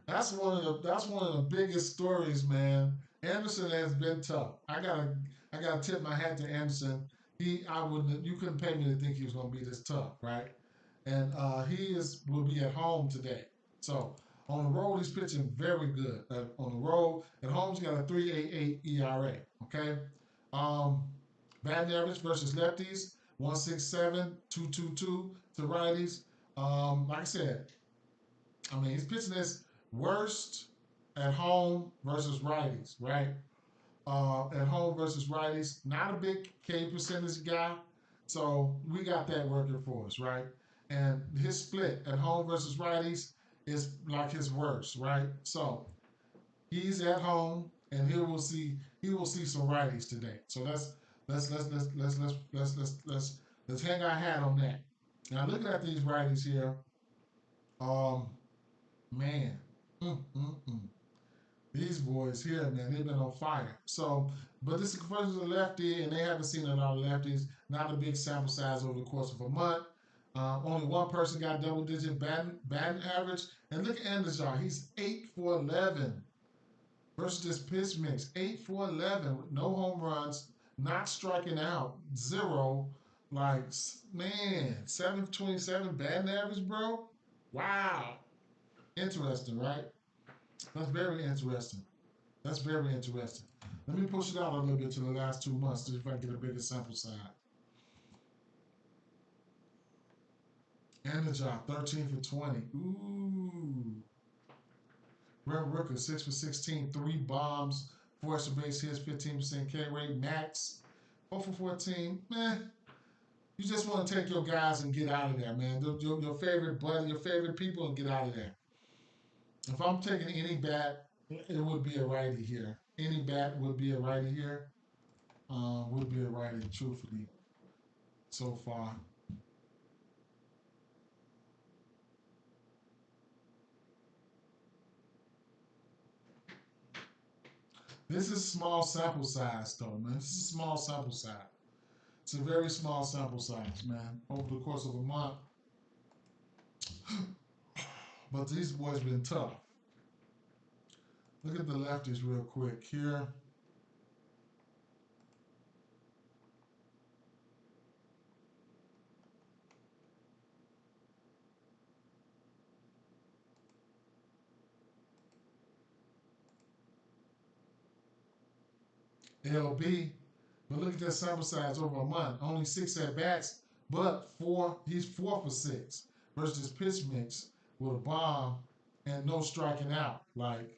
That's one of the biggest stories, man. Anderson has been tough. I gotta tip my hat to Anderson. I wouldn't, you couldn't pay me to think he was gonna be this tough, right? And he is will be at home today. So on the road, he's pitching very good. On the road, at home, he's got a 3.88 ERA. Okay, um, batting average versus lefties 167, 222 to righties. Like I said, I mean, he's pitching this worst at home versus righties, right? At home versus righties, not a big K percentage guy. So we got that working for us, right? And his split at home versus righties is like his worst, right? So he's at home and he will see some righties today. So let's hang our hat on that. Now looking at these righties here, um, man, mm, mm, mm. These boys here, man, they've been on fire. So, but this is versus a lefty, and they haven't seen a lot of lefties. Not a big sample size over the course of a month. Only one person got double-digit batting average. And look at Anderson. He's 8 for 11 versus this pitch mix. 8 for 11 with no home runs, not striking out, zero. Like, man, 727 batting average, bro. Wow. Interesting, right? That's very interesting. That's very interesting. Let me push it out a little bit to the last 2 months to see if I can get a bigger sample size. And the job, 13 for 20. Ooh. Brent Rooker, 6 for 16, 3 bombs, 4 extra base hits, 15% K rate. Max, 4 for 14. Man, you just want to take your guys and get out of there, man. Your favorite buddy, your favorite people, and get out of there. If I'm taking any bat, it would be a righty here. Any bat would be a righty here. Would be a righty, truthfully, so far. This is small sample size, though, man. This is a small sample size. It's a very small sample size, man, over the course of a month. But these boys been tough. Look at the lefties real quick here. LB, but look at that sample size over a month. Only 6 at bats, but he's 4 for 6 versus this pitch mix with a bomb and no striking out. Like,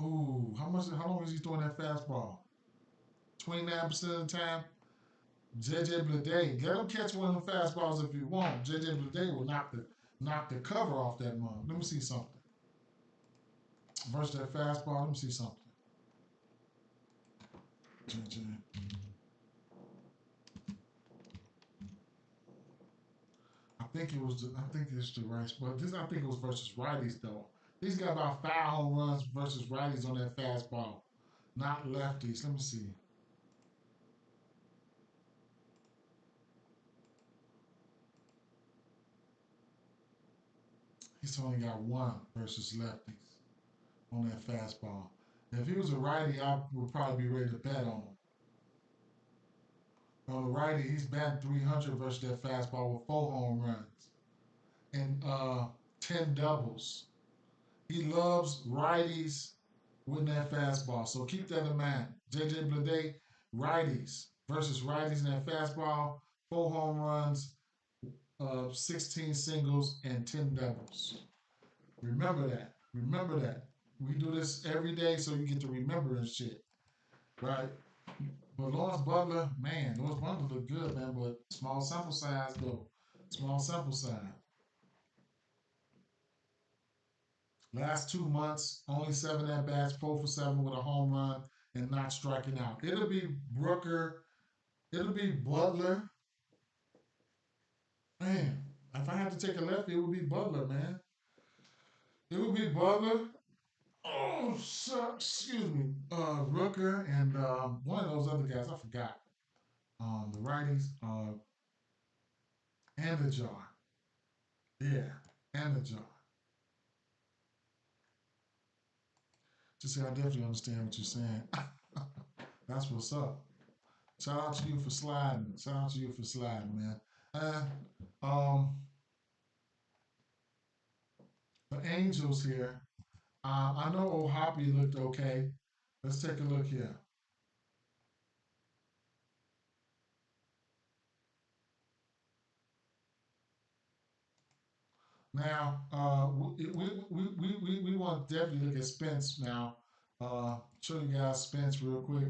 ooh, how long is he throwing that fastball? 29% of the time. JJ Bleday, let him catch one of the fastballs if you want. JJ Bleday will knock the cover off that mug. Let me see something. Versus that fastball, let me see something. JJ. I think it's the rights, but I think it was versus righties though. He's got about 5 home runs versus righties on that fastball, not lefties. Let me see. He's only got one versus lefties on that fastball. If he was a righty, I would probably be ready to bet on him. On the righty, he's batting 300 versus that fastball with 4 home runs and 10 doubles. He loves righties with that fastball. So keep that in mind. JJ Bleday, righties versus righties in that fastball, 4 home runs, 16 singles, and 10 doubles. Remember that. Remember that. We do this every day so you get to remember and shit. Right? But Lawrence Butler, man, Lawrence Butler look good, man, but small sample size though. Small sample size. Last 2 months, only 7 at bats, 4 for 7 with a home run, and not striking out. It'll be Brooker. It'll be Butler. Man, if I had to take a lefty, it would be Butler, man. It would be Butler. Oh, excuse me. Rooker and one of those other guys. I forgot. The righties. And the jar. Yeah, and the jar. Just say I definitely understand what you're saying. That's what's up. Shout out to you for sliding. Shout out to you for sliding, man. Uh, um, the Angels here. I know old Hoppy looked okay. Let's take a look here. Now, we want to definitely look at Spence now. Show you guys Spence real quick.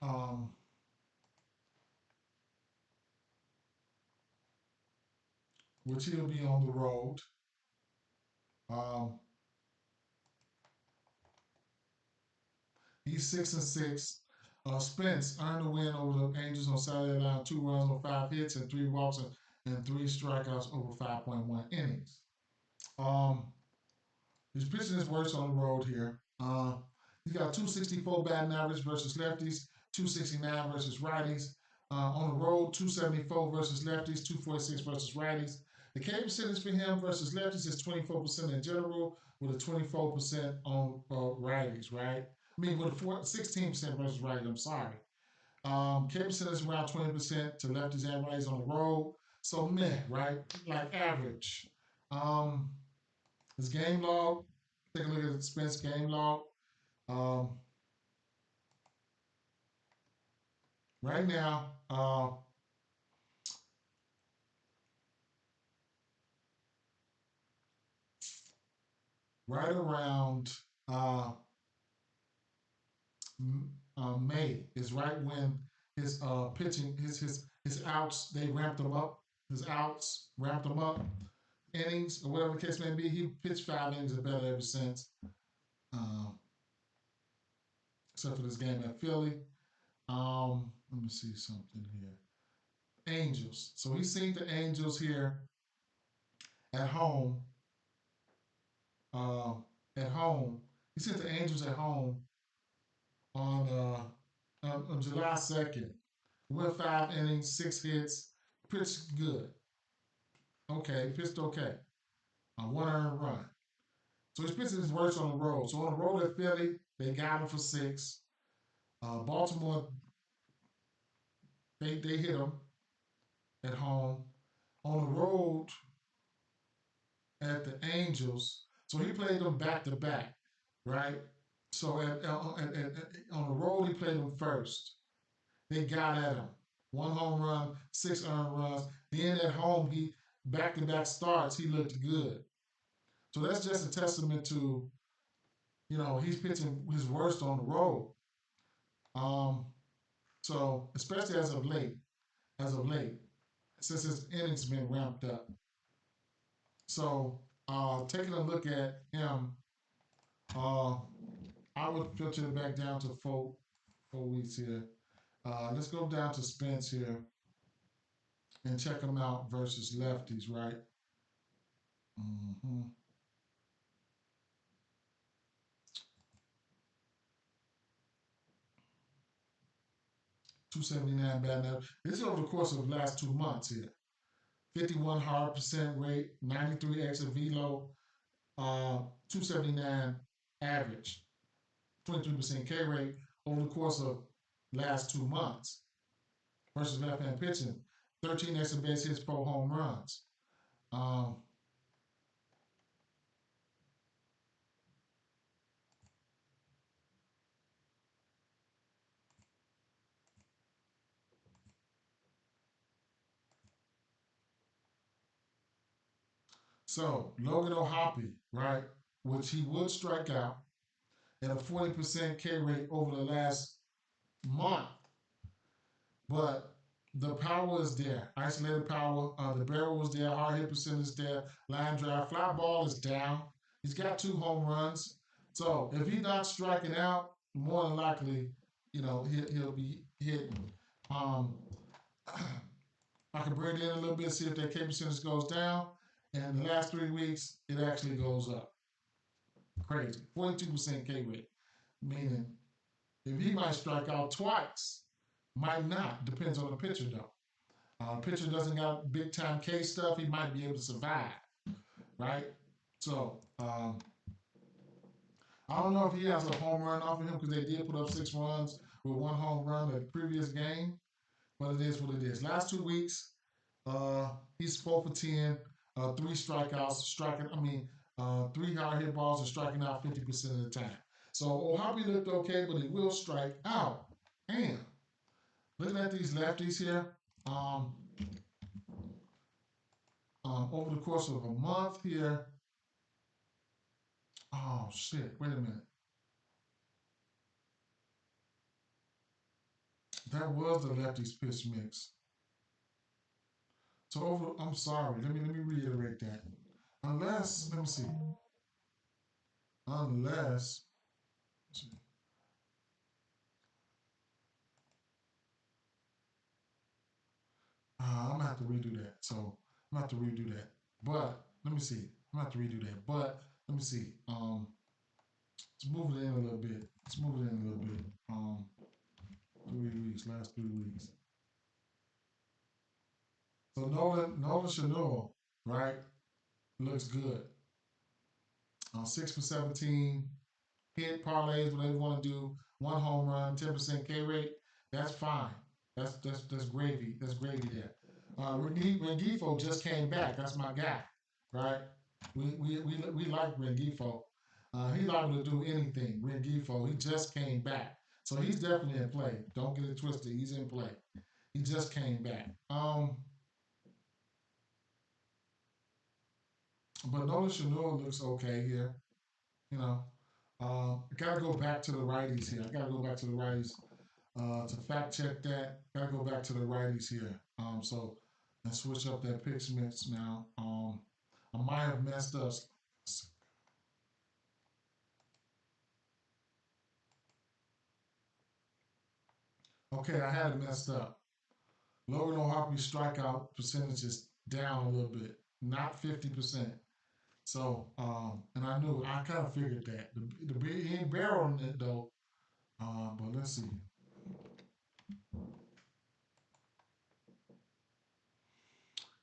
Um, which he'll be on the road. Um, he's 6-6. Spence earned a win over the Angels on Saturday, allowing 2 runs on 5 hits and 3 walks and 3 strikeouts over 5.1 innings. Um, He's pitching his worst on the road here. He's got 264 batting average versus lefties, 269 versus righties. On the road, 274 versus lefties, 246 versus righties. The K percentage for him versus lefties is 24% in general, with a 24% on righties, right? I mean, with a 16% versus righties, I'm sorry. K percentage is around 20% to lefties and righties on the road. So, meh, right? Like average. Um, his game log, take a look at the Spence game log. Um, right now, right around uh, May is right when his pitching, his outs, they ramped him up. His outs ramped him up. Innings, or whatever the case may be, he pitched 5 innings or better ever since, um, except for this game at Philly. Let me see something here. Angels. So he's seen the Angels here at home. Uh, at home. He sent the Angels at home on July 2nd. Went 5 innings, 6 hits, pitched good. Okay, pitched okay. 1 earned run. So he's pitching his worst on the road. So on the road at Philly, they got him for 6. Baltimore, they hit him at home. On the road at the Angels, so he played them back to back, right? So on the road, he played them first. They got at him. 1 home run, 6 earned runs. Then at home, he back to back starts. He looked good. So that's just a testament to he's pitching his worst on the road. Um, so especially as of late, since his innings been ramped up. So taking a look at him, uh, I would filter it back down to four weeks here. Let's go down to Spence here and check him out versus lefties, right? Mm-hmm. 279 batting average. This is over the course of the last 2 months here. 51 hard percent rate, 93 exit velo, 279 average, 23% K rate over the course of last 2 months versus left hand pitching. 13 extra base hits, 4 home runs. Um, so Logan O'Hoppe, right, which he would strike out at a 40% K rate over the last month, but the power is there. Isolated power. The barrel was there. Hard hit percentage is there. Line drive. Fly ball is down. He's got 2 home runs. So if he's not striking out, more than likely, he'll be hitting. Um, I can bring it in a little bit, see if that K percentage goes down. And the last 3 weeks, it actually goes up. Crazy. 42% K rate. Meaning, if he might strike out twice, might not. Depends on the pitcher, though. Pitcher doesn't got big time K stuff, he might be able to survive, right? So, I don't know if he has a home run off of him because they did put up 6 runs with one home run the previous game, but it is what it is. Last 2 weeks, uh, he's 4 for 10, 3 strikeouts, three hard hit balls and striking out 50% of the time. So Ohapi looked okay, but he will strike out. And looking at these lefties here, um, over the course of a month here, oh shit, wait a minute. That was the lefties pitch mix. So I'm sorry. Let me reiterate that. Unless, let me see. Unless, I'm gonna have to redo that. So I'm gonna have to redo that. But let me see. I'm gonna have to redo that. But let me see. Let's move it in a little bit. Let's move it in a little bit. 3 weeks, last 3 weeks. So Nolan Chanel, right, looks good. 6 for 17, hit parlays, whatever you want to do. One home run, 10% K rate. That's fine. That's gravy. That's gravy there. Rengifo just came back. That's my guy, right? We like Rengifo. He's liable to do anything. Rengifo. He just came back, so he's definitely in play. Don't get it twisted. He's in play. He just came back. But Nolan Chanel looks okay here. You know, I gotta go back to the righties here. I gotta go back to the righties to fact check that. Gotta go back to the righties here. So and switch up that pitch mix now. I might have messed up. Okay, I had it messed up. Logan O'Hoppy's strikeout percentage is down a little bit, not 50%. So, and I knew, I kind of figured that. He ain't barreling it though. But let's see.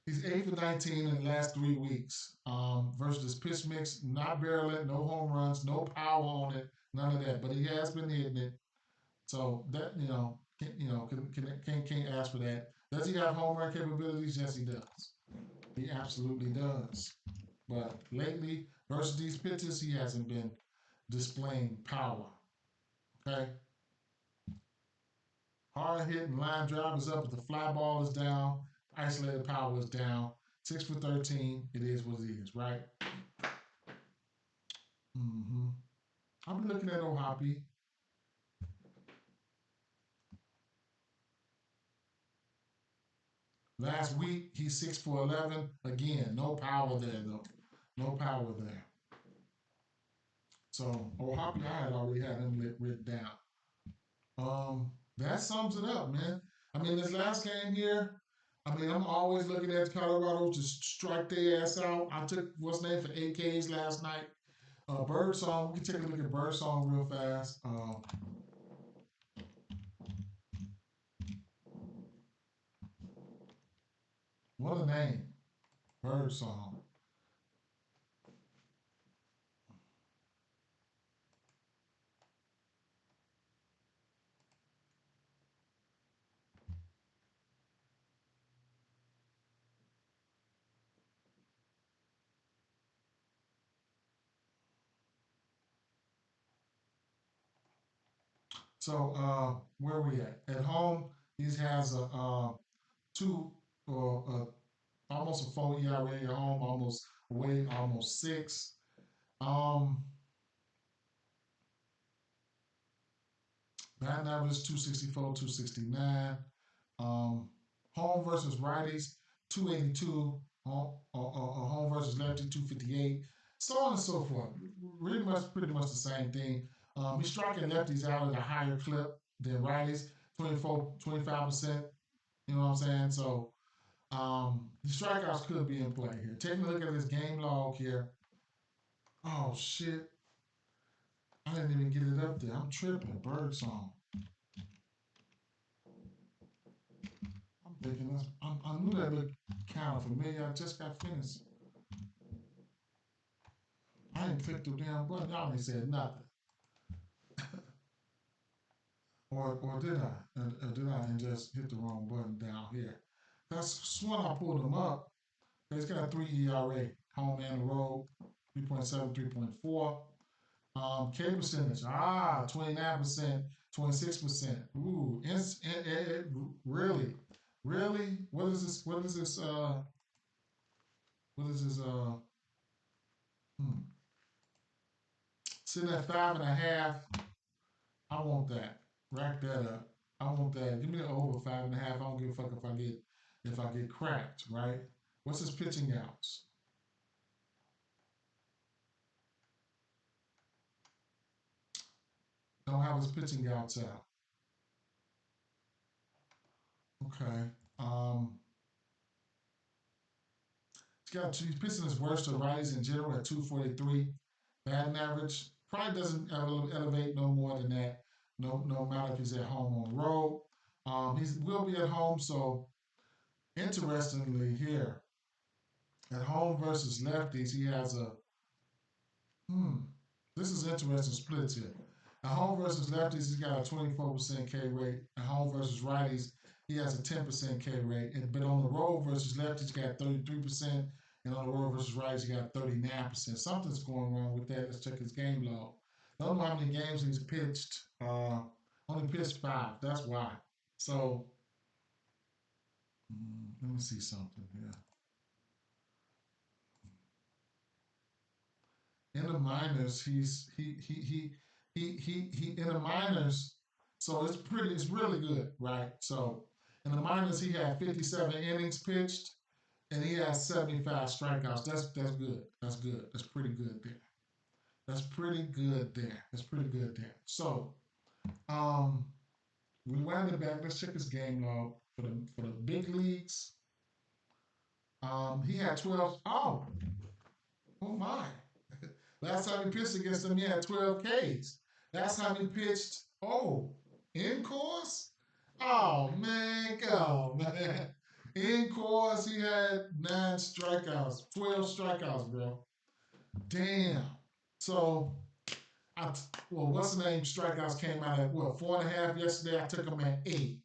He's 8 for 19 in the last 3 weeks. Versus this pitch mix, not barreling, no home runs, no power on it, none of that. But he has been hitting it. So that can't ask for that. Does he have home run capabilities? Yes, he does. He absolutely does. But lately, versus these pitches, he hasn't been displaying power. Okay, hard hitting line drive is up, but the fly ball is down. Isolated power is down. 6 for 13. It is what it is, right? Mm-hmm. I'll be looking at Ohapi. Last week, he's 6 for 11. Again, no power there, though. No power there. So, Ohapi, I had already had him written down. That sums it up, man. I mean, this last game here, I mean, I'm always looking at Colorado to strike their ass out. I took what's name for 8Ks last night. Birdsong, we can take a look at Birdsong real fast. What a name, Birdsong. So, where are we at? At home, he has a two or almost a 4 ERA at home, almost away, almost six. Um, Batting average 264, 269. Um, Home versus righties 282. Home versus lefty 258. So on and so forth. Pretty much the same thing. He's striking lefties out at a higher clip than righties, 24, 25%. You know what I'm saying? So The strikeouts could be in play here. Taking a look at this game log here. Oh shit! I didn't even get it up there. I'm tripping. Bird song. I'm thinking this. I knew that looked kind of familiar. I just got finished. I didn't click the damn button. Y'all ain't said nothing. Or did I? Or did I and just hit the wrong button down here? That's when I pulled them up. He's got a 3 ERA, home and road, 3.7, 3.4. K percentage, 29%, 26%. Ooh, really? Really? What is this? What is this? What is this? Hmm. Sitting at 5.5. I want that. Rack that up. I want that. Give me the over 5.5. I don't give a fuck if I get cracked, right? What's his pitching outs? Don't have his pitching outs out. Okay. Um, he's pitching his worst to righties in general at 243. Batting average probably doesn't elevate no more than that. No matter if he's at home or on the road. He will be at home. So interestingly, here at home versus lefties, he has a hmm. This is interesting splits here. At home versus lefties, he's got a 24% K rate. At home versus righties, he has a 10% K rate. But on the road versus lefties, he got 33%. And on the road versus righties, he got 39%. Something's going wrong with that. Let's check his game log. I don't know how many games he's pitched. Only pitched 5. That's why. So, let me see something here. In the minors, he in the minors, so it's really good, right? So in the minors, he had 57 innings pitched, and he has 75 strikeouts. That's good. That's good. That's pretty good there. That's pretty good there. That's pretty good there. So um, we wind it back. Let's check his game log for the big leagues. He had 12. Oh my! Last time he pitched against them, he had 12 Ks. Last time he pitched, in course? Oh, man, oh, man. In course, he had 12 strikeouts, bro. Damn. So, what's the name? Strikeouts came out at what, 4.5 yesterday? I took him at 8.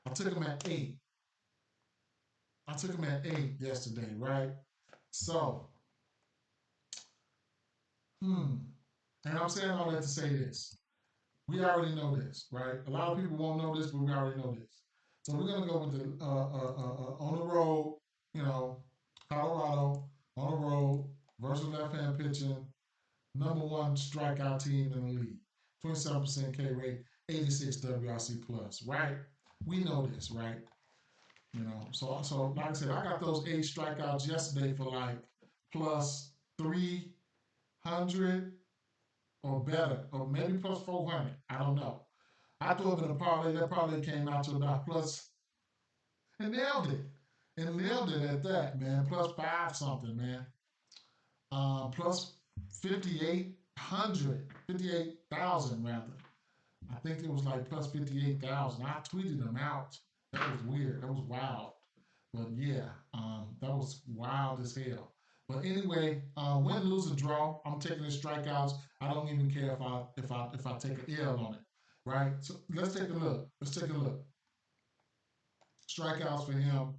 I took him at 8. I took him at 8 yesterday, right? So, and I'm saying all that to say this. We already know this, right? A lot of people won't know this, but we already know this. So we're gonna go with the on the road, you know, Colorado on the road versus left-hand pitching, number one strikeout team in the league, 27% K rate, 86 WRC plus, right? We know this, right? So like I said, I got those 8 strikeouts yesterday for like plus 300 or better, or maybe plus 400. I don't know. I threw up in a parlay. That parlay came out to about plus, and nailed it. And nailed it at that, man. Plus 5 something, man. Plus 5,800, 58,000 rather. I think it was like plus 58,000. I tweeted them out. That was weird. That was wild. But yeah, that was wild as hell. But anyway, win, lose, or draw. I'm taking the strikeouts. I don't even care if I take an L on it, right? So let's take a look. Let's take a look. Strikeouts for him.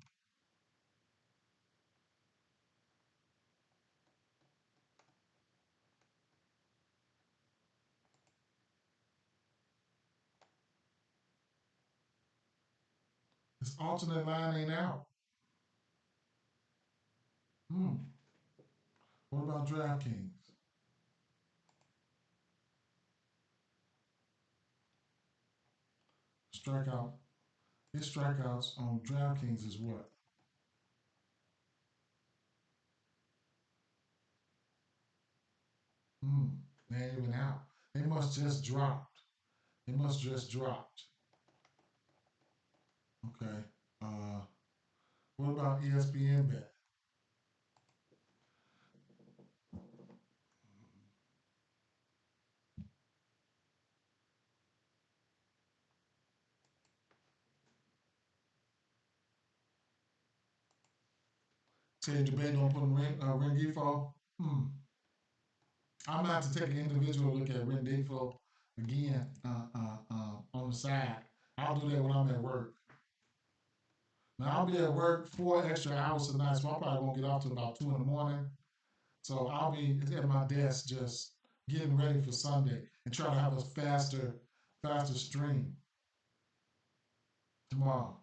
His alternate line ain't out. Hmm. What about DraftKings? Strikeout. His strikeouts on DraftKings is what? Hmm. They ain't even out. They must just dropped. They must just dropped. Okay. What about ESPN bet? So you're debating on putting ring info? Hmm. I'm gonna have to take an individual look at ring info again on the side. I'll do that when I'm at work. Now I'll be at work 4 extra hours tonight, so I'm probably gonna get off to about 2 in the morning. So I'll be at my desk just getting ready for Sunday and try to have a faster stream tomorrow.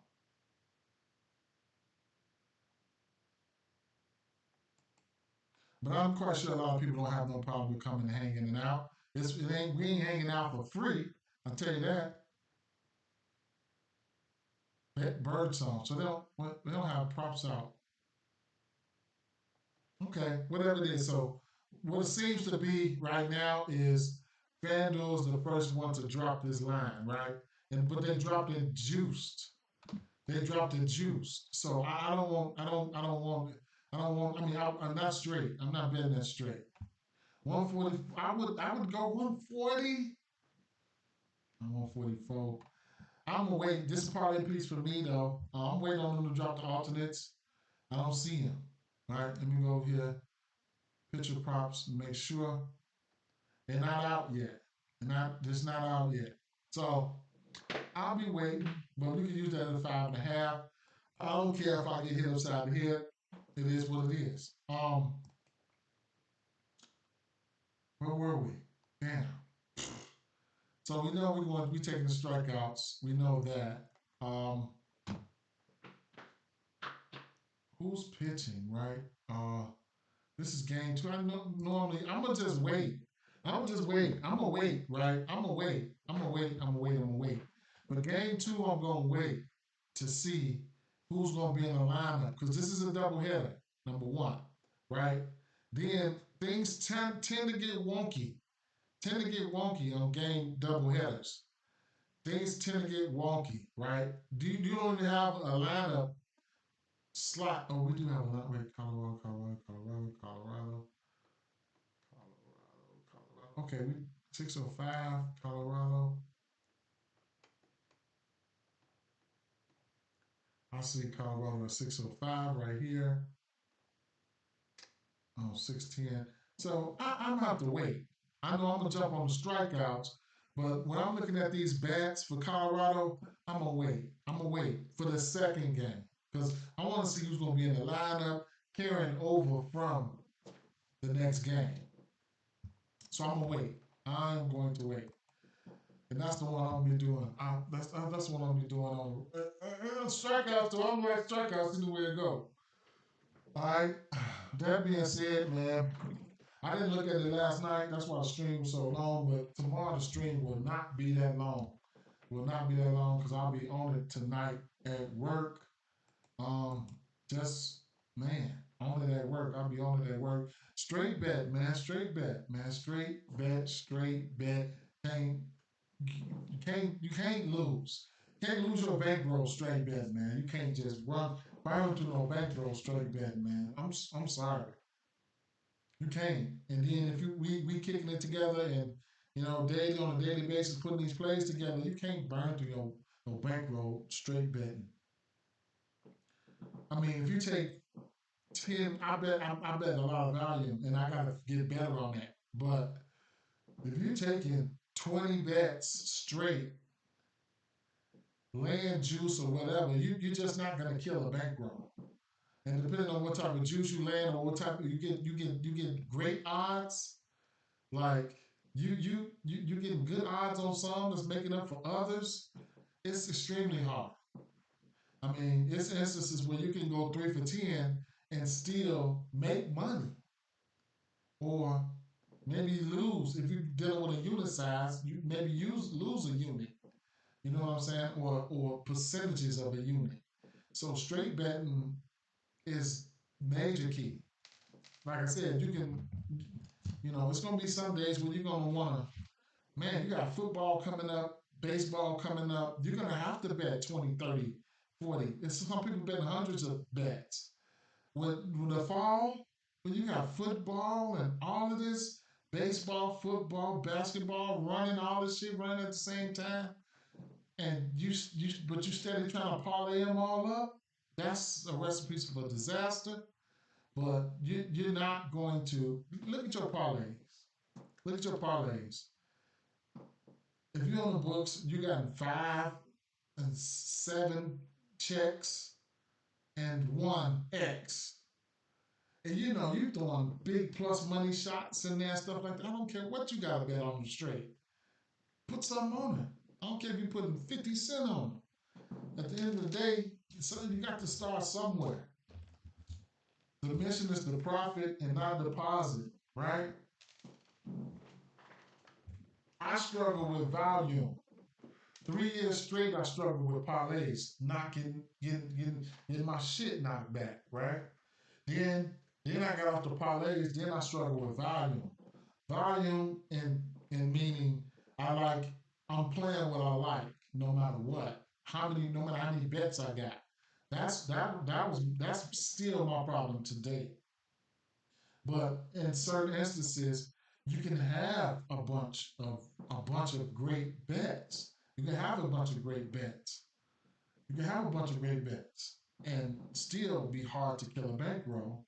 But I'm quite sure a lot of people don't have no problem with coming and hanging and out. We ain't hanging out for free. I'll tell you that. Bird song. So they don't have props out. Okay, whatever it is. So what it seems to be right now is FanDuel's the first one to drop this line, right? But they dropped it juiced. They dropped it juiced. So I don't want I mean I'm not straight. I'm not betting that straight. 140 I would go 140. I'm 144. I'm gonna wait. This is part of the piece for me though. I'm waiting on them to drop the alternates. I don't see them. All right, let me go over here, picture props, and make sure they're not out yet. Just not out yet. So I'll be waiting, but we can use that at 5.5. I don't care if I get hit upside the head. It is what it is. Where were we? Damn. So we know we want to be taking the strikeouts. We know that. Who's pitching, right? This is game two. I know normally I'm gonna just wait. I'm gonna just wait. I'm gonna wait, right? I'm gonna wait. I'm gonna wait. I'm gonna wait. I'm gonna wait. But game two, I'm gonna wait to see who's gonna be in the lineup because this is a doubleheader. Number one, right? Then things tend to get wonky. Tend to get wonky on game doubleheaders. Things tend to get wonky, right? You don't even have a lineup slot. Oh, we do have a lineup. Wait, Colorado. Okay, we 605 Colorado. I see Colorado at 605 right here. Oh, 610. So I'm gonna have to wait. I know I'm gonna jump on the strikeouts, but when I'm looking at these bats for Colorado, I'm gonna wait. I'm gonna wait for the second game because I want to see who's gonna be in the lineup carrying over from the next game. So I'm gonna wait. I'm going to wait. And that's the one I'm gonna be doing. That's what I'm gonna be doing on strikeouts. So I'm like strikeouts anywhere to go. All right. That being said, man, I didn't look at it last night. That's why the stream was so long. But tomorrow the stream will not be that long. Will not be that long because I'll be on it tonight at work. Um, just man, on it at work. I'll be on it at work. Straight bet, man. Straight bet, man. Straight bet. Straight bet. Can't you can't lose. You can't lose your bankroll straight bet, man. You can't just burn through no bankroll straight bet, man. I'm sorry. You can't. And then if we kicking it together and daily on a daily basis putting these plays together, you can't burn through your no bankroll straight betting. I mean, if you take 10, I bet a lot of value, and I gotta get better on that. But if you're taking 20 bets straight land juice or whatever, you're just not gonna kill a bankroll. And depending on what type of juice you land or what type of you get great odds. Like you getting good odds on some that's making up for others. It's extremely hard. I mean, it's instances where you can go 3 for 10 and still make money, or maybe lose if you're dealing with a unit size. You maybe lose a unit. You know what I'm saying? Or percentages of a unit. So straight betting is major key. Like I said, you can, it's gonna be some days where you're gonna wanna, man, you got football coming up, baseball coming up. You're gonna have to bet 20, 30 40. And some people betting hundreds of bets. With the fall, when you got football and all of this, baseball, football, basketball, running, all this shit running at the same time, and but you steady trying to parlay them all up, that's a recipe for disaster. But you're not going to look at your parlays. Look at your parlays. If you're on the books, you got 5 and 7 checks and 1 X. And you throwing big plus money shots in there, stuff like that. I don't care what you got to bet on the straight. Put something on it. I don't care if you're putting 50 cents on it. At the end of the day, so you got to start somewhere. The mission is the profit and not deposit, right? I struggle with volume. 3 years straight, I struggled with parlays, not getting my shit knocked back, right? Then, then I got off the parlays. Then I struggled with volume. Volume in meaning I'm playing what I like, no matter what. No matter how many bets I got. That's still my problem today. But in certain instances, you can have a bunch of great bets. You can have a bunch of great bets. You can have a bunch of great bets and still be hard to kill a bankroll.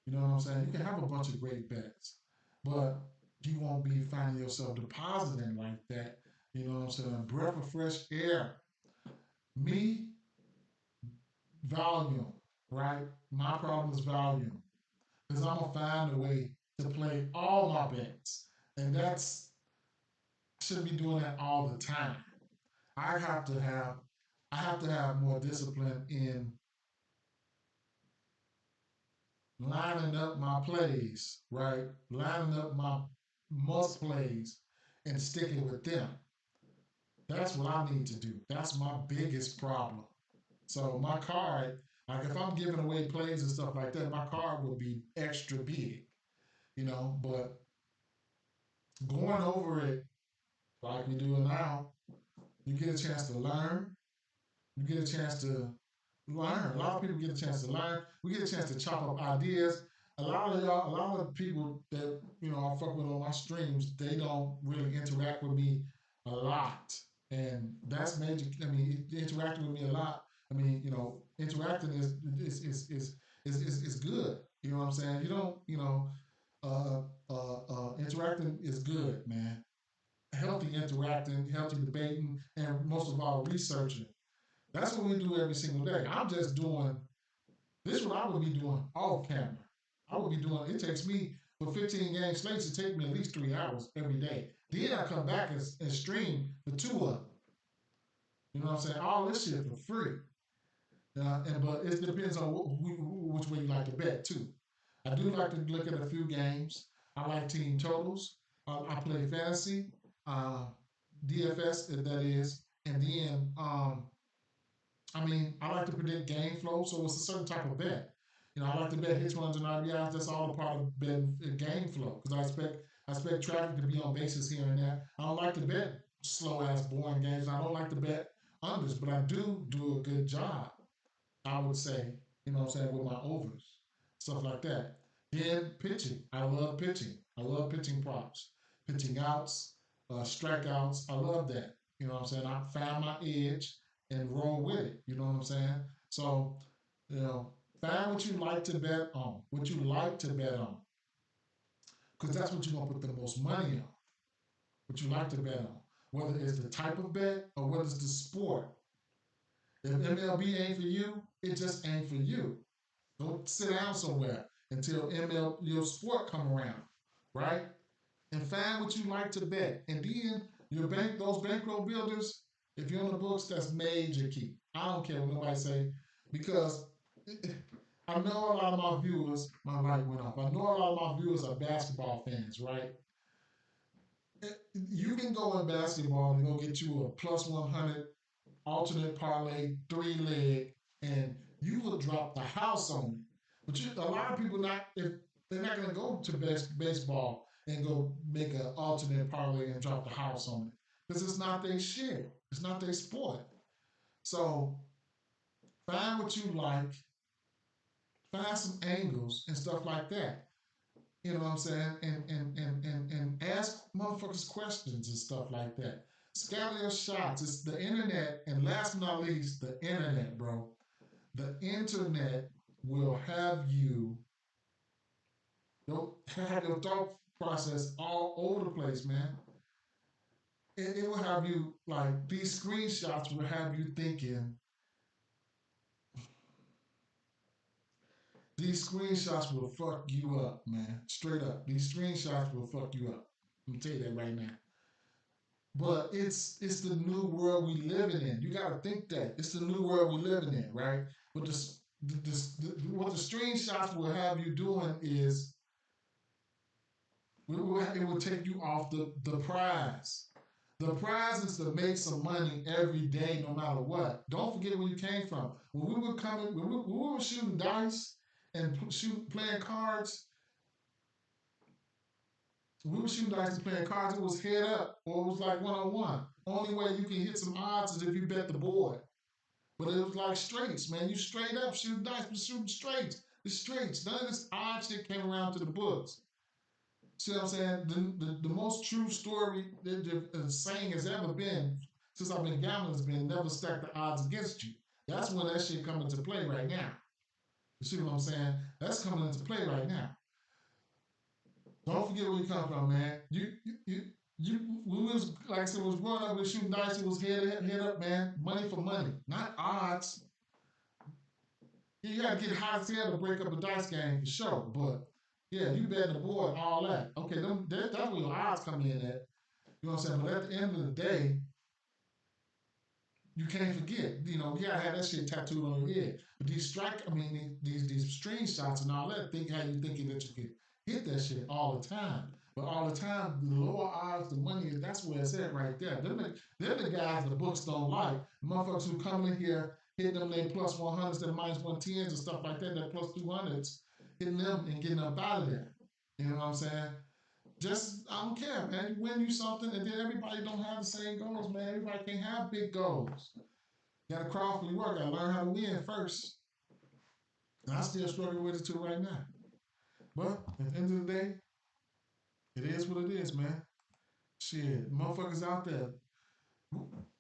You know what I'm saying? You can have a bunch of great bets, but you won't be finding yourself depositing like that. You know what I'm saying? A breath of fresh air. Me, volume, right? My problem is volume. Because I'm gonna find a way to play all my bets. And that's I shouldn't be doing that all the time. I have to have I have to have more discipline in lining up my plays, right? Lining up my must plays and sticking with them. That's what I need to do. That's my biggest problem. So my card, like if I'm giving away plays and stuff like that, my card will be extra big, but going over it like we do it now, you get a chance to learn. You get a chance to learn. A lot of people get a chance to learn. We get a chance to chop up ideas. A lot of people that I fuck with on my streams, they don't really interact with me a lot, and that's major. I mean, interacting with me a lot. I mean, interacting is good. You know what I'm saying? You don't, interacting is good, man. Healthy interacting, healthy debating, and most of all, researching. That's what we do every single day. I'm just doing this. Is what I would be doing off camera. I would be doing. It takes me for 15 game slates. It takes me at least 3 hours every day. Then I come back and stream the 2 of them. You know what I'm saying? All this shit for free. But it depends on which way you like to bet too. I do like to look at a few games. I like team totals. I play fantasy, uh, DFS that is, and then I like to predict game flow, so it's a certain type of bet. I like to bet hits, runs, and RBIs. That's all a part of betting game flow because I expect traffic to be on bases here and there. I don't like to bet slow ass boring games. I don't like to bet unders, but I do a good job. I would say, what I'm saying, with my overs, stuff like that. Then pitching. I love pitching. I love pitching props, pitching outs, strikeouts. I love that. You know what I'm saying? I found my edge and roll with it. You know what I'm saying? So, you know, find what you like to bet on, what you like to bet on, because that's what you're going to put the most money on, what you like to bet on, whether it's the type of bet or whether it's the sport. If MLB ain't for you, it just ain't for you. Don't sit down somewhere until your sport come around, right? And find what you like to bet. And then those bankroll builders, if you're on the books, that's major key. I don't care what nobody say, because I know a lot of my viewers, my light went off. I know a lot of my viewers are basketball fans, right? You can go in basketball and go get you a plus 100 alternate parlay, 3 leg, and you will drop the house on it. But a lot of people if they're not going to go to baseball and go make an alternate parlay and drop the house on it because it's not their shit. It's not their sport. So Find what you like, find some angles and stuff like that. You know what I'm saying? And ask motherfuckers questions and stuff like that. Scatter your shots. It's the internet, and last but not least, the internet, bro. The internet will have have your thought process all over the place, man. It will have you like these screenshots will have you thinking. These screenshots will fuck you up, man. Straight up. These screenshots will fuck you up. I'm gonna tell you that right now. But it's the new world we living in. You gotta think that it's the new world we living in, right? But what the screenshots will have you doing is it will take you off the prize. The prize is to make some money every day, no matter what. Don't forget where you came from. When we were shooting dice and playing cards, we were shooting dice and playing cards. It was head up or it was like 1-on-1. Only way you can hit some odds is if you bet the board. But it was like straights, man. You straight up shooting dice, but shooting straights. The straights. None of this odd shit came around to the books. See what I'm saying? The most true story the saying has ever been since I've been gambling has been never stack the odds against you. That's when that shit coming into play right now. You see what I'm saying? That's coming into play right now. Don't forget where you come from, man. When we was like I said, was growing up, we was shooting dice. It was head up, man. Money for money, not odds. You gotta get high as hell to break up a dice game for sure. But yeah, you bet the board, all that. Okay, that's where your odds come in at. You know what I'm saying? But at the end of the day, you can't forget. You gotta have that shit tattooed on your head. But these screenshots and all that, think how you thinking that you can hit that shit all the time. But all the time, the lower odds, the money is that's where it's at right there. They're the guys the books don't like. Motherfuckers who come in here hitting them their plus 100s, their minus 110s and stuff like that, their plus 200s, hitting them and getting up out of there. You know what I'm saying? Just I don't care, man. You win you something, and then everybody don't have the same goals, man. Everybody can't have big goals. You gotta crawl for your work. Gotta learn how to win first. And I still struggle with it too right now. But at the end of the day, it is what it is, man. Shit, motherfuckers out there.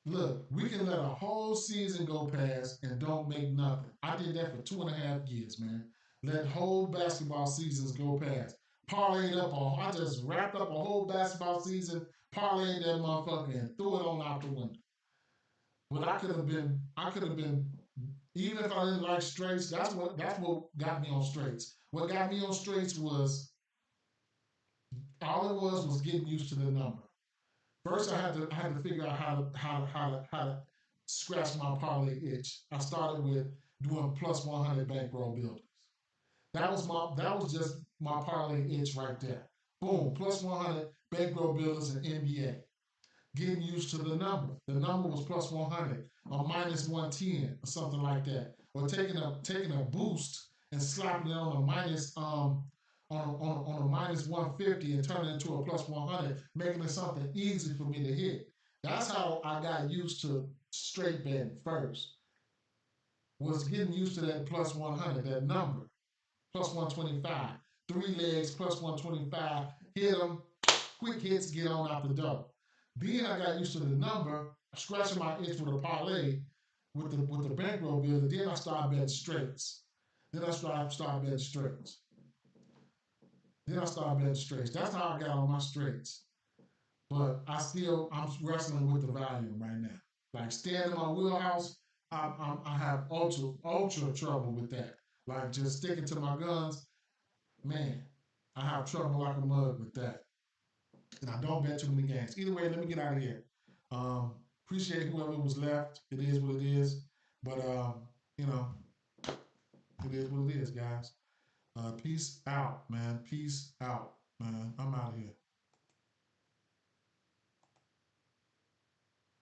Look, we can let a whole season go past and don't make nothing. I did that for 2.5 years, man. Let whole basketball seasons go past. Parlayed up on. I just wrapped up a whole basketball season, parlayed that motherfucker, and threw it on out the window. But I could have been, even if I didn't like straights. That's what got me on straights. What got me on straights was all it was getting used to the number. First, I had to figure out how to scratch my parlay itch. I started with doing plus 100 bankroll builders. That was just my parlay itch right there. Boom, plus 100 bankroll builders in NBA. Getting used to the number. The number was plus 100 or minus 110 or something like that. Or taking a boost and slapping it on a minus on a minus 150 and turning it into a plus 100, making it something easy for me to hit. That's how I got used to straight betting first. Was getting used to that plus 100, that number, plus 125. Three legs plus 125. Hit them, quick hits, get on out the door. Then I got used to the number, scratching my itch with a parlay with the bankroll builder. Then I started betting straights. Then I started betting straights. Then I started betting straights. That's how I got on my straights. But I'm wrestling with the volume right now. Like staying in my wheelhouse, I have ultra trouble with that. Like just sticking to my guns, man, I have trouble like a mug with that. And I don't bet too many games. Either way, let me get out of here. Um, Appreciate whoever was left. It is what it is. But you know, it is what it is, guys. Peace out, man. Peace out, man. I'm out of here.